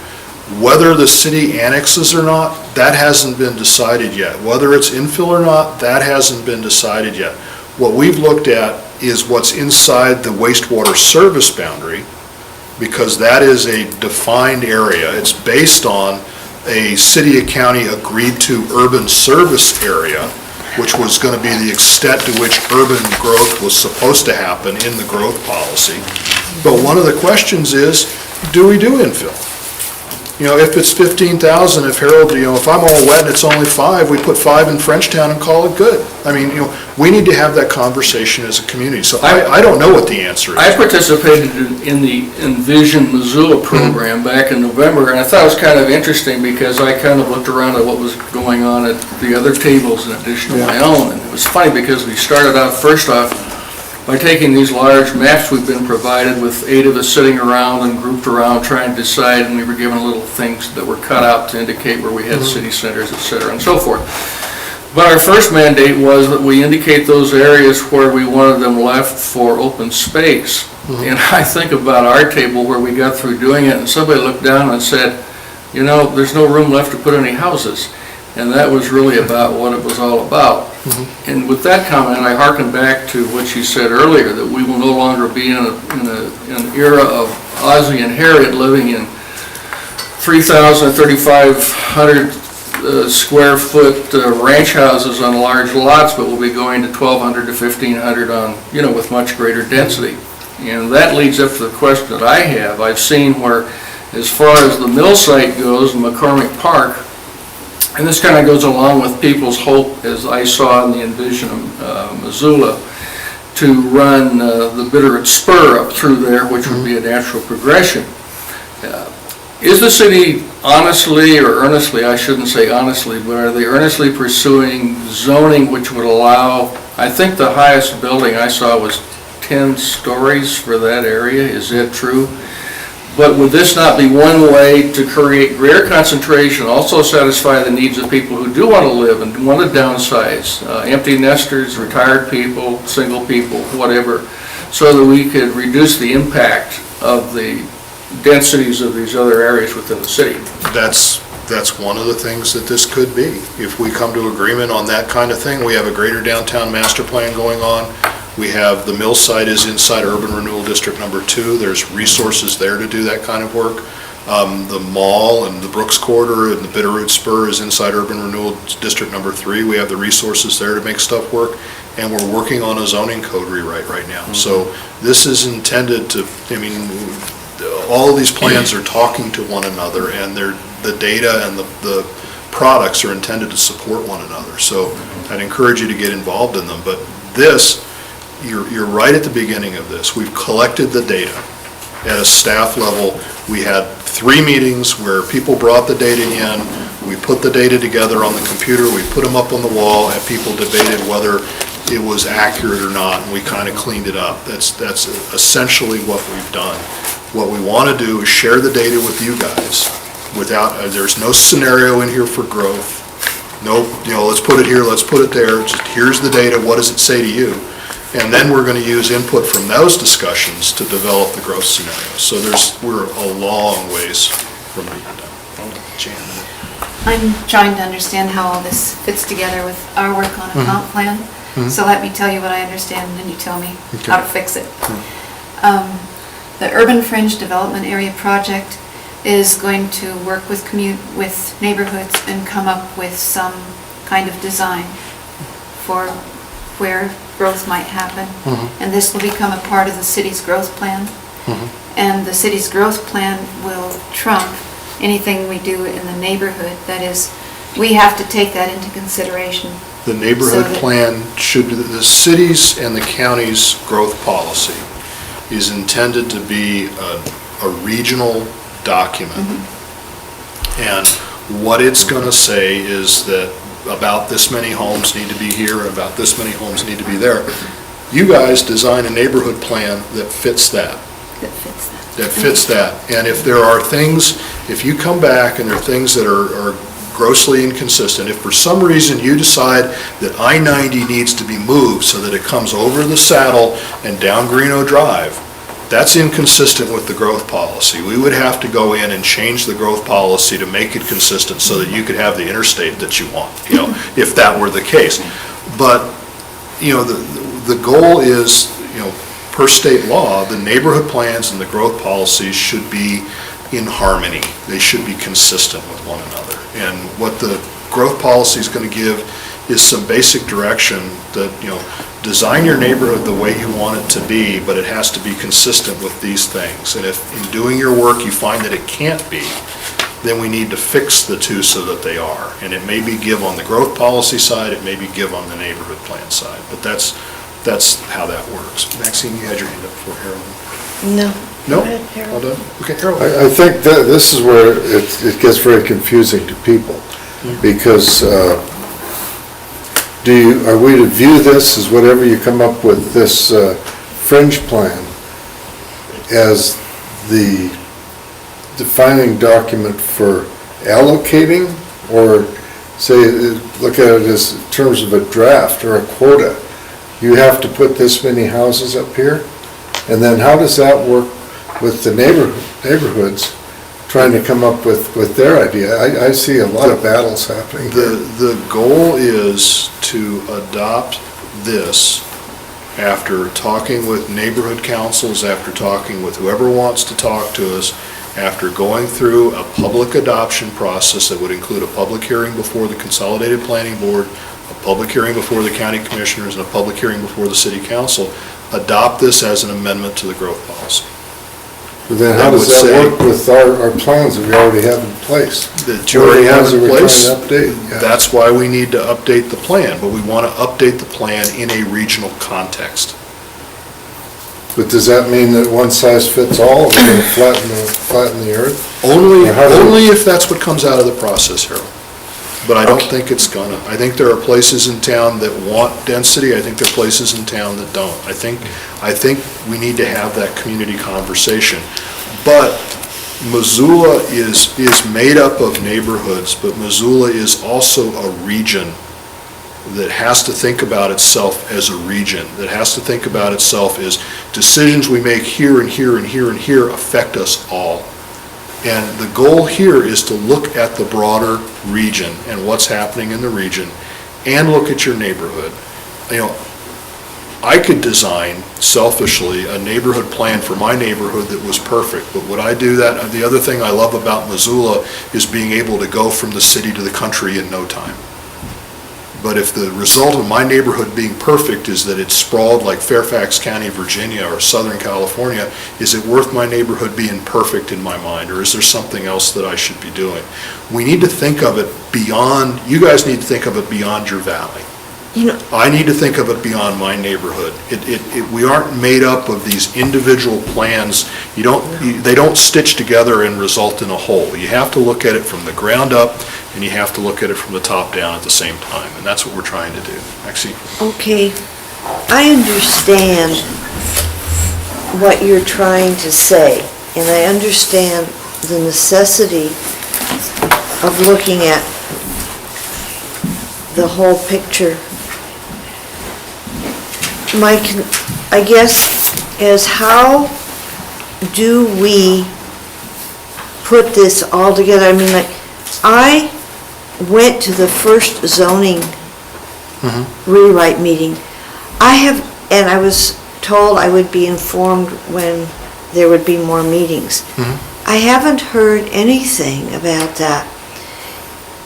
Whether the city annexes or not, that hasn't been decided yet. Whether it's infill or not, that hasn't been decided yet. What we've looked at is what's inside the wastewater service boundary, because that is a defined area. It's based on a city and county agreed to urban service area, which was going to be the extent to which urban growth was supposed to happen in the growth policy. But one of the questions is, do we do infill? You know, if it's 15,000, if Harold, you know, if I'm all wet and it's only 5, we put 5 in Frenchtown and call it good. I mean, you know, we need to have that conversation as a community. So I don't know what the answer is. I participated in the Envision Missoula program back in November, and I thought it was kind of interesting because I kind of looked around at what was going on at the other tables in addition to my own. And it was funny because we started out first off by taking these large maps we've been provided with 8 of us sitting around and grouped around trying to decide, and we were given little things that were cut out to indicate where we had city centers, et cetera, and so forth. But our first mandate was that we indicate those areas where we wanted them left for open space. And I think about our table where we got through doing it and somebody looked down and said, you know, there's no room left to put any houses. And that was really about what it was all about. And with that comment, I hearken back to what you said earlier, that we will no longer be in an era of Ozzie and Harriet living in 3,000, 3,500 square foot ranch houses on large lots, but we'll be going to 1,200 to 1,500 on, you know, with much greater density. And that leads up to the question that I have. I've seen where, as far as the mill site goes in McCormick Park, and this kind of goes along with people's hope, as I saw in the Envision Missoula, to run the Bitterroot Spur up through there, which would be a natural progression. Is the city honestly, or earnestly, I shouldn't say honestly, but are they earnestly pursuing zoning which would allow, I think the highest building I saw was 10 stories for that area, is that true? But would this not be one way to create greater concentration, also satisfy the needs of people who do want to live and want to downsize, empty nesters, retired people, single people, whatever, so that we could reduce the impact of the densities of these other areas within the city? That's one of the things that this could be. If we come to agreement on that kind of thing, we have a greater downtown master plan going on. We have, the mill site is inside Urban Renewal District Number 2. There's resources there to do that kind of work. The mall and the Brooks Corridor and the Bitterroot Spur is inside Urban Renewal District Number 3. We have the resources there to make stuff work, and we're working on a zoning code rewrite right now. So this is intended to, I mean, all of these plans are talking to one another, and the data and the products are intended to support one another. So I'd encourage you to get involved in them. But this, you're right at the beginning of this. We've collected the data at a staff level. We had 3 meetings where people brought the data in. We put the data together on the computer. We put them up on the wall, and people debated whether it was accurate or not, and we kind of cleaned it up. That's essentially what we've done. What we want to do is share the data with you guys without, there's no scenario in here for growth. No, you know, let's put it here, let's put it there. Just here's the data, what does it say to you? And then we're going to use input from those discussions to develop the growth scenarios. So we're a long ways from being done. Jan? I'm trying to understand how all this fits together with our work on a comp plan. So let me tell you what I understand, and then you tell me how to fix it. The Urban Fringe Development Area Project is going to work with neighborhoods and come up with some kind of design for where growth might happen. And this will become a part of the city's growth plan. And the city's growth plan will trump anything we do in the neighborhood. That is, we have to take that into consideration. The neighborhood plan the city's and the county's growth policy is intended to be a regional document. And what it's going to say is that about this many homes need to be here, about this many homes need to be there. You guys design a neighborhood plan that fits that. That fits that. And if there are things, if you come back and there are things that are grossly inconsistent, if for some reason you decide that I-90 needs to be moved so that it comes over the saddle and down Greeno Drive, that's inconsistent with the growth policy. We would have to go in and change the growth policy to make it consistent so that you could have the interstate that you want, if that were the case. But, the goal is, per state law, the neighborhood plans and the growth policies should be in harmony. They should be consistent with one another. And what the growth policy is going to give is some basic direction that, design your neighborhood the way you want it to be, but it has to be consistent with these things. And if in doing your work you find that it can't be, then we need to fix the two so that they are. And it may be give on the growth policy side, it may be give on the neighborhood plan side, but that's how that works. Maxine, you had your hand up before Harold. No. No? Go ahead, Harold. All done? Okay, Harold. I think that this is where it gets very confusing to people, because are we to view this as whatever you come up with this fringe plan as the defining document for allocating, or say, look at it as in terms of a draft or a quota? You have to put this many houses up here, and then how does that work with the neighborhoods trying to come up with their idea? I see a lot of battles happening. The goal is to adopt this after talking with neighborhood councils, after talking with whoever wants to talk to us, after going through a public adoption process that would include a public hearing before the Consolidated Planning Board, a public hearing before the county commissioners, and a public hearing before the city council. Adopt this as an amendment to the growth policy. But then how does that work with our plans that we already have in place? That you already have in place? Yeah. That's why we need to update the plan, but we want to update the plan in a regional context. But does that mean that one size fits all? We're going to flatten the earth? Only if that's what comes out of the process, Harold. But I don't think it's gonna. I think there are places in town that want density. I think there are places in town that don't. I think we need to have that community conversation. But Missoula is made up of neighborhoods, but Missoula is also a region that has to think about itself as a region, that has to think about itself as decisions we make here and here and here and here affect us all. And the goal here is to look at the broader region and what's happening in the region, and look at your neighborhood. I could design selfishly a neighborhood plan for my neighborhood that was perfect, but would I do that? The other thing I love about Missoula is being able to go from the city to the country in no time. But if the result of my neighborhood being perfect is that it's sprawled like Fairfax County, Virginia, or Southern California, is it worth my neighborhood being perfect in my mind, or is there something else that I should be doing? We need to think of it beyond, you guys need to think of it beyond your valley. I need to think of it beyond my neighborhood. We aren't made up of these individual plans. They don't stitch together and result in a whole. You have to look at it from the ground up, and you have to look at it from the top down at the same time, and that's what we're trying to do. Maxine? Okay, I understand what you're trying to say, and I understand the necessity of looking at the whole picture I guess, is how do we put this all together? I mean, like, I went to the first zoning rewrite meeting. And I was told I would be informed when there would be more meetings. I haven't heard anything about that.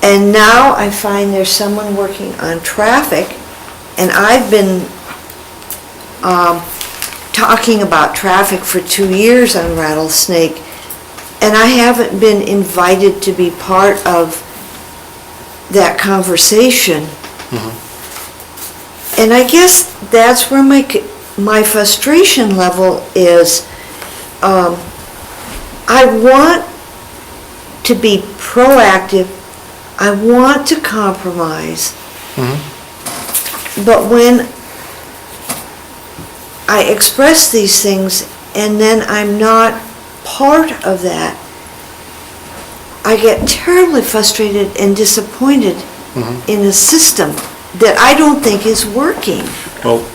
And now I find there's someone working on traffic, and I've been talking about traffic for 2 years on Rattlesnake, and I haven't been invited to be part of that conversation. And I guess that's where my frustration level is. I want to be proactive, I want to compromise, but when I express these things and then I'm not part of that, I get terribly frustrated and disappointed in a system that I don't think is working. Well,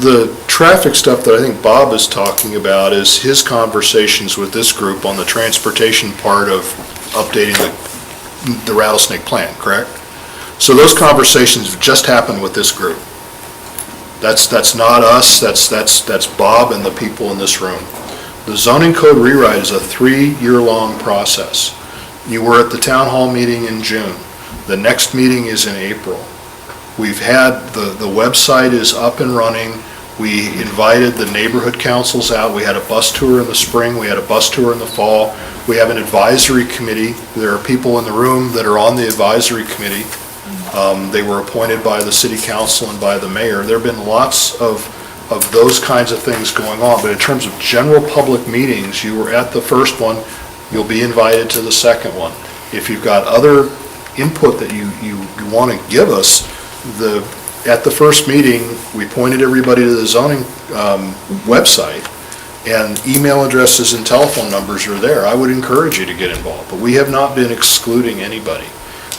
the traffic stuff that I think Bob is talking about is his conversations with this group on the transportation part of updating the Rattlesnake plan, correct? So those conversations have just happened with this group. That's not us, that's Bob and the people in this room. The zoning code rewrite is a 3-year-long process. You were at the town hall meeting in June. The next meeting is in April. We've had, the website is up and running. We invited the neighborhood councils out. We had a bus tour in the spring. We had a bus tour in the fall. We have an advisory committee. There are people in the room that are on the advisory committee. They were appointed by the city council and by the mayor. There have been lots of those kinds of things going on. But in terms of general public meetings, you were at the first one. You'll be invited to the second one. If you've got other input that you want to give us, at the first meeting, we pointed everybody to the zoning website, and email addresses and telephone numbers are there. I would encourage you to get involved, but we have not been excluding anybody.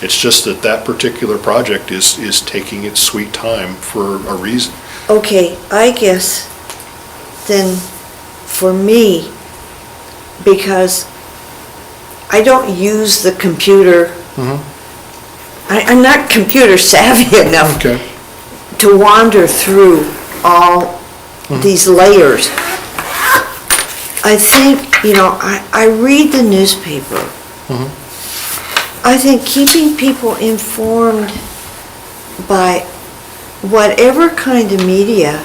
It's just that particular project is taking its sweet time for a reason. Okay, I guess then for me, because I don't use the computer, I'm not computer savvy enough to wander through all these layers. I think, I read the newspaper. I think keeping people informed by whatever kind of media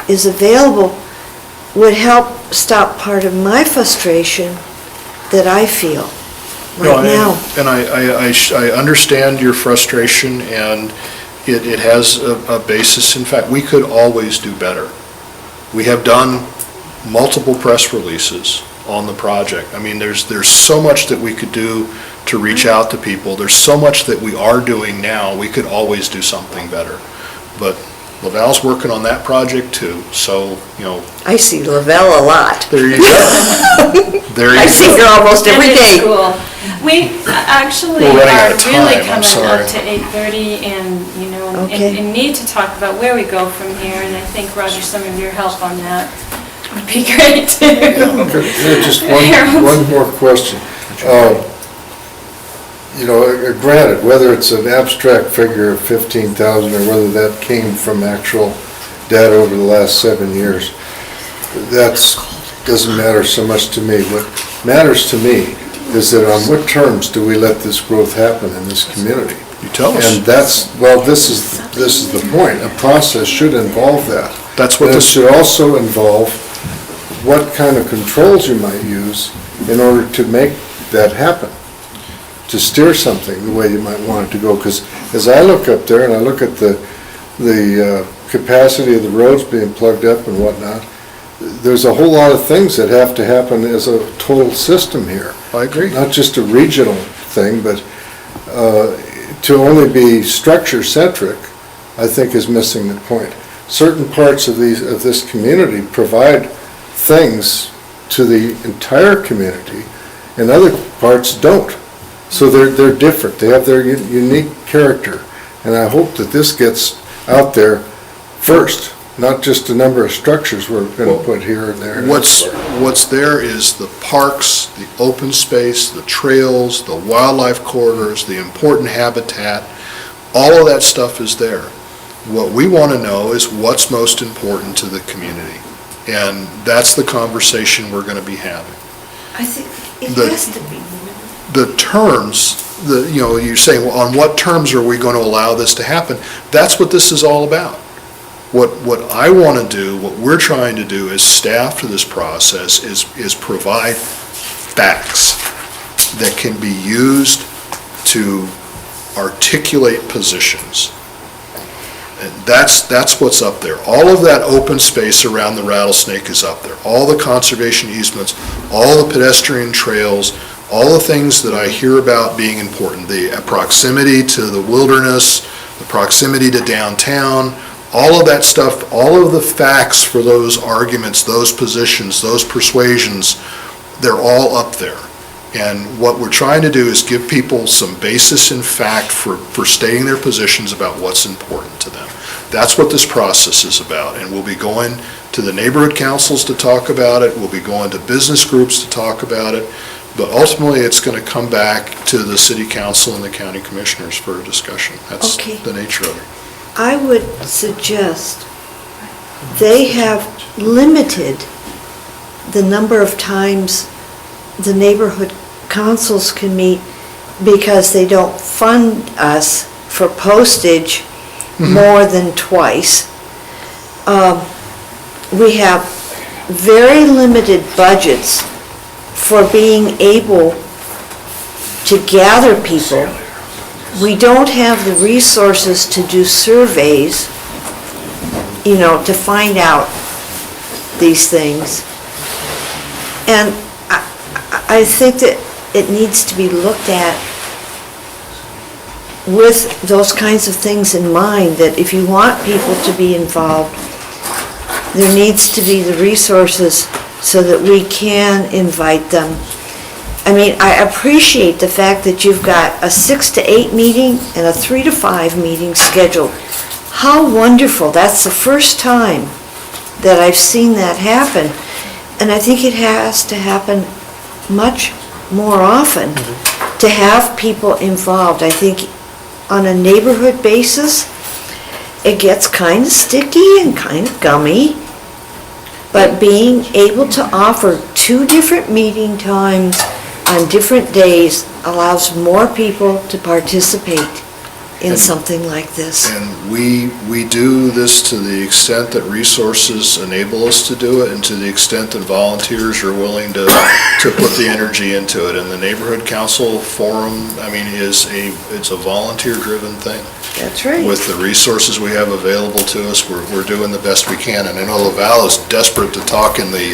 is available would help stop part of my frustration that I feel right now. And I understand your frustration, and it has a basis. In fact, we could always do better. We have done multiple press releases on the project. I mean, there's so much that we could do to reach out to people. There's so much that we are doing now. We could always do something better. But Lavalle's working on that project too, so, I see Lavelle a lot. there you go. There you I see her almost every And it's day. cool. We actually We're running out are of really time, I'm coming sorry. up to 8:30 and, Okay. and need to talk about where we go from here, and I think, Roger, some of your help on that would be great too. Just one more question. Granted, whether it's an abstract figure of 15,000 or whether that came from actual data over the last 7 years, that doesn't matter so much to me. What matters to me is that on what terms do we let this growth happen in this community? You tell us. And this is the point. A process should involve that. That's what And it this, should also involve what kind of controls you might use in order to make that happen, to steer something the way you might want it to go. Because as I look up there and I look at the capacity of the roads being plugged up and whatnot, there's a whole lot of things that have to happen as a total system here. I agree. Not just a regional thing, but to only be structure-centric, I think is missing the point. Certain parts of this community provide things to the entire community, and other parts don't. So they're different. They have their unique character, and I hope that this gets out there first not just the number of structures we're gonna put here and there. What's there is the parks, the open space, the trails, the wildlife corridors, the important habitat, all of that stuff is there. What we want to know is what's most important to the community. And that's the conversation we're going to be having. I think it The- has to be. The terms, you're saying, well, on what terms are we going to allow this to happen? That's what this is all about. What I want to do, what we're trying to do as staff to this process is provide facts that can be used to articulate positions. And that's what's up there. All of that open space around the Rattlesnake is up there. All the conservation easements, all the pedestrian trails, all the things that I hear about being important, the proximity to the wilderness, the proximity to downtown, all of that stuff, all of the facts for those arguments, those positions, those persuasions, they're all up there. And what we're trying to do is give people some basis in fact for stating their positions about what's important to them. That's what this process is about, and we'll be going to the neighborhood councils to talk about it, we'll be going to business groups to talk about it, but ultimately it's going to come back to the city council and the county commissioners for a discussion. That's Okay. the nature of it. I would suggest they have limited the number of times the neighborhood councils can meet because they don't fund us for postage more than twice. We have very limited budgets for being able to gather people. We don't have the resources to do surveys, to find out these things. And I think that it needs to be looked at with those kinds of things in mind, that if you want people to be involved, there needs to be the resources so that we can invite them. I mean, I appreciate the fact that you've got a 6 to 8 meeting and a 3 to 5 meeting scheduled. How wonderful. That's the first time that I've seen that happen. And I think it has to happen much more often to have people involved. I think on a neighborhood basis, it gets kind of sticky and kind of gummy. But being able to offer 2 different meeting times on different days allows more people to participate in something like this. And we do this to the extent that resources enable us to do it, and to the extent that volunteers are willing to put the energy into it. And the neighborhood council forum, it's a volunteer-driven thing. That's right. With the resources we have available to us, we're doing the best we can. And I know Laval is desperate to talk in the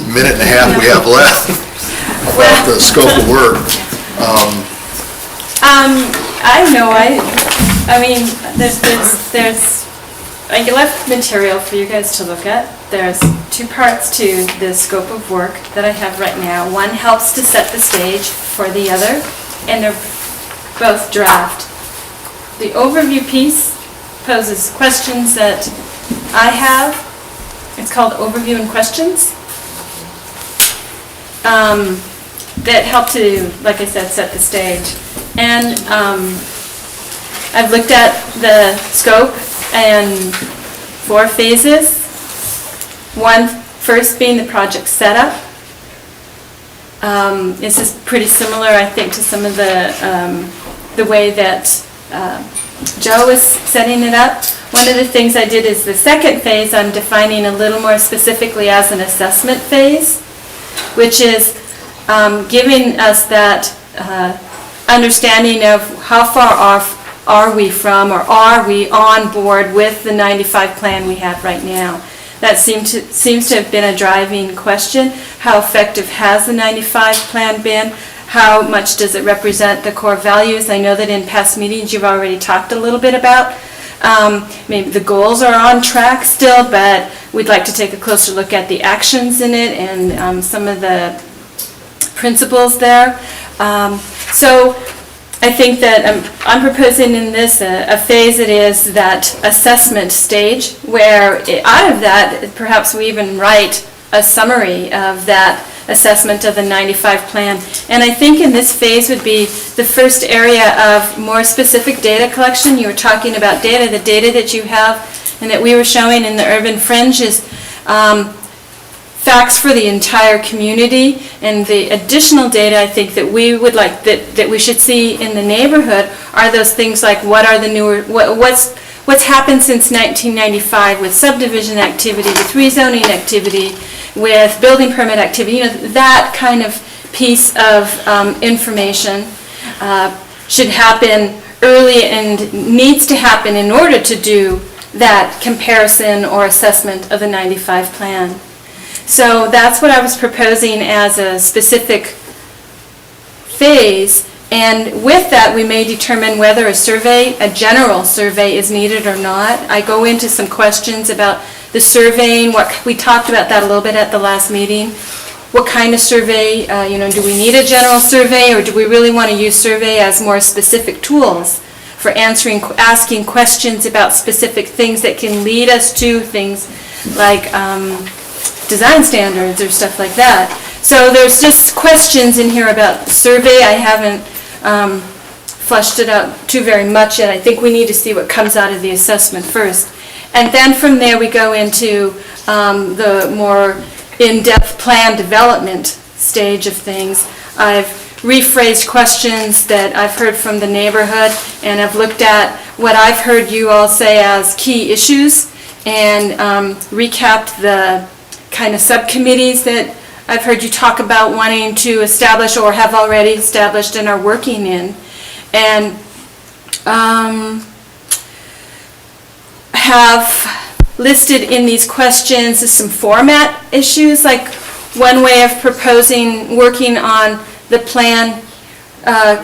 minute and a half we have left about the scope of work. I left material for you guys to look at. There's 2 parts to the scope of work that I have right now. One helps to set the stage for the other, and they're both draft. The overview piece poses questions that I have. It's called Overview and Questions. That help to, like I said, set the stage. And I've looked at the scope and 4 phases. One first being the project setup. This is pretty similar, I think, to some of the way that Joe was setting it up. One of the things I did is the second phase I'm defining a little more specifically as an assessment phase, which is giving us that understanding of how far off are we from, or are we on board with the 95 plan we have right now. That seems to have been a driving question. How effective has the 95 plan been? How much does it represent the core values? I know that in past meetings you've already talked a little bit about. Maybe the goals are on track still, but we'd like to take a closer look at the actions in it and some of the principles there. So I think that I'm proposing in this a phase that is that assessment stage, where out of that, perhaps we even write a summary of that assessment of the 95 plan. And I think in this phase would be the first area of more specific data collection. You were talking about data, the data that you have and that we were showing in the urban fringe is facts for the entire community, and the additional data I think that we would like, that we should see in the neighborhood are those things like what are the newer, what's happened since 1995 with subdivision activity, with rezoning activity, with building permit activity, that kind of piece of information should happen early and needs to happen in order to do that comparison or assessment of the 95 plan. So that's what I was proposing as a specific phase, and with that we may determine whether a survey, a general survey, is needed or not. I go into some questions about the surveying, we talked about that a little bit at the last meeting. What kind of survey, do we need a general survey, or do we really want to use survey as more specific tools for asking questions about specific things that can lead us to things like design standards or stuff like that. So there's just questions in here about survey. I haven't fleshed it out too very much yet. I think we need to see what comes out of the assessment first. And then from there we go into the more in-depth plan development stage of things. I've rephrased questions that I've heard from the neighborhood, and I've looked at what I've heard you all say as key issues, and recapped the kind of subcommittees that I've heard you talk about wanting to establish or have already established and are working in. And have listed in these questions some format issues, like one way of proposing working on the plan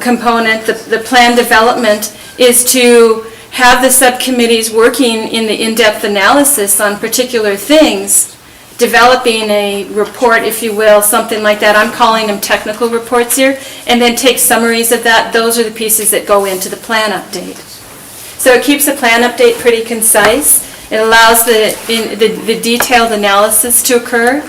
component, the plan development, is to have the subcommittees working in the in-depth analysis on particular things, developing a report, if you will, something like that. I'm calling them technical reports here, and then take summaries of that. Those are the pieces that go into the plan update. So it keeps the plan update pretty concise. It allows the detailed analysis to occur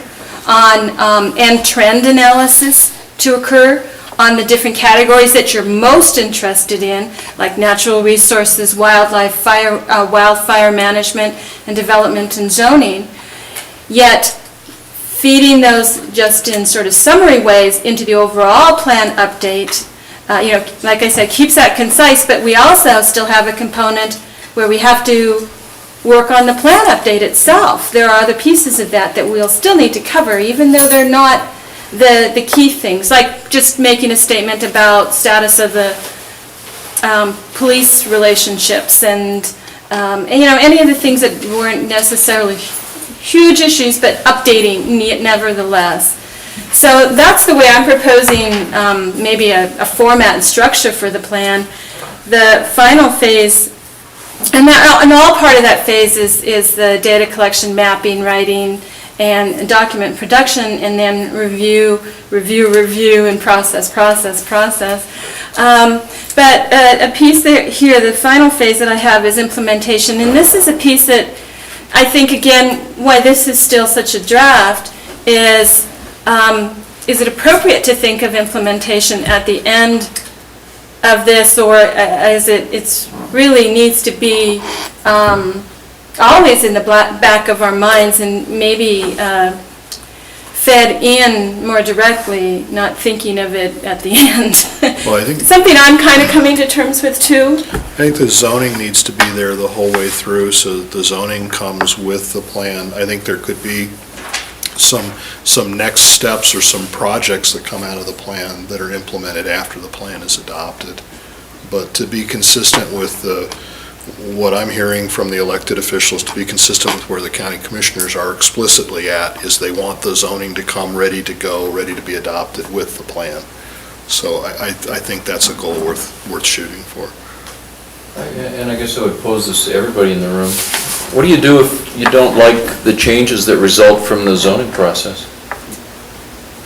on, and trend analysis to occur on the different categories that you're most interested in, like natural resources, wildlife, wildfire management, and development and zoning. Yet feeding those just in sort of summary ways into the overall plan update, like I said, keeps that concise, but we also still have a component where we have to work on the plan update itself. There are other pieces of that we'll still need to cover, even though they're not the key things, like just making a statement about status of the police relationships and any of the things that weren't necessarily huge issues, but updating nevertheless. So that's the way I'm proposing maybe a format and structure for the plan. The final phase, and all part of that phase is the data collection, mapping, writing, and document production, and then review, and process. But a piece here, the final phase that I have is implementation, and this is a piece that I think, again, why this is still such a draft is it appropriate to think of implementation at the end of this, or as it's really needs to be always in the back of our minds, and maybe fed in more directly, not thinking of it at the end. Well, I think Something I'm kind of coming to terms with too. I think the zoning needs to be there the whole way through, so that the zoning comes with the plan. I think there could be some next steps or some projects that come out of the plan that are implemented after the plan is adopted. But to be consistent with what I'm hearing from the elected officials, to be consistent with where the county commissioners are explicitly at, is they want the zoning to come ready to go, ready to be adopted with the plan. So I think that's a goal worth shooting for. And I guess I would pose this to everybody in the room. What do you do if you don't like the changes that result from the zoning process?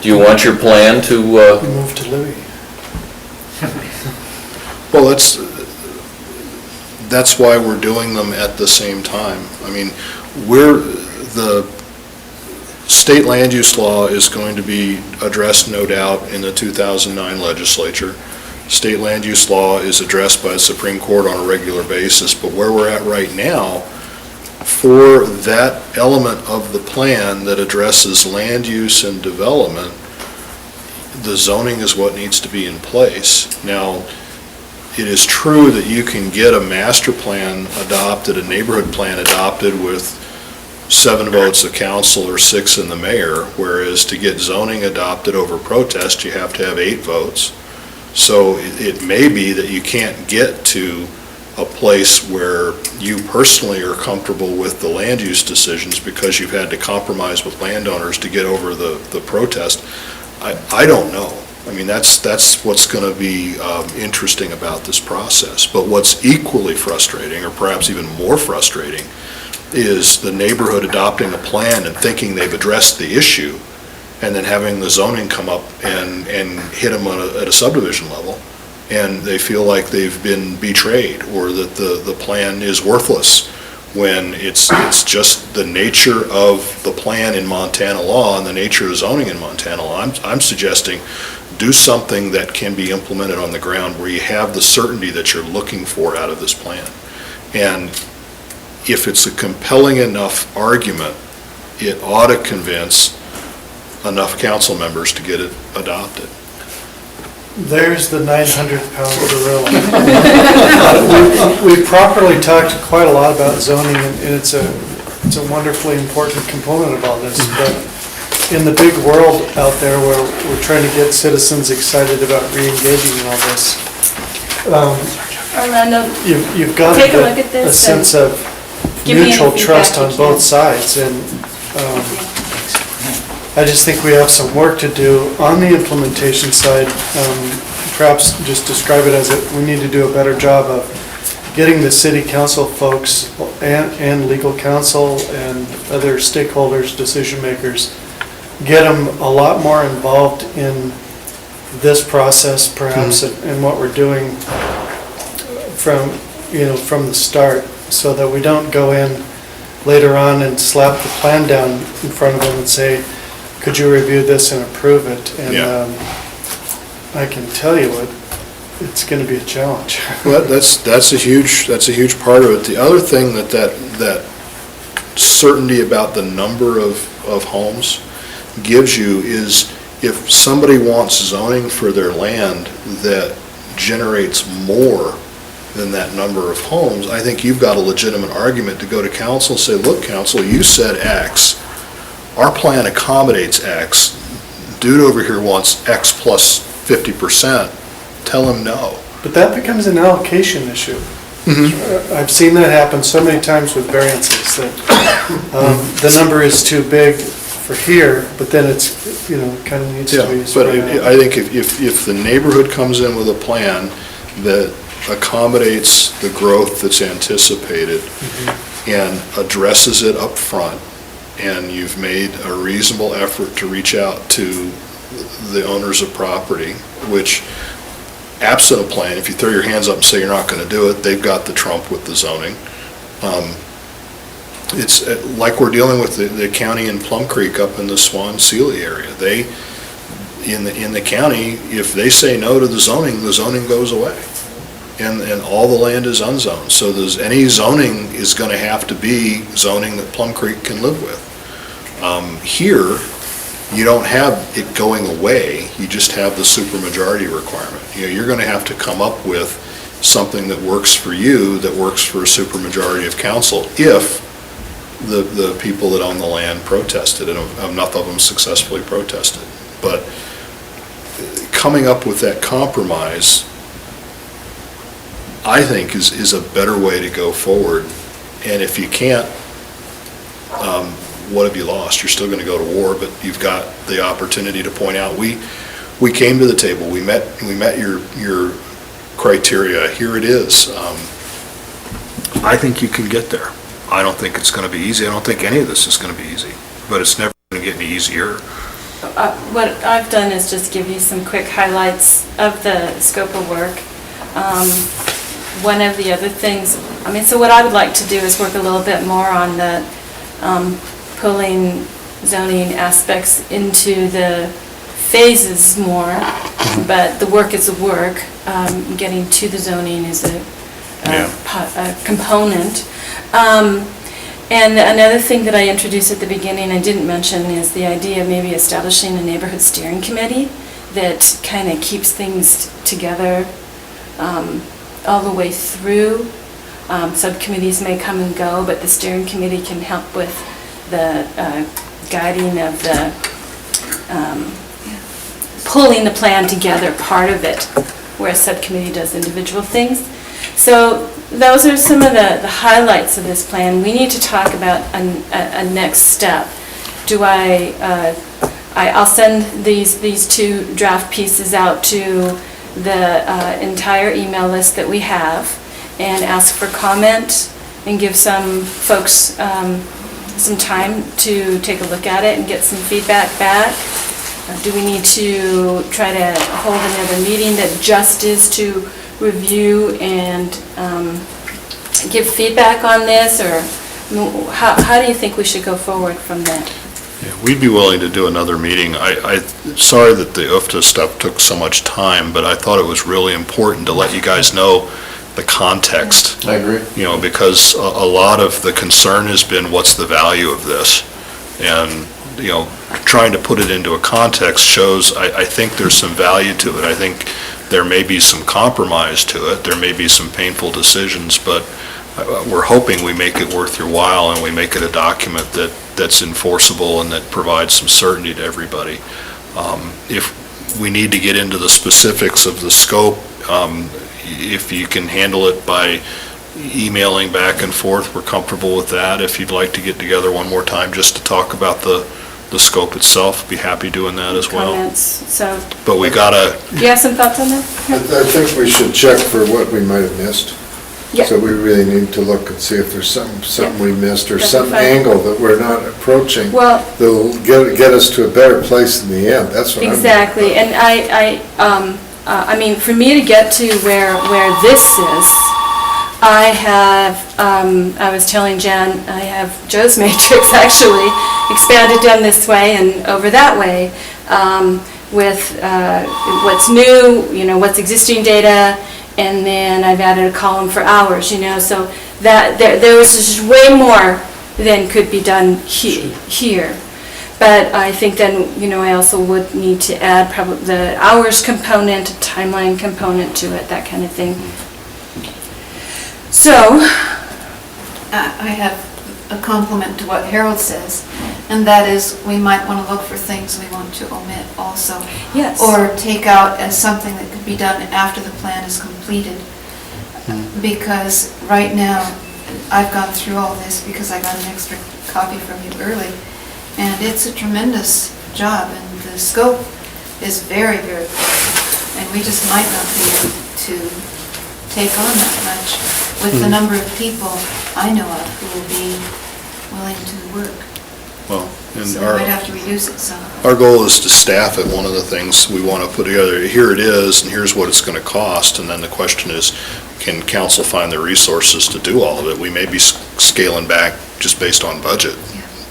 Do you want your plan to... Move to Louis. Well, that's why we're doing them at the same time. I mean, the state land use law is going to be addressed, no doubt, in the 2009 legislature. State land use law is addressed by the Supreme Court on a regular basis, but where we're at right now, for that element of the plan that addresses land use and development, the zoning is what needs to be in place. Now, it is true that you can get a master plan adopted, a neighborhood plan adopted with 7 votes of council or 6 in the mayor, whereas to get zoning adopted over protest, you have to have 8 votes. So it may be that you can't get to a place where you personally are comfortable with the land use decisions because you've had to compromise with landowners to get over the protest. I don't know. I mean, that's what's going to be interesting about this process. But what's equally frustrating, or perhaps even more frustrating, is the neighborhood adopting a plan and thinking they've addressed the issue, and then having the zoning come up and hit them at a subdivision level, and they feel like they've been betrayed, or that the plan is worthless, when it's just the nature of the plan in Montana law and the nature of zoning in Montana law. I'm suggesting do something that can be implemented on the ground where you have the certainty that you're looking for out of this plan. And if it's a compelling enough argument, it ought to convince enough council members to get it adopted. There's the 900-pound gorilla. We've properly talked quite a lot about zoning, and it's a wonderfully important component of all this, but in the big world out there where we're trying to get citizens excited about re-engaging in all this, Orlando, you've got to take a look get at this a sense and of give me any mutual feedback trust you on can. both sides, and I just think we have some work to do on the implementation side. Perhaps just describe it as we need to do a better job of getting the city council folks and legal counsel and other stakeholders, decision makers, get them a lot more involved in this process perhaps, and what we're doing from the start, so that we don't go in later on and slap the plan down in front of them and say, could you review this and approve it? And I can tell you it's going to be a challenge. Well, that's a huge part of it. The other thing that certainty about the number of homes gives you is if somebody wants zoning for their land that generates more than that number of homes, I think you've got a legitimate argument to go to council and say, look, council, you said X. Our plan accommodates X. Dude over here wants X plus 50%. Tell him no. But that becomes an allocation issue. I've seen that happen so many times with variances, that the number is too big for here, but then it's, kind of needs to be But spread out. I think if the neighborhood comes in with a plan that accommodates the growth that's anticipated and addresses it up front, and you've made a reasonable effort to reach out to the owners of property, which, absent a plan, if you throw your hands up and say you're not going to do it, they've got the trump with the zoning. It's like we're dealing with the county in Plum Creek up in the Swan-Sealy area. In the county, if they say no to the zoning goes away. And all the land is unzoned. So any zoning is going to have to be zoning that Plum Creek can live with. Here, you don't have it going away, you just have the supermajority requirement. You're going to have to come up with something that works for you, that works for a supermajority of council, if the people that own the land protested, and enough of them successfully protested. But coming up with that compromise, I think, is a better way to go forward. And if you can't, what have you lost? You're still going to go to war, but you've got the opportunity to point out, we came to the table, we met your criteria, here it is. I think you can get there. I don't think it's going to be easy. I don't think any of this is going to be easy, but it's never going to get any easier. What I've done is just give you some quick highlights of the scope of work. one of the other things, so what I would like to do is work a little bit more on the pulling zoning aspects into the phases more, but the work is the work. Getting to the zoning is a component. And another thing that I introduced at the beginning I didn't mention is the idea of maybe establishing a neighborhood steering committee that kind of keeps things together all the way through. Subcommittees may come and go, but the steering committee can help with the guiding of the, pulling the plan together, part of it, where a subcommittee does individual things. So those are some of the highlights of this plan. We need to talk about a next step. I'll send these two draft pieces out to the entire email list that we have and ask for comment and give some folks some time to take a look at it and get some feedback back. Do we need to try to hold another meeting that just is to review and give feedback on this, or how do you think we should go forward from that? Yeah, we'd be willing to do another meeting. Sorry that the UFTA stuff took so much time, but I thought it was really important to let you guys know the context. I agree. Because a lot of the concern has been, what's the value of this? And, trying to put it into a context shows, I think there's some value to it. I think there may be some compromise to it. There may be some painful decisions, but we're hoping we make it worth your while and we make it a document that's enforceable and that provides some certainty to everybody. If we need to get into the specifics of the scope, if you can handle it by emailing back and forth, we're comfortable with that. If you'd like to get together one more time just to talk about the scope itself, be happy doing that as well. Comments, so. But we gotta, Do you have some thoughts on that? I think we should check for what we might have missed. Yeah. So we really need to look and see if there's something we missed or That'd be some fine. angle that we're not approaching Well, that'll get us to a better place in the end. That's what I'm. exactly, and I mean, for me to get to where this is, I have, I was telling Jan, I have Joe's matrix actually expanded down this way and over that way with what's new, what's existing data, and then I've added a column for hours, so that there was just way more than could be done here. But I think then, I also would need to add probably the hours component, a timeline component to it, that kind of thing. So, I have a compliment to what Harold says, and that is we might want to look for things we want to omit also. yes. Or take out as something that could be done after the plan is completed. Because right now, I've gone through all this because I got an extra copy from you early, and it's a tremendous job, and the scope is very, very big. And we just might not be able to take on that much with the number of people I know of who will be willing to work. well, and So we might have to reduce it some. our goal is to staff it. One of the things we want to put together, here it is, and here's what it's going to cost, and then the question is, can council find the resources to do all of it? We may be scaling back just based on budget,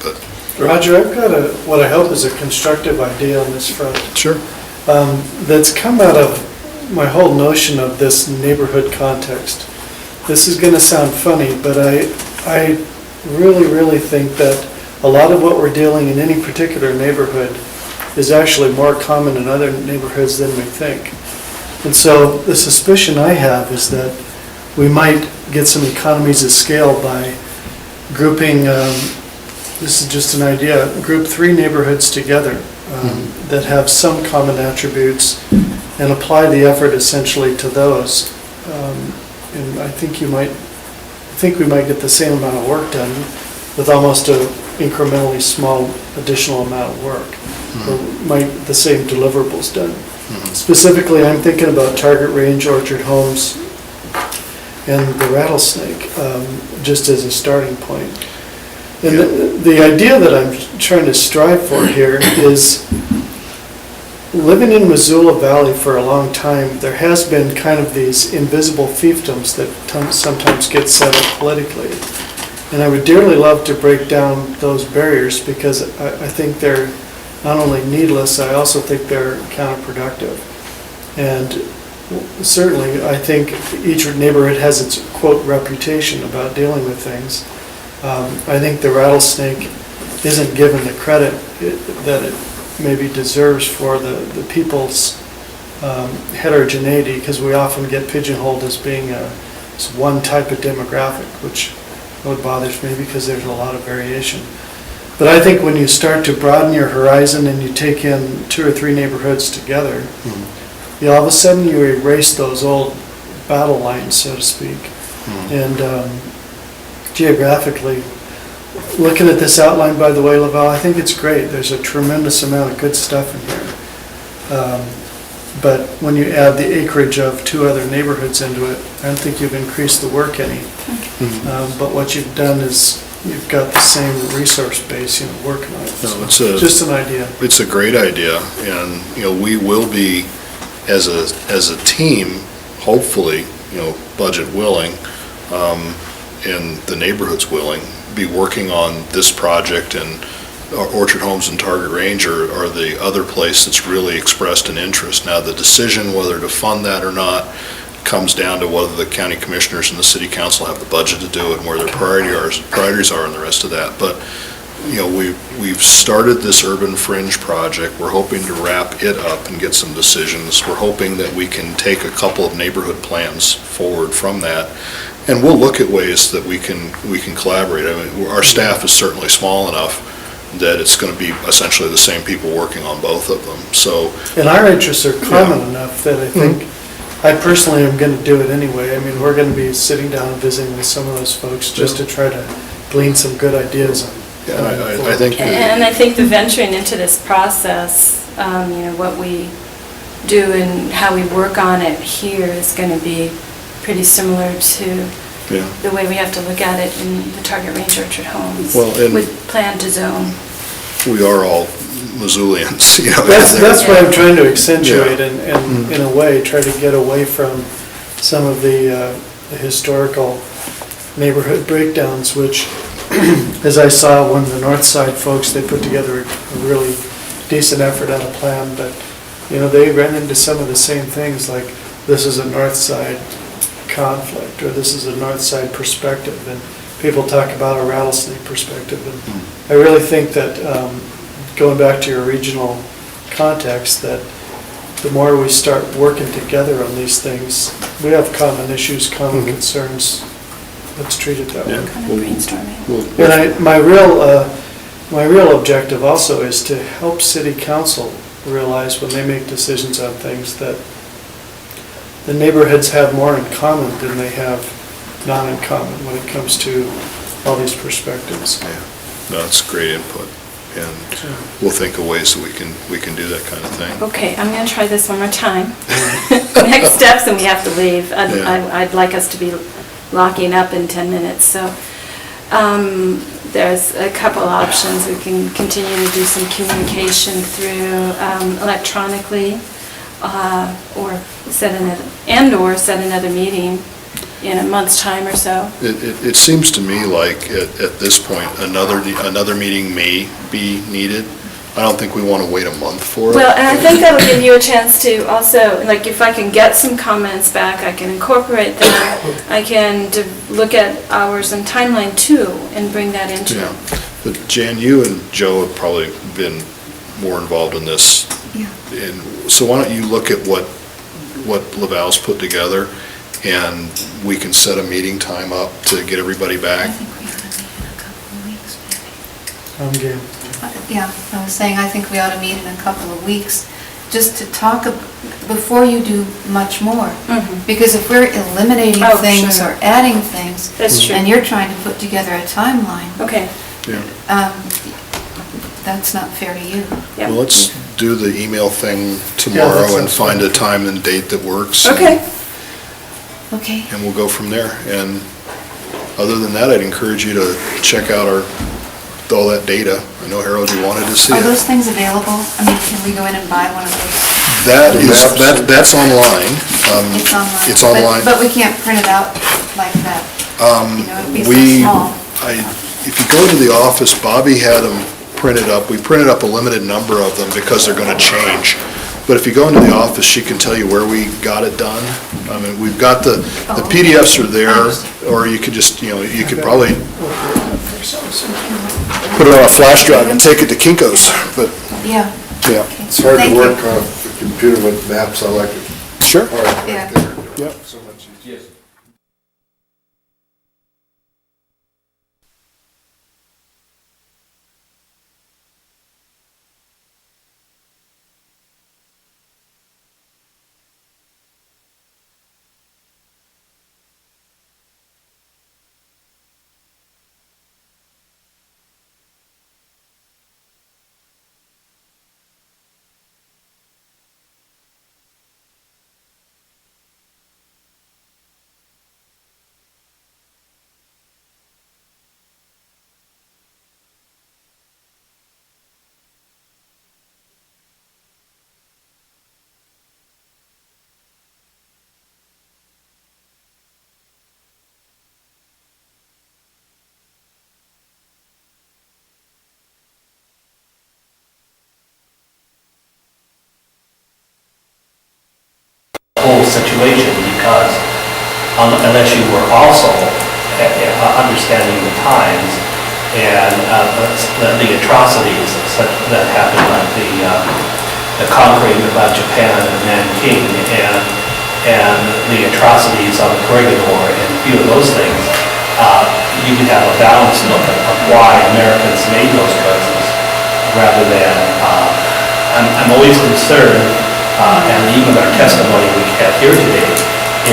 but. Roger, I've got what I hope is a constructive idea on this front. Sure. That's come out of my whole notion of this neighborhood context. This is going to sound funny, but I really, really think that a lot of what we're dealing in any particular neighborhood is actually more common in other neighborhoods than we think. And so the suspicion I have is that we might get some economies of scale by grouping, this is just an idea, group 3 neighborhoods together that have some common attributes and apply the effort essentially to those. And I think we might get the same amount of work done with almost an incrementally small additional amount of work, or might the same deliverables done. Specifically, I'm thinking about Target Range, Orchard Homes, and the Rattlesnake, just as a starting point. And the idea that I'm trying to strive for here is living in Missoula Valley for a long time, there has been kind of these invisible fiefdoms that sometimes get set up politically. And I would dearly love to break down those barriers because I think they're not only needless, I also think they're counterproductive. And certainly, I think each neighborhood has its, quote, reputation about dealing with things. I think the Rattlesnake isn't given the credit that it maybe deserves for the people's heterogeneity, because we often get pigeonholed as being this one type of demographic, which bothers me because there's a lot of variation. But I think when you start to broaden your horizon and you take in 2 or 3 neighborhoods together, all of a sudden you erase those old battle lines, so to speak. And geographically, looking at this outline, by the way, Lavelle, I think it's great. There's a tremendous amount of good stuff in here. But when you add the acreage of 2 other neighborhoods into it, I don't think you've increased the work any. But what you've done is you've got the same resource base, working on it. No, So, just an idea. It's a great idea, and, we will be, as a team, hopefully, budget willing, and the neighborhood's willing, be working on this project, and Orchard Homes and Target Range are the other place that's really expressed an interest. Now, the decision whether to fund that or not comes down to whether the county commissioners and the city council have the budget to do it, and where their priorities are and the rest of that. But, we've started this urban fringe project. We're hoping to wrap it up and get some decisions. We're hoping that we can take a couple of neighborhood plans forward from that. And we'll look at ways that we can collaborate. I mean, our staff is certainly small enough that it's going to be essentially the same people working on both of them, so. And our interests are common enough that I think, I personally am going to do it anyway. I mean, we're going to be sitting down and visiting with some of those folks just to try to glean some good ideas on. I think. And I think the venturing into this process, what we do and how we work on it here is going to be pretty similar to the way we have to look at it in the Target Range Orchard Homes, with plan to zone. We are all Missoulians, That's what I'm trying to accentuate and in a way, try to get away from some of the historical neighborhood breakdowns, which, as I saw when the North Side folks, they put together a really decent effort at a plan, but, they ran into some of the same things, like this is a North Side conflict, or this is a North Side perspective, and people talk about a Rattlesnake perspective, and I really think that, going back to your regional context, that the more we start working together on these things, we have common issues, common concerns. Let's treat it that way. Kind of brainstorming. And my real objective also is to help city council realize when they make decisions on things that the neighborhoods have more in common than they have not in common when it comes to all these perspectives. Yeah, no, that's great input, and we'll think of ways that we can do that kind of thing. Okay, I'm going to try this one more time. Next steps, and we have to leave. I'd like us to be locking up in 10 minutes, so there's a couple options. We can continue to do some communication through electronically, or set another meeting in a month's time or so. It seems to me like at this point, another meeting may be needed. I don't think we want to wait a month for it. Well, and I think that'll give you a chance to also, like, if I can get some comments back, I can incorporate them. I can look at hours and timeline too, and bring that into it. But Jan, you and Joe have probably been more involved in this. Yeah. And so why don't you look at what Laval's put together, and we can set a meeting time up to get everybody back. I think we ought to meet in a couple of weeks, maybe. I'm game. Yeah, I was saying, I think we ought to meet in a couple of weeks, just to talk, before you do much more. Because if we're eliminating things or adding things, That's true. and you're trying to put together a timeline, Okay. that's not fair to you. Yep. Well, let's do the email thing tomorrow and find a time and date that works. Okay. Okay. And we'll go from there. And other than that, I'd encourage you to check out our all that data. I know, Harold, you wanted to see Are it. those things available? I mean, can we go in and buy one of those? That's online. It's online? It's online. But we can't print it out like that? You know, it'd be so We, small. if you go to the office, Bobby had them printed up. We printed up a limited number of them because they're gonna change. But if you go into the office, she can tell you where we got it done. I mean, we've got the PDFs are there, or you could just, you could probably put it on a flash drive and take it to Kinko's, but, Yeah. yeah. It's hard Thank to you. work on the computer with maps, I like it. Sure. Hard right Yeah. there. Yep. So much easier. Whole situation, because unless you were also understanding the times and the atrocities that happened, like the conquering about Japan and Nanking, and the atrocities on the Korean War, and a few of those things, you could have a balanced look of why Americans made those choices, rather than, I'm always concerned, and even our testimony we have here today,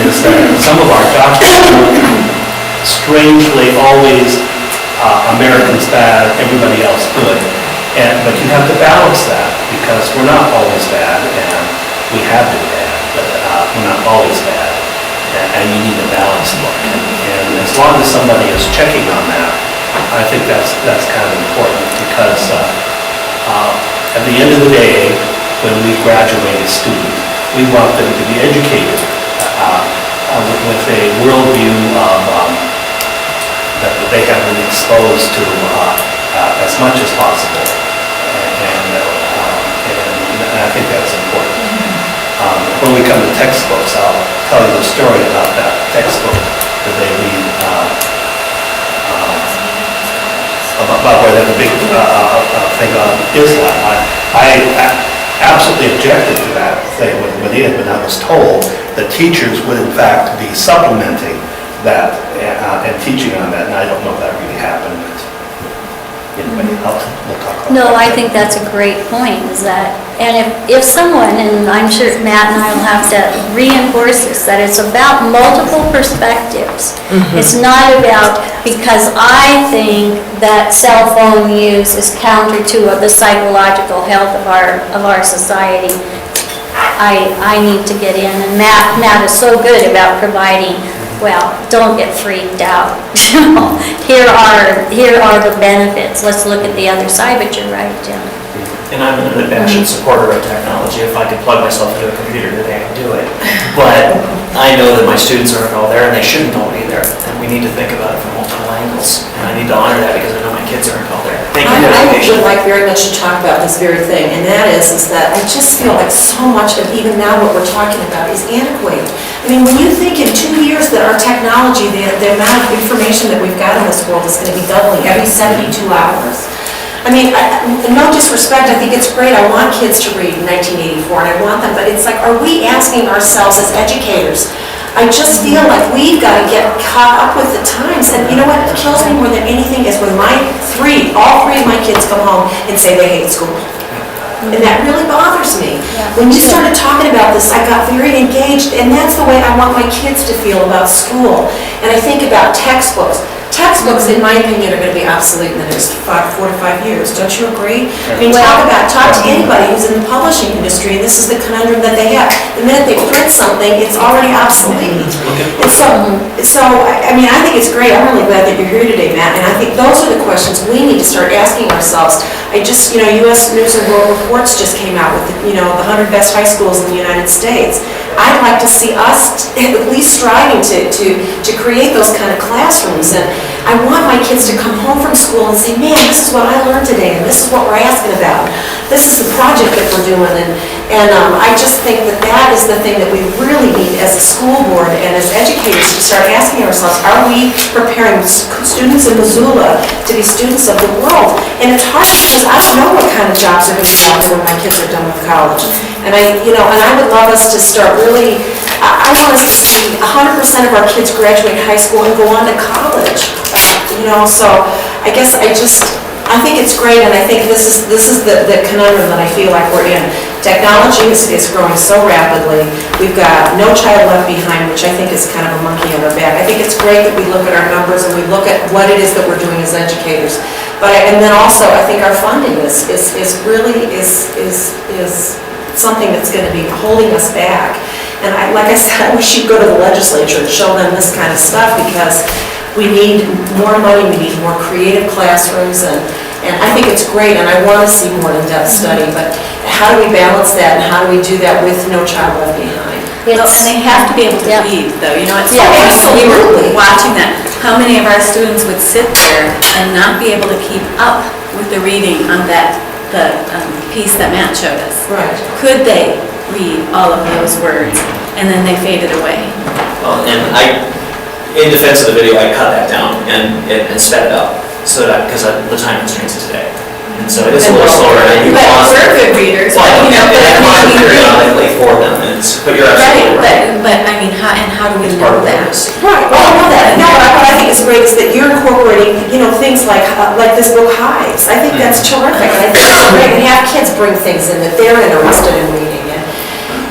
is that some of our documents were strangely always Americans bad, everybody else good. But you have to balance that, because we're not always bad, and we have been bad, but we're not always bad. And you need a balanced look. And as long as somebody is checking on that, I think that's kind of important, because at the end of the day, when we graduate a student, we want them to be educated with a worldview that they have been exposed to as much as possible, and I think that's important. When we come to textbooks, I'll tell you the story about that textbook that they read about where they have a big thing on Islam. I absolutely objected to that thing with it, but I was told that teachers would in fact be supplementing that and teaching on that, and I don't know if that really happened, but anyway, we'll talk about that. No, I think that's a great point, is that, and if someone, and I'm sure Matt and I will have to reinforce this, that it's about multiple perspectives. It's not about, because I think that cell phone use is counter to the psychological health of our society. I need to get in, and Matt is so good about providing, well, don't get freaked out. Here are the benefits. Let's look at the other side, but you're right, Jim. And I'm an passionate supporter of technology. If I could plug myself into a computer today, I'd do it. But I know that my students aren't all there, and they shouldn't all be there. And we need to think about it from multiple angles. And I need to honor that, because I know my kids aren't all there. Thank you for I education. would like very much to talk about this very thing, and that is that I just feel like so much of even now what we're talking about is antiquated. I mean, when you think in 2 years that our technology, the amount of information that we've got in this world is going to be doubling every 72 hours. I mean, no disrespect, I think it's great, I want kids to read 1984, and I want them, but it's like, are we asking ourselves as educators? I just feel like we've got to get caught up with the times, and you know what kills me more than anything is when all three of my kids come home and say they hate school. And that really bothers me. When you started talking about this, I got very engaged, and that's the way I want my kids to feel about school. And I think about textbooks. Textbooks, in my opinion, are going to be obsolete in the next 4 to 5 years. Don't you agree? I mean, talk to anybody who's in the publishing industry, and this is the conundrum that they have. The minute they print something, it's already obsolete. And so, I mean, I think it's great. I'm really glad that you're here today, Matt, and I think those are the questions we need to start asking ourselves. U.S. News and World Reports just came out with, the 100 best high schools in the United States. I'd like to see us at least striving to create those kind of classrooms. And I want my kids to come home from school and say, man, this is what I learned today, and this is what we're asking about. This is the project that we're doing. And I just think that is the thing that we really need as a school board and as educators to start asking ourselves, are we preparing students in Missoula to be students of the world? And it's hard because I don't know what kind of jobs are going to be out there when my kids are done with college. And I would love us to start really, I want us to see 100% of our kids graduate high school and go on to college. So I guess I think it's great, and I think this is the conundrum that I feel like we're in. Technology is growing so rapidly. We've got No Child Left Behind, which I think is kind of a monkey on our back. I think it's great that we look at our numbers and we look at what it is that we're doing as educators. And then also, I think our funding is really something that's going to be holding us back. And like I said, I wish you'd go to the legislature and show them this kind of stuff, because we need more money, we need more creative classrooms, and I think it's great, and I want to see more in-depth study, but how do we balance that, and how do we do that with No Child Left Behind? And they have to be able to read, though, we were watching that. How many of our students would sit there and not be able to keep up with the reading on the piece that Matt showed us? Right. Could they read all of those words, and then they faded away? Well, and in defense of the video, I cut that down and sped it up, because of the time constraints of today. And so it is a little slower, and I do want... But we're good readers. Well, but I want to periodically for them, but you're absolutely right. But I mean, how do we know that? Right, well, I know that. No, what I think is great is that you're incorporating, things like this book Hives. I think that's terrific. I think it's great to have kids bring things in that they're interested in reading.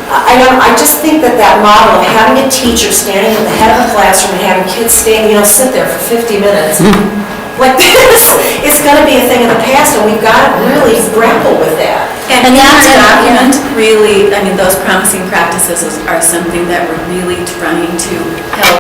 I just think that model of having a teacher standing at the head of a classroom and having kids sit there for 50 minutes like this is going to be a thing of the past, and we've got to really grapple with that. And that document really, those promising practices are something that we're really trying to help